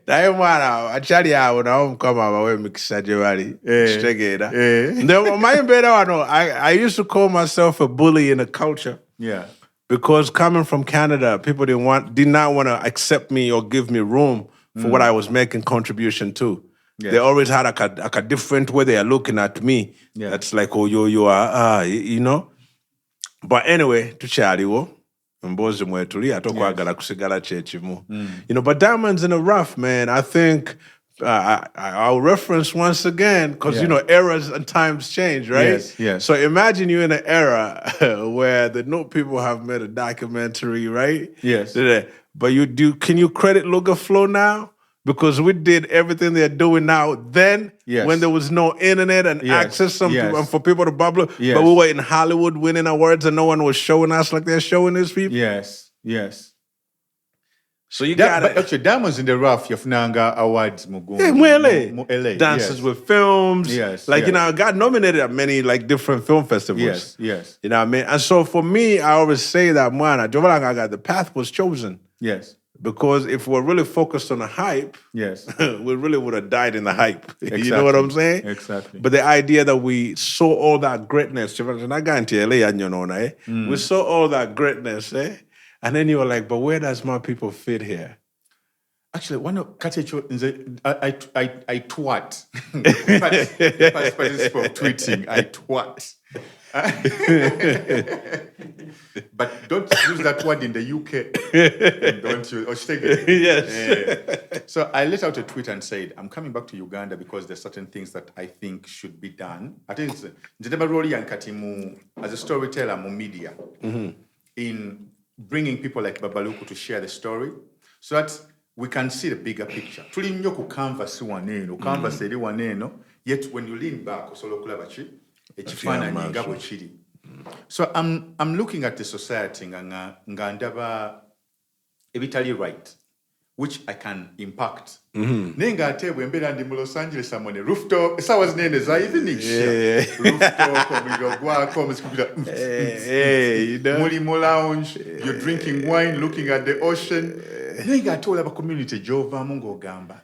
Speaker 2: Naye mwana akyali awo nawo Mukama abawe emikisa gye bali. Kitegeera. Omanyi mbeera wano, I used to call myself a bully in a culture.
Speaker 1: Yeah.
Speaker 2: Because coming from Canada, people did not want to accept me or give me room for what I was making contribution to. Yes. They always had a different way they are looking at me. Yeah. That's like, oh, you are, you know. But anyway, tukyaliwo. Mbozi mwetuli atokwagala kusigala kyekimu. You know, but Diamonds in the Rough, man, I think I'll reference once again because, you know, eras and times change, right?
Speaker 1: Yes.
Speaker 2: So imagine you're in an era where the Note people have made a documentary, right?
Speaker 1: Yes.
Speaker 2: But can you credit Lugaflow now? Because we did everything they're doing now then when there was no internet and access and for people to bubble.
Speaker 1: Yes.
Speaker 2: But we were in Hollywood winning awards and no one was showing us like they're showing these people.
Speaker 1: Yes.
Speaker 2: So you got it.
Speaker 1: Actually, Diamonds in the Rough, yafunanga awards mu
Speaker 2: LA. Dances with Films. You know, I got nominated at many different film festivals.
Speaker 1: Yes.
Speaker 2: You know what I mean? And so for me, I always say that, the path was chosen.
Speaker 1: Yes.
Speaker 2: Because if we're really focused on the hype, we really would have died in the hype. Exactly. You know what I'm saying?
Speaker 1: Exactly.
Speaker 2: But the idea that we saw all that greatness, we saw all that greatness, and then you were like, but where does my people fit here?
Speaker 1: Actually, one of Catchy I twat. But tweeting, I twat. But don't use that word in the UK. Don't you?
Speaker 2: Yes.
Speaker 1: So I let out a tweet and said, I'm coming back to Uganda because there's certain things that I think should be done. I think it's as a storyteller, mu media, in bringing people like Babaluku to share the story so that we can see the bigger picture. Tuli nnyo ku canvas eri waneeno, yet when you lean back, osobola okulaba ekifaananyi nga bwe kiri. So I'm looking at the society nga ndaba ebitali right, which I can impact. Naye ng'ate bwe mbeera ndi mu Los Angeles amone rooftop, essaawa zinene za evening rooftop, omuliro gwako, muli mu lounge, you're drinking wine, looking at the ocean. Naye ng'ate olaba community gy'ovaamu ng'ogamba,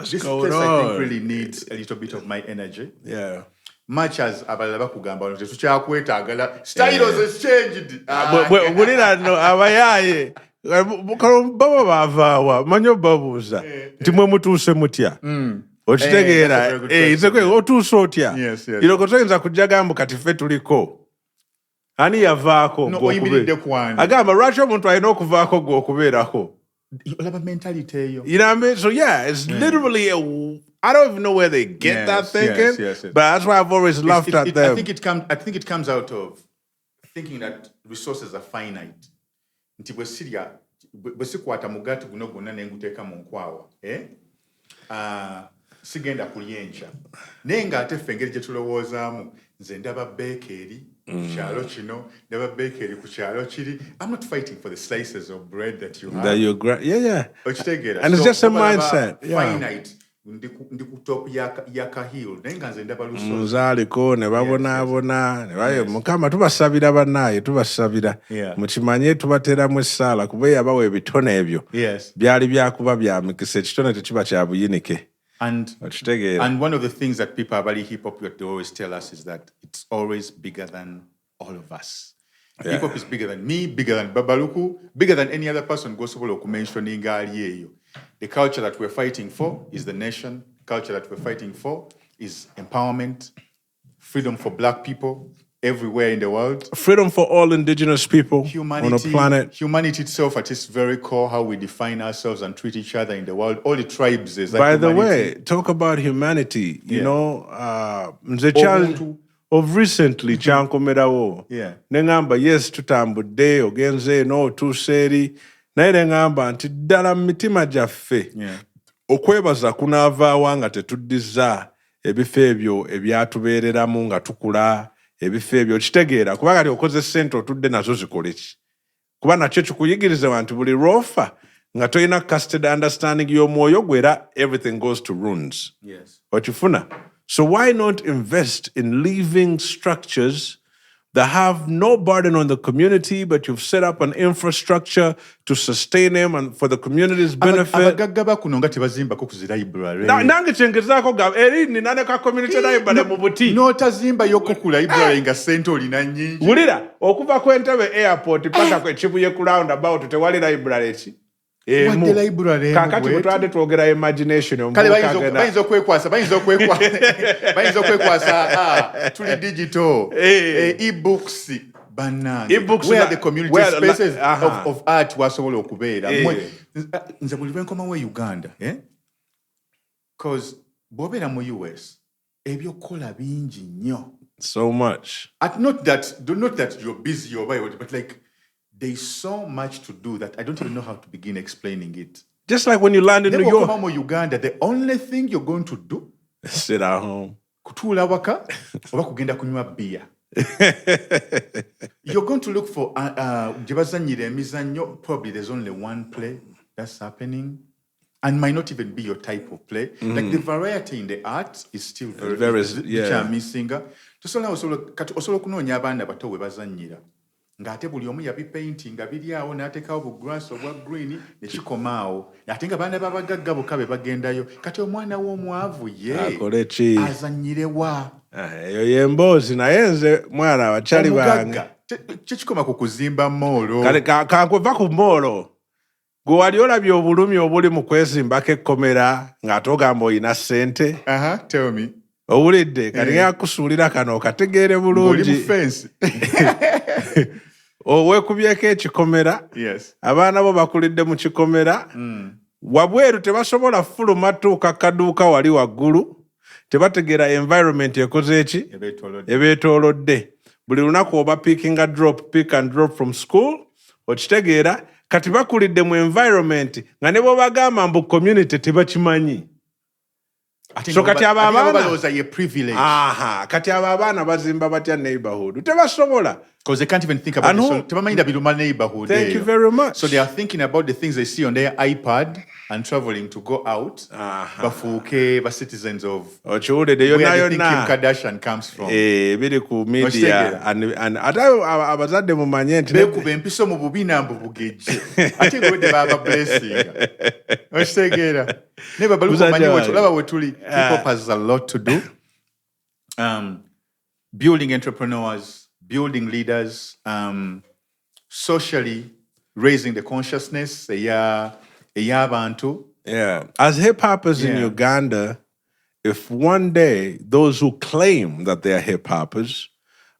Speaker 1: this place I think really needs a little bit of my energy.
Speaker 2: Yeah.
Speaker 1: Much as abalala bakugamba tetukyakwetaagala styles has changed.
Speaker 2: Bulira no abayaye baba baavaawa manyo babuuza nti mwe mutuuse mutya okitegeera otuuse otya iroko toyinza kujja gamba kati ffe tuliko ani yavaako agamba lwaki omuntu alina okuvaako gwe okubeerako.
Speaker 1: Mentality.
Speaker 2: You know what I mean? So yeah, it's literally I don't even know where they get that thinking, but that's why I've always laughed at them.
Speaker 1: I think it comes out of thinking that resources are finite. Nti bwe sikwata mugati guno gwonna ne nguteeka mu nkwawa, sigenda kulyenca. Naye ng'ate ffe engeri gye tulowoozaamu, nze ndaba bakery ku kyalo kino, ndaba bakery ku kyalo kiri. I'm not fighting for the slices of bread that you have.
Speaker 2: And it's just a mindset.
Speaker 1: Finite. Ndi ku top ya kahill naye nga nze ndaba lusozi
Speaker 2: muzaaliko ne babonaabona ne baye Mukama tubasabira bannaye tubasabira mukimanye tubateeramu essaala kuba yabawa ebitone ebyo byali byakuba bya mikisa ekitone tekiba kya buyinike.
Speaker 1: And one of the things that people about hip hop they always tell us is that it's always bigger than all of us. Hip hop is bigger than me, bigger than Babaluku, bigger than any other person gosobola okumentioninga ali eyo. The culture that we're fighting for is the nation. The culture that we're fighting for is empowerment, freedom for black people everywhere in the world.
Speaker 2: Freedom for all indigenous people on the planet.
Speaker 1: Humanity itself at its very core, how we define ourselves and treat each other in the world. All the tribes is like
Speaker 2: By
Speaker 1: humanity.
Speaker 2: the way, talk about humanity. You know, the challenge of recently, Chankomerawo. Nengamba, yes, tutambudde, ogenze, no, tuseri. Naye ngamba nti ddala mu mitima gyaffe okwebaza kunaavaawa nga tetuddiza ebifo ebyo ebyatubeereramu nga tukula ebifo ebyo okitegeera kuba kati okoze ssente otudde nazo zikole ki kuba nakyo kikuyigiriza nti buli lwofa nga toyina custody understanding y'omwoyo gwe era everything goes to ruins.
Speaker 1: Yes.
Speaker 2: Okifuna. So why not invest in living structures that have no burden on the community, but you've set up an infrastructure to sustain them and for the community's benefit?
Speaker 1: Abagagga bakuno nga tebazimbako ku zi library.
Speaker 2: Nange kyengezaako eri nina ne ka community library mu buti.
Speaker 1: N'otazimbayoko ku library nga ssente olina nnyingi.
Speaker 2: Wulira okuva ku Entebbe airport paka ku Kibuye ku roundabout tewali library ki?
Speaker 1: Wadde library
Speaker 2: kakati bwe twade twogera imagination
Speaker 1: kale bayinza okwekwasa tuli digital e-books bannange where the community spaces of art wasobola okubeera nze buli lwe nkomawo e Uganda because bw'obeera mu US ebyokukola bingi nnyo
Speaker 2: so much
Speaker 1: not that you're busy or whatever, but like there's so much to do that I don't even know how to begin explaining it.
Speaker 2: Just like when you land in New York.
Speaker 1: Uganda, the only thing you're going to do
Speaker 2: sit at home.
Speaker 1: Kutuula waka oba kugenda kunywa beer. You're going to look for gye emizannyo. Probably there's only one play that's happening and might not even be your type of play. Like the variety in the art is still very missing. Osobola okunoonya abaana bato we bazannyira. Ng'ate buli omu yabipainting nga biri awo n'ateekawo bugrass obwa green ne kikomaawo ate nga baana b'abagagga bokka be bagendayo kati omwana w'omwavu
Speaker 2: akole ki
Speaker 1: azannyirewa
Speaker 2: eyo y'emboozi naye nze mwana abakyali bange
Speaker 1: kikikoma ku kuzimba moolo
Speaker 2: kale kankweva ku moolo gwe wali olabye obulumi obuli mu kwezimbako ekkomera ng'ate ogamba oyina ssente
Speaker 1: tell me
Speaker 2: owulidde kati akusuulira kano okategeere bulungi weekubyeko ekikomera abaana bo bakulidde mu kikomera wabweru tebasobola fuluma tuuka kaduuka wali waggulu tebategeera environment ekoze eki ebeetoolodde buli lunaku oba pick and drop from school okitegeera kati bakulidde mu environment nga ne bw'obagamba mbu community tebakimanyi so kati abo abaana bazimba batya neighborhood tebasobola
Speaker 1: because they can't even think about it. So, neighborhood.
Speaker 2: Thank you very much.
Speaker 1: So they are thinking about the things they see on their iPad and traveling to go out. Bafuke, citizens of where they think Kim Kardashian comes from.
Speaker 2: Biri ku media and abazadde mumanye nti
Speaker 1: bekuba empiso mu bubina mbu bugeje. Ate ngo de baba blessing. Ostegera. Ne babaluku manye wetu laba wetuli. Hip-hop has a lot to do. Building entrepreneurs, building leaders, socially raising the consciousness.
Speaker 2: Yeah. As hip-hoppers in Uganda, if one day those who claim that they are hip-hoppers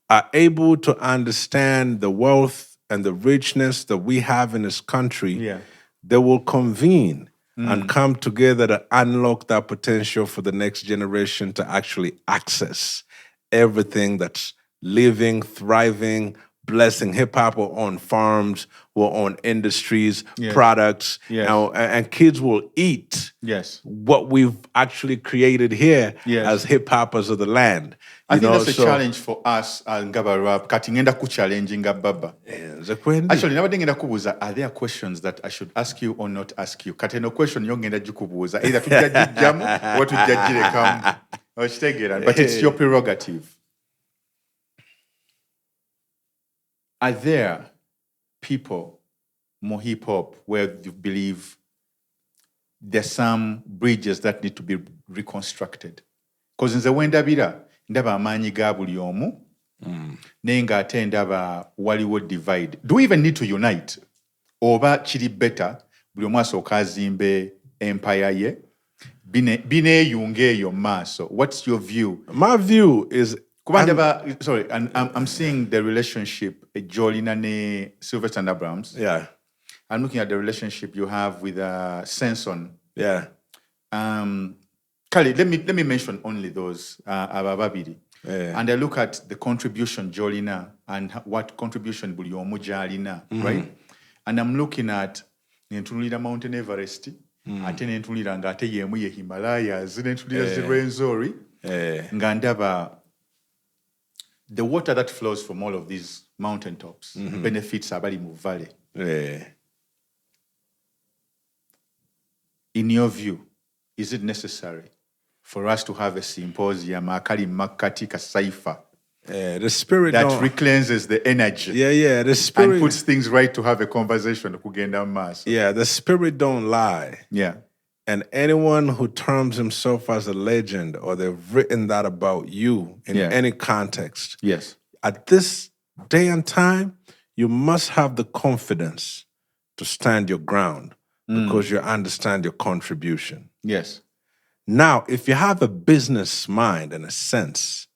Speaker 2: are able to understand the wealth and the richness that we have in this country, they will convene and come together to unlock that potential for the next generation to actually access everything that's living, thriving, blessing. Hip-hop will own farms, will own industries, products, and kids will eat what we've actually created here as hip-hoppers of the land.
Speaker 1: I think that's a challenge for us, Ngaba Rap. Kati ngenda ku challenging Baba. Actually, nabadde ngenda kubuuza, are there questions that I should ask you or not ask you? Kati no question yo ngenda gikubuuza. Either tujjajjamu or tujjajjirekamu. But it's your prerogative. Are there people, more hip-hop, where you believe there's some bridges that need to be reconstructed? Because in the Wendabira, ndaba amaanyi ga buli omu, nenga ate ndaba waliwo divide. Do we even need to unite? Oba kiri better, buli omu asooka azimbe empire ye, bineeyunga eyo maaso. What's your view?
Speaker 2: My view is...
Speaker 1: I'm seeing the relationship Jolina ne Sylvester and Abrams.
Speaker 2: Yeah.
Speaker 1: I'm looking at the relationship you have with Senson.
Speaker 2: Yeah.
Speaker 1: Kali, let me mention only those Abababiri. And I look at the contribution Jolina and what contribution buli omu jalina, right? And I'm looking at nentunulira Mountain Everest, ate nentunulira ngate yemu ye Himalayas, nentunulira Zirwenzori, ngandaba the water that flows from all of these mountaintops benefits abali mu valley.
Speaker 2: Yeah.
Speaker 1: In your view, is it necessary for us to have a symposium, akali makati kasaifa,
Speaker 2: The spirit
Speaker 1: that
Speaker 2: don't...
Speaker 1: recleanses the energy?
Speaker 2: Yeah, the spirit...
Speaker 1: And puts things right to have a conversation. Kugenda mass.
Speaker 2: Yeah, the spirit don't lie.
Speaker 1: Yeah.
Speaker 2: And anyone who terms himself as a legend or they've written that about you in any context,
Speaker 1: yes,
Speaker 2: at this day and time, you must have the confidence to stand your ground because you understand your contribution.
Speaker 1: Yes.
Speaker 2: Now, if you have a business mind and a sense,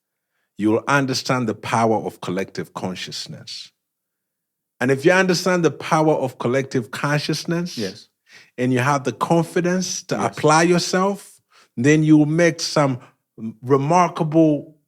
Speaker 2: you will understand the power of collective consciousness. And if you understand the power of collective consciousness,
Speaker 1: yes,
Speaker 2: and you have the confidence to apply yourself, then you will make some remarkable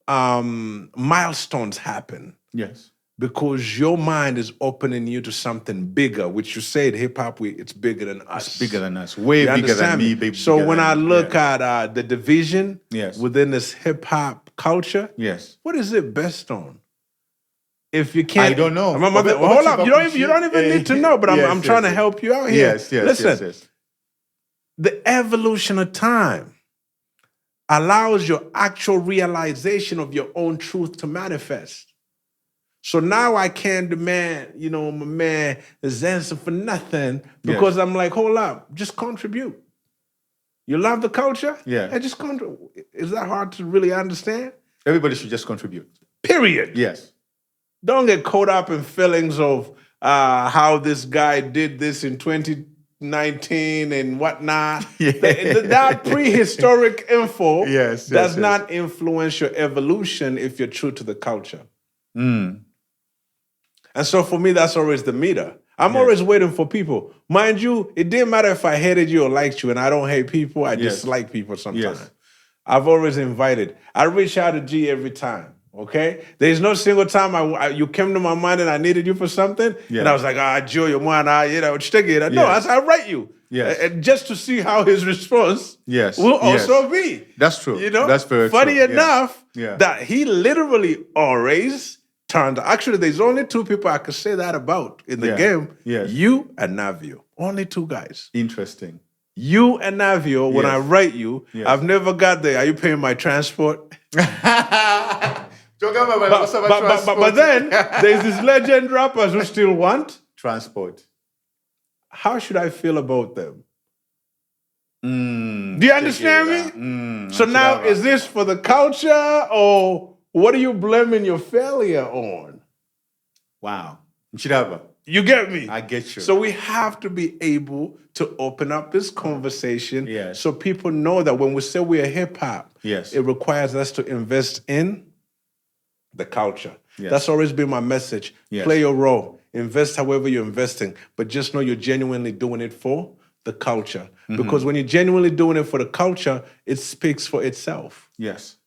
Speaker 2: milestones happen.
Speaker 1: Yes.
Speaker 2: Because your mind is opening you to something bigger, which you said hip-hop, it's bigger than us.
Speaker 1: It's bigger than us. Way bigger than me.
Speaker 2: So when I look at the division
Speaker 1: yes,
Speaker 2: within this hip-hop culture,
Speaker 1: yes,
Speaker 2: what is it based on? If you can't...
Speaker 1: I don't know.
Speaker 2: Hold up. You don't even need to know, but I'm trying to help you out here.
Speaker 1: Yes.
Speaker 2: Listen, the evolution of time allows your actual realization of your own truth to manifest. So now I can't demand, my man is answer for nothing because I'm like, hold up, just contribute. You love the culture?
Speaker 1: Yeah.
Speaker 2: Hey, just contribute. Is that hard to really understand?
Speaker 1: Everybody should just contribute.
Speaker 2: Period.
Speaker 1: Yes.
Speaker 2: Don't get caught up in feelings of how this guy did this in 2019 and whatnot. That prehistoric info does not influence your evolution if you're true to the culture. And so for me, that's always the meter. I'm always waiting for people. Mind you, it didn't matter if I hated you or liked you, and I don't hate people, I dislike people sometimes.
Speaker 1: Yes.
Speaker 2: I've always invited. I reach out to G every time, okay? There's no single time you came to my mind and I needed you for something, and I was like, Joe, you want to, no, I write you.
Speaker 1: Yes.
Speaker 2: And just to see how his response will also be.
Speaker 1: That's true. That's very
Speaker 2: funny
Speaker 1: true.
Speaker 2: enough that he literally always turned. Actually, there's only two people I could say that about in the game.
Speaker 1: Yes.
Speaker 2: You and Navio. Only two guys.
Speaker 1: Interesting.
Speaker 2: You and Navio, when I write you, I've never got there. Are you paying my transport? But then, there's these legend rappers who still want
Speaker 1: transport.
Speaker 2: How should I feel about them? Do you understand me? So now, is this for the culture or what are you blaming your failure on?
Speaker 1: Wow. Nchiraba.
Speaker 2: You get me?
Speaker 1: I get you.
Speaker 2: So we have to be able to open up this conversation so people know that when we say we're hip-hop, it requires us to invest in the culture. That's always been my message. Play your role. Invest however you're investing, but just know you're genuinely doing it for the culture. Because when you're genuinely doing it for the culture, it speaks for itself.
Speaker 1: Yes.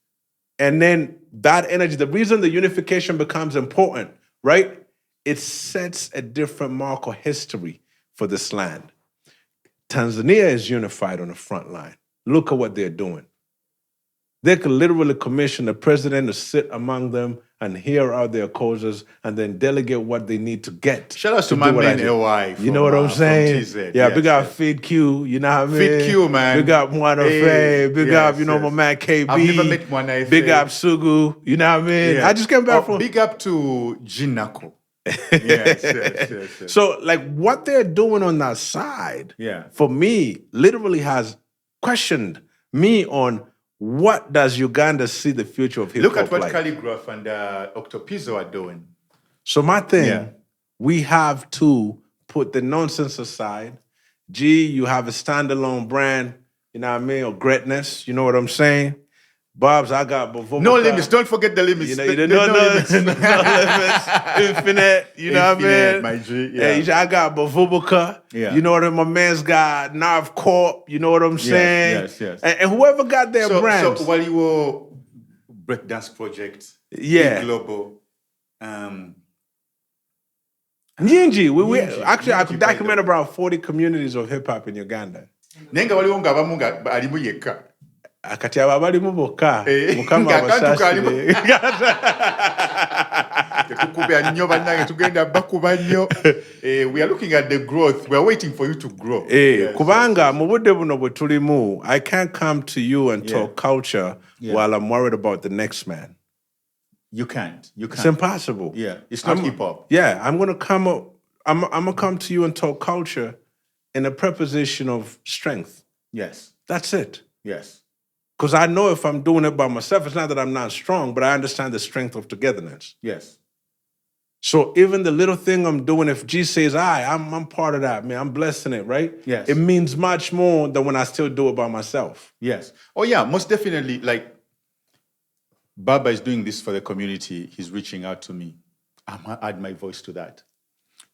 Speaker 2: And then that energy, the reason the unification becomes important, right? It sets a different mark of history for this land. Tanzania is unified on the front line. Look at what they're doing. They could literally commission the president to sit among them and hear out their causes and then delegate what they need to get.
Speaker 1: Shout out to my man LY.
Speaker 2: You know what I'm saying? Big up Feed Q, you know what I mean?
Speaker 1: Feed Q, man.
Speaker 2: Big up Mwana Faye, big up, my man KB.
Speaker 1: I've never met Mwana Faye.
Speaker 2: Big up Sugu, you know what I mean? I just came back from...
Speaker 1: Big up to Jinako. yes.
Speaker 2: So, what they're doing on that side, for me, literally has questioned me on what does Uganda see the future of hip-hop
Speaker 1: Look at what
Speaker 2: like?
Speaker 1: Calligraph and Octopizzo are doing.
Speaker 2: So my thing, we have to put the nonsense aside. You have a standalone brand, you know what I mean, or greatness, you know what I'm saying? Bob's, I got Bavubuka.
Speaker 1: No limits, don't forget the limits.
Speaker 2: No limits. Infinite, you know what I mean?
Speaker 1: My G,
Speaker 2: I got Bavubuka. You know what I mean? My man's got Nav Corp, you know what I'm saying?
Speaker 1: Yes.
Speaker 2: And whoever got their brands.
Speaker 1: So while you were breakdance project, global,
Speaker 2: Nyingi, we actually I could document about 40 communities of hip hop in Uganda.
Speaker 1: Nenga waliwo nga abamu nga alimu yekka.
Speaker 2: Akati ababali muboka. Mukama
Speaker 1: nga akantu
Speaker 2: abasasire.
Speaker 1: We are looking at the growth. We are waiting for you to grow.
Speaker 2: Kubanga mu budde buno bwe tulimu, I can't come to you and talk culture while I'm worried about the next man.
Speaker 1: You can't.
Speaker 2: It's impossible.
Speaker 1: Yeah, it's not hip hop.
Speaker 2: Yeah, I'm gonna come to you and talk culture in a preposition of strength.
Speaker 1: Yes.
Speaker 2: That's it.
Speaker 1: Yes.
Speaker 2: Because I know if I'm doing it by myself, it's not that I'm not strong, but I understand the strength of togetherness.
Speaker 1: Yes.
Speaker 2: So even the little thing I'm doing, if G says, I'm part of that, man, I'm blessing it, right?
Speaker 1: Yes.
Speaker 2: It means much more than when I still do it by myself.
Speaker 1: Yes. Oh yeah, most definitely. Like, Baba is doing this for the community. He's reaching out to me. I'm gonna add my voice to that.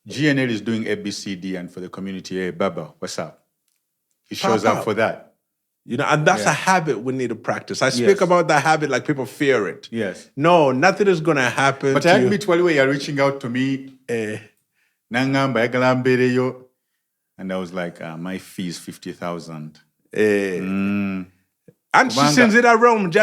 Speaker 1: GNL is doing ABCD and for the community. Hey, Baba, what's up? He shows up for that.
Speaker 2: You know, and that's a habit we need to practice. I speak about that habit like people fear it.
Speaker 1: Yes.
Speaker 2: No, nothing is going to happen.
Speaker 1: But I admit, while you are reaching out to me, and I was like, my fee is 50,000.
Speaker 2: And she sends it around,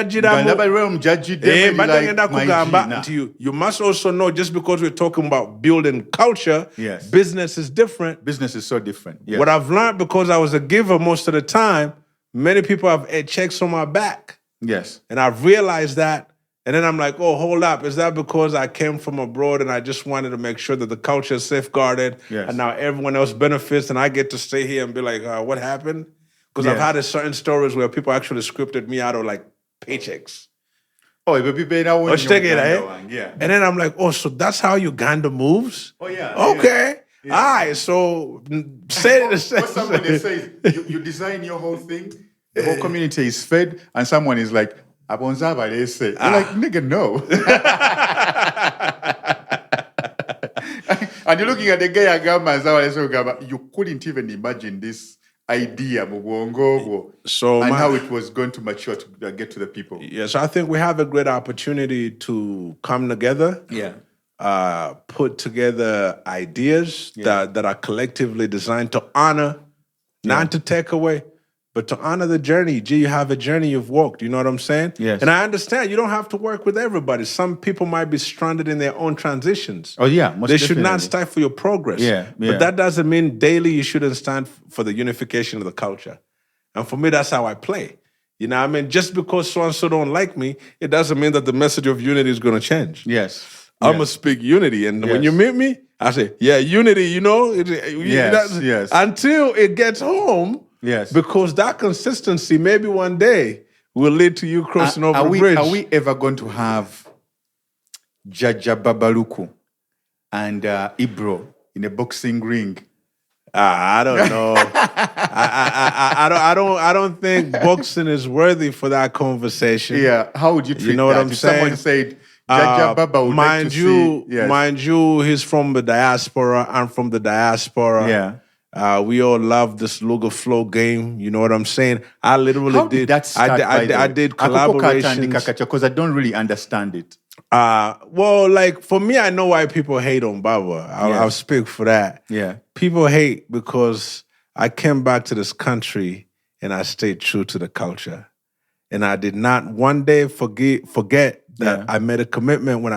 Speaker 2: you must also know, just because we're talking about building culture, business is different.
Speaker 1: Business is so different. Yes.
Speaker 2: What I've learned, because I was a giver most of the time, many people have checks on my back.
Speaker 1: Yes.
Speaker 2: And I've realized that. And then I'm like, oh, hold up. Is that because I came from abroad and I just wanted to make sure that the culture is safeguarded and now everyone else benefits and I get to stay here and be like, what happened? Because I've had certain stories where people actually scripted me out of like paychecks.
Speaker 1: Oh, but people now want
Speaker 2: yeah. And then I'm like, oh, so that's how Uganda moves?
Speaker 1: Oh, yeah.
Speaker 2: Okay. Yeah. All right, so say it.
Speaker 1: What somebody says, you design your whole thing, the whole community is fed, and someone is like, Abonzaba, they say. You're like, nigga, no. And you're looking at the guy, you couldn't even imagine this idea and how it was going to mature to get to the people.
Speaker 2: Yes, I think we have a great opportunity to come together.
Speaker 1: Yeah.
Speaker 2: Put together ideas that are collectively designed to honor, not to take away, but to honor the journey. Gee, you have a journey you've walked, you know what I'm saying?
Speaker 1: Yes.
Speaker 2: And I understand you don't have to work with everybody. Some people might be stranded in their own transitions.
Speaker 1: Oh, yeah.
Speaker 2: They should not stifle your progress.
Speaker 1: Yeah.
Speaker 2: But that doesn't mean daily you shouldn't stand for the unification of the culture. And for me, that's how I play. You know what I mean? Just because so-and-so don't like me, it doesn't mean that the message of unity is going to change.
Speaker 1: Yes.
Speaker 2: I'm going to speak unity. And when you meet me, I say, yeah, unity, you know?
Speaker 1: Yes.
Speaker 2: Until it gets home.
Speaker 1: Yes.
Speaker 2: Because that consistency, maybe one day, will lead to you crossing over the bridge.
Speaker 1: Are we ever going to have Jaja Babaluku and Ibro in a boxing ring?
Speaker 2: I don't know. I don't think boxing is worthy for that conversation.
Speaker 1: Yeah. How would you treat
Speaker 2: what
Speaker 1: that?
Speaker 2: I'm
Speaker 1: if
Speaker 2: saying?
Speaker 1: Someone said, Jaja Baba would like to see... Yes.
Speaker 2: Mind you, he's from the diaspora. I'm from the diaspora.
Speaker 1: Yeah.
Speaker 2: We all love this Lugaflow game. You know what I'm saying? I literally
Speaker 1: How did that start,
Speaker 2: I did collaborations.
Speaker 1: Because I don't really understand it.
Speaker 2: Well, like for me, I know why people hate on Baba. I'll speak for that.
Speaker 1: Yeah.
Speaker 2: People hate because I came back to this country and I stayed true to the culture. And I did not one day forget that I made a commitment when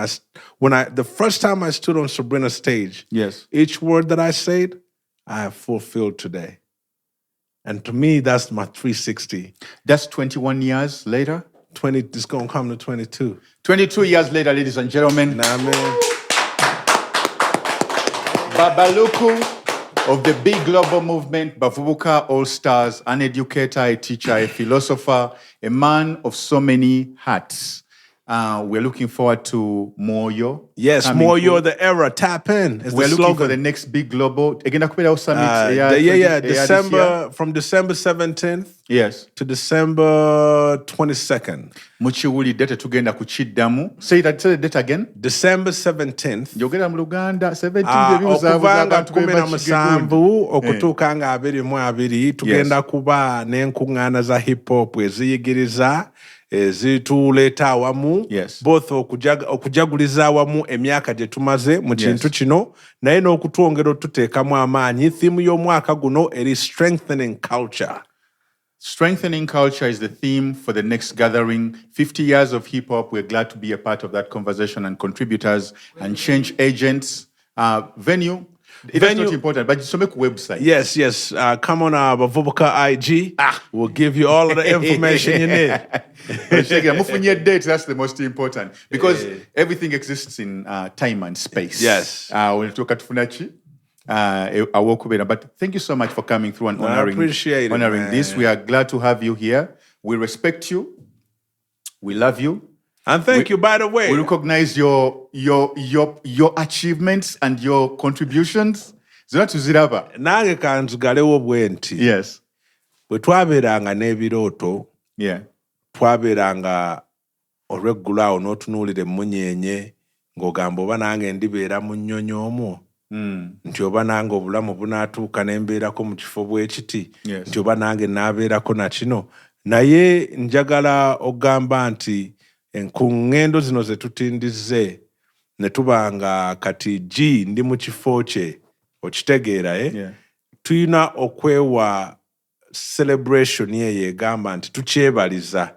Speaker 2: the first time I stood on Sabrina's stage.
Speaker 1: Yes.
Speaker 2: Each word that I said, I have fulfilled today. And to me, that's my 360.
Speaker 1: That's 21 years later?
Speaker 2: It's going to come to 22.
Speaker 1: 22 years later, ladies and gentlemen.
Speaker 2: Nah, man.
Speaker 1: Babaluku of the big global movement, Bavubuka All-Stars, an educator, a teacher, a philosopher, a man of so many hats. We're looking forward to Moyo.
Speaker 2: Yes, Moyo, the era. Tap in.
Speaker 1: We're looking for the next big global.
Speaker 2: December, from December 17th to December 22nd.
Speaker 1: Muchiwuli date tugenda kuchiddamu. Say that date again.
Speaker 2: December 17th.
Speaker 1: Yogera mu Luganda 17th
Speaker 2: okuvanga 17 okutuuka nga 22 tugenda kuba n'enkuŋŋaana za hip hop eziyigiriza zituleeta awamu both okujaguliza awamu emyaka gye tumaze mu kintu kino naye n'okutwongera otuteekamu amaanyi. Theme y'omwaka guno eri strengthening culture.
Speaker 1: Strengthening culture is the theme for the next gathering. 50 years of hip hop. We're glad to be a part of that conversation and contributors and change agents. Venue. That's not important, but just make website.
Speaker 2: Yes. Come on our Bavubuka IG. We'll give you all of the information you need.
Speaker 1: Date, that's the most important. Because everything exists in time and space.
Speaker 2: Yes.
Speaker 1: We'll talk at Funachi. But thank you so much for coming through and honoring, this. We are glad to have you here. We respect you. We love you.
Speaker 2: And thank you, by the way.
Speaker 1: We recognize your achievements and your contributions.
Speaker 2: Nange kanzugalewo bwenti.
Speaker 1: Yes.
Speaker 2: Bwe twabeeranga n'ebirooto, twabeeranga olw'eggulaawo n'otunuulira emmunyeenye ng'ogamba oba nange ndibeera mu nnyonyi omwo. Nti oba nange obulamu bunaatuuka ne mbeerako mu kifo bwe kiti. Nti oba nange naabeerako na kino. Naye njagala ogamba nti ku ngendo zino ze tutindizze ne tubanga kati ndi mu kifo kye okitegeera tuyina okwewa celebration ye egamba nti tukyebaliza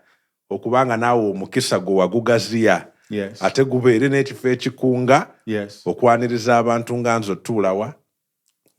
Speaker 2: okubanga naawe omukisa gwe wagugaziya ate gubeere n'ekifo ekikunga okwaniriza abantu nga nze otuulawa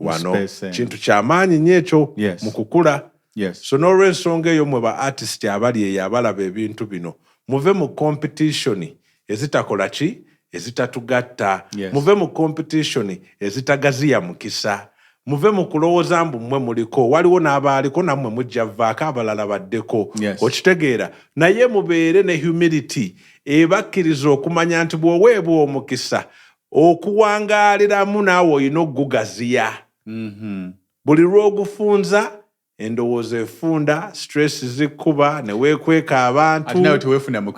Speaker 2: wano kintu kyamaanyi nnyo ekyo mu kukula. So n'olw'ensonga eyo mwe ba artist abali eyo abalaba ebintu bino muve mu competition ezitakola ki ezitatugatta. Muve mu competition ezitagaziya mukisa. Muve mu kulowooza mbu mmwe muliko waliwo n'abaaliko nammwe mujja vaako abalala baddeko okitegeera. Naye mubeere ne humility ebakkiriza okumanya nti bw'oweebwa omukisa okuwangaaliramu naawe olina okugugaziya. Buli lw'ogufunza endowooza efunda, stress zikuba, ne weekweka abantu.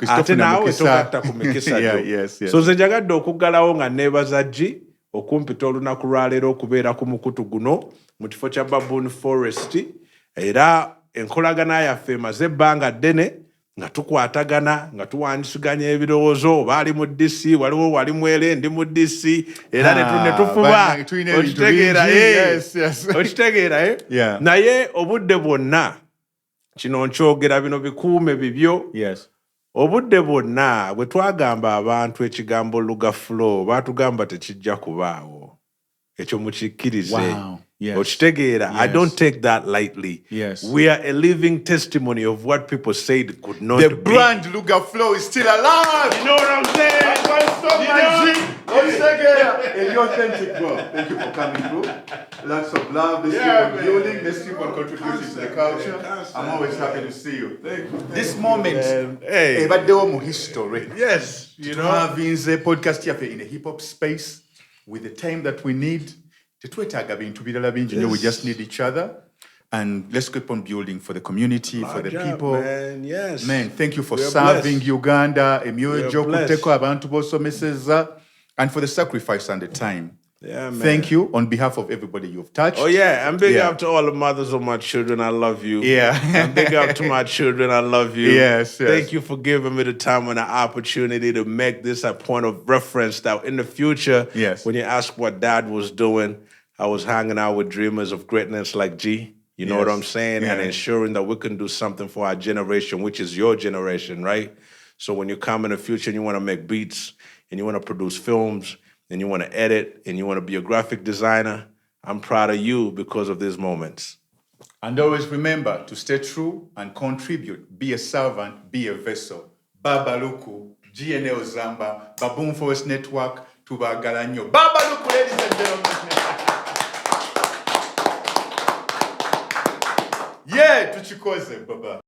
Speaker 2: Ate naawe togatta ku mikisa gyo. So nze njagadde okuggalawo nga neebaza okumpita olunaku lwaleero okubeera ku mukutu guno mu kifo kya Baboon Forest. Era enkolagana yaffe emaze ebbanga ddene nga tukwatagana nga tuwandisiganya ebirowoozo. Oba ali mu DC, waliwo wali mwere ndi mu DC, era ne tufuba okitegeera. Naye obudde bwonna kino nkyogera bino bikuume bibyo. Obudde bwonna bwe twagamba abantu ekigambo Lugaflow baatugamba tekijja kubaawo. Ekyo mukikkirize. Okitegeera. I don't take that lightly. We are a living testimony of what people said could not be.
Speaker 1: The brand Lugaflow is still alive.
Speaker 2: You know what I'm saying?
Speaker 1: Authentic, bro. Thank you for coming through. Lots of love. Let's keep on building. Let's keep on contributing to the culture. I'm always happy to see you. This moment, history.
Speaker 2: Yes, you know.
Speaker 1: Having the podcast here in a hip hop space with the time that we need. We just need each other. And let's keep on building for the community, for the people.
Speaker 2: Man, yes.
Speaker 1: Man, thank you for serving blessed. Uganda, and for the sacrifice and the time.
Speaker 2: Yeah, man.
Speaker 1: Thank you on behalf of everybody you've touched.
Speaker 2: Oh, yeah. And big up to all the mothers of my children. I love you. And big up to my children. I love you.
Speaker 1: Yes.
Speaker 2: Thank you for giving me the time and the opportunity to make this a point of reference that in the future, when you ask what Dad was doing, I was hanging out with dreamers of greatness like G. You know what I'm saying? And ensuring that we can do something for our generation, which is your generation, right? So when you come in the future and you want to make beats and you want to produce films and you want to edit and you want to be a graphic designer, I'm proud of you because of these moments.
Speaker 1: And always remember to stay true and contribute. Be a servant, be a vessel. Babaluku, GNL Zamba, Baboon Forest Network, Tubagalanyo. Babaluku, ladies and gentlemen. Yeah, tuchikoze, baba.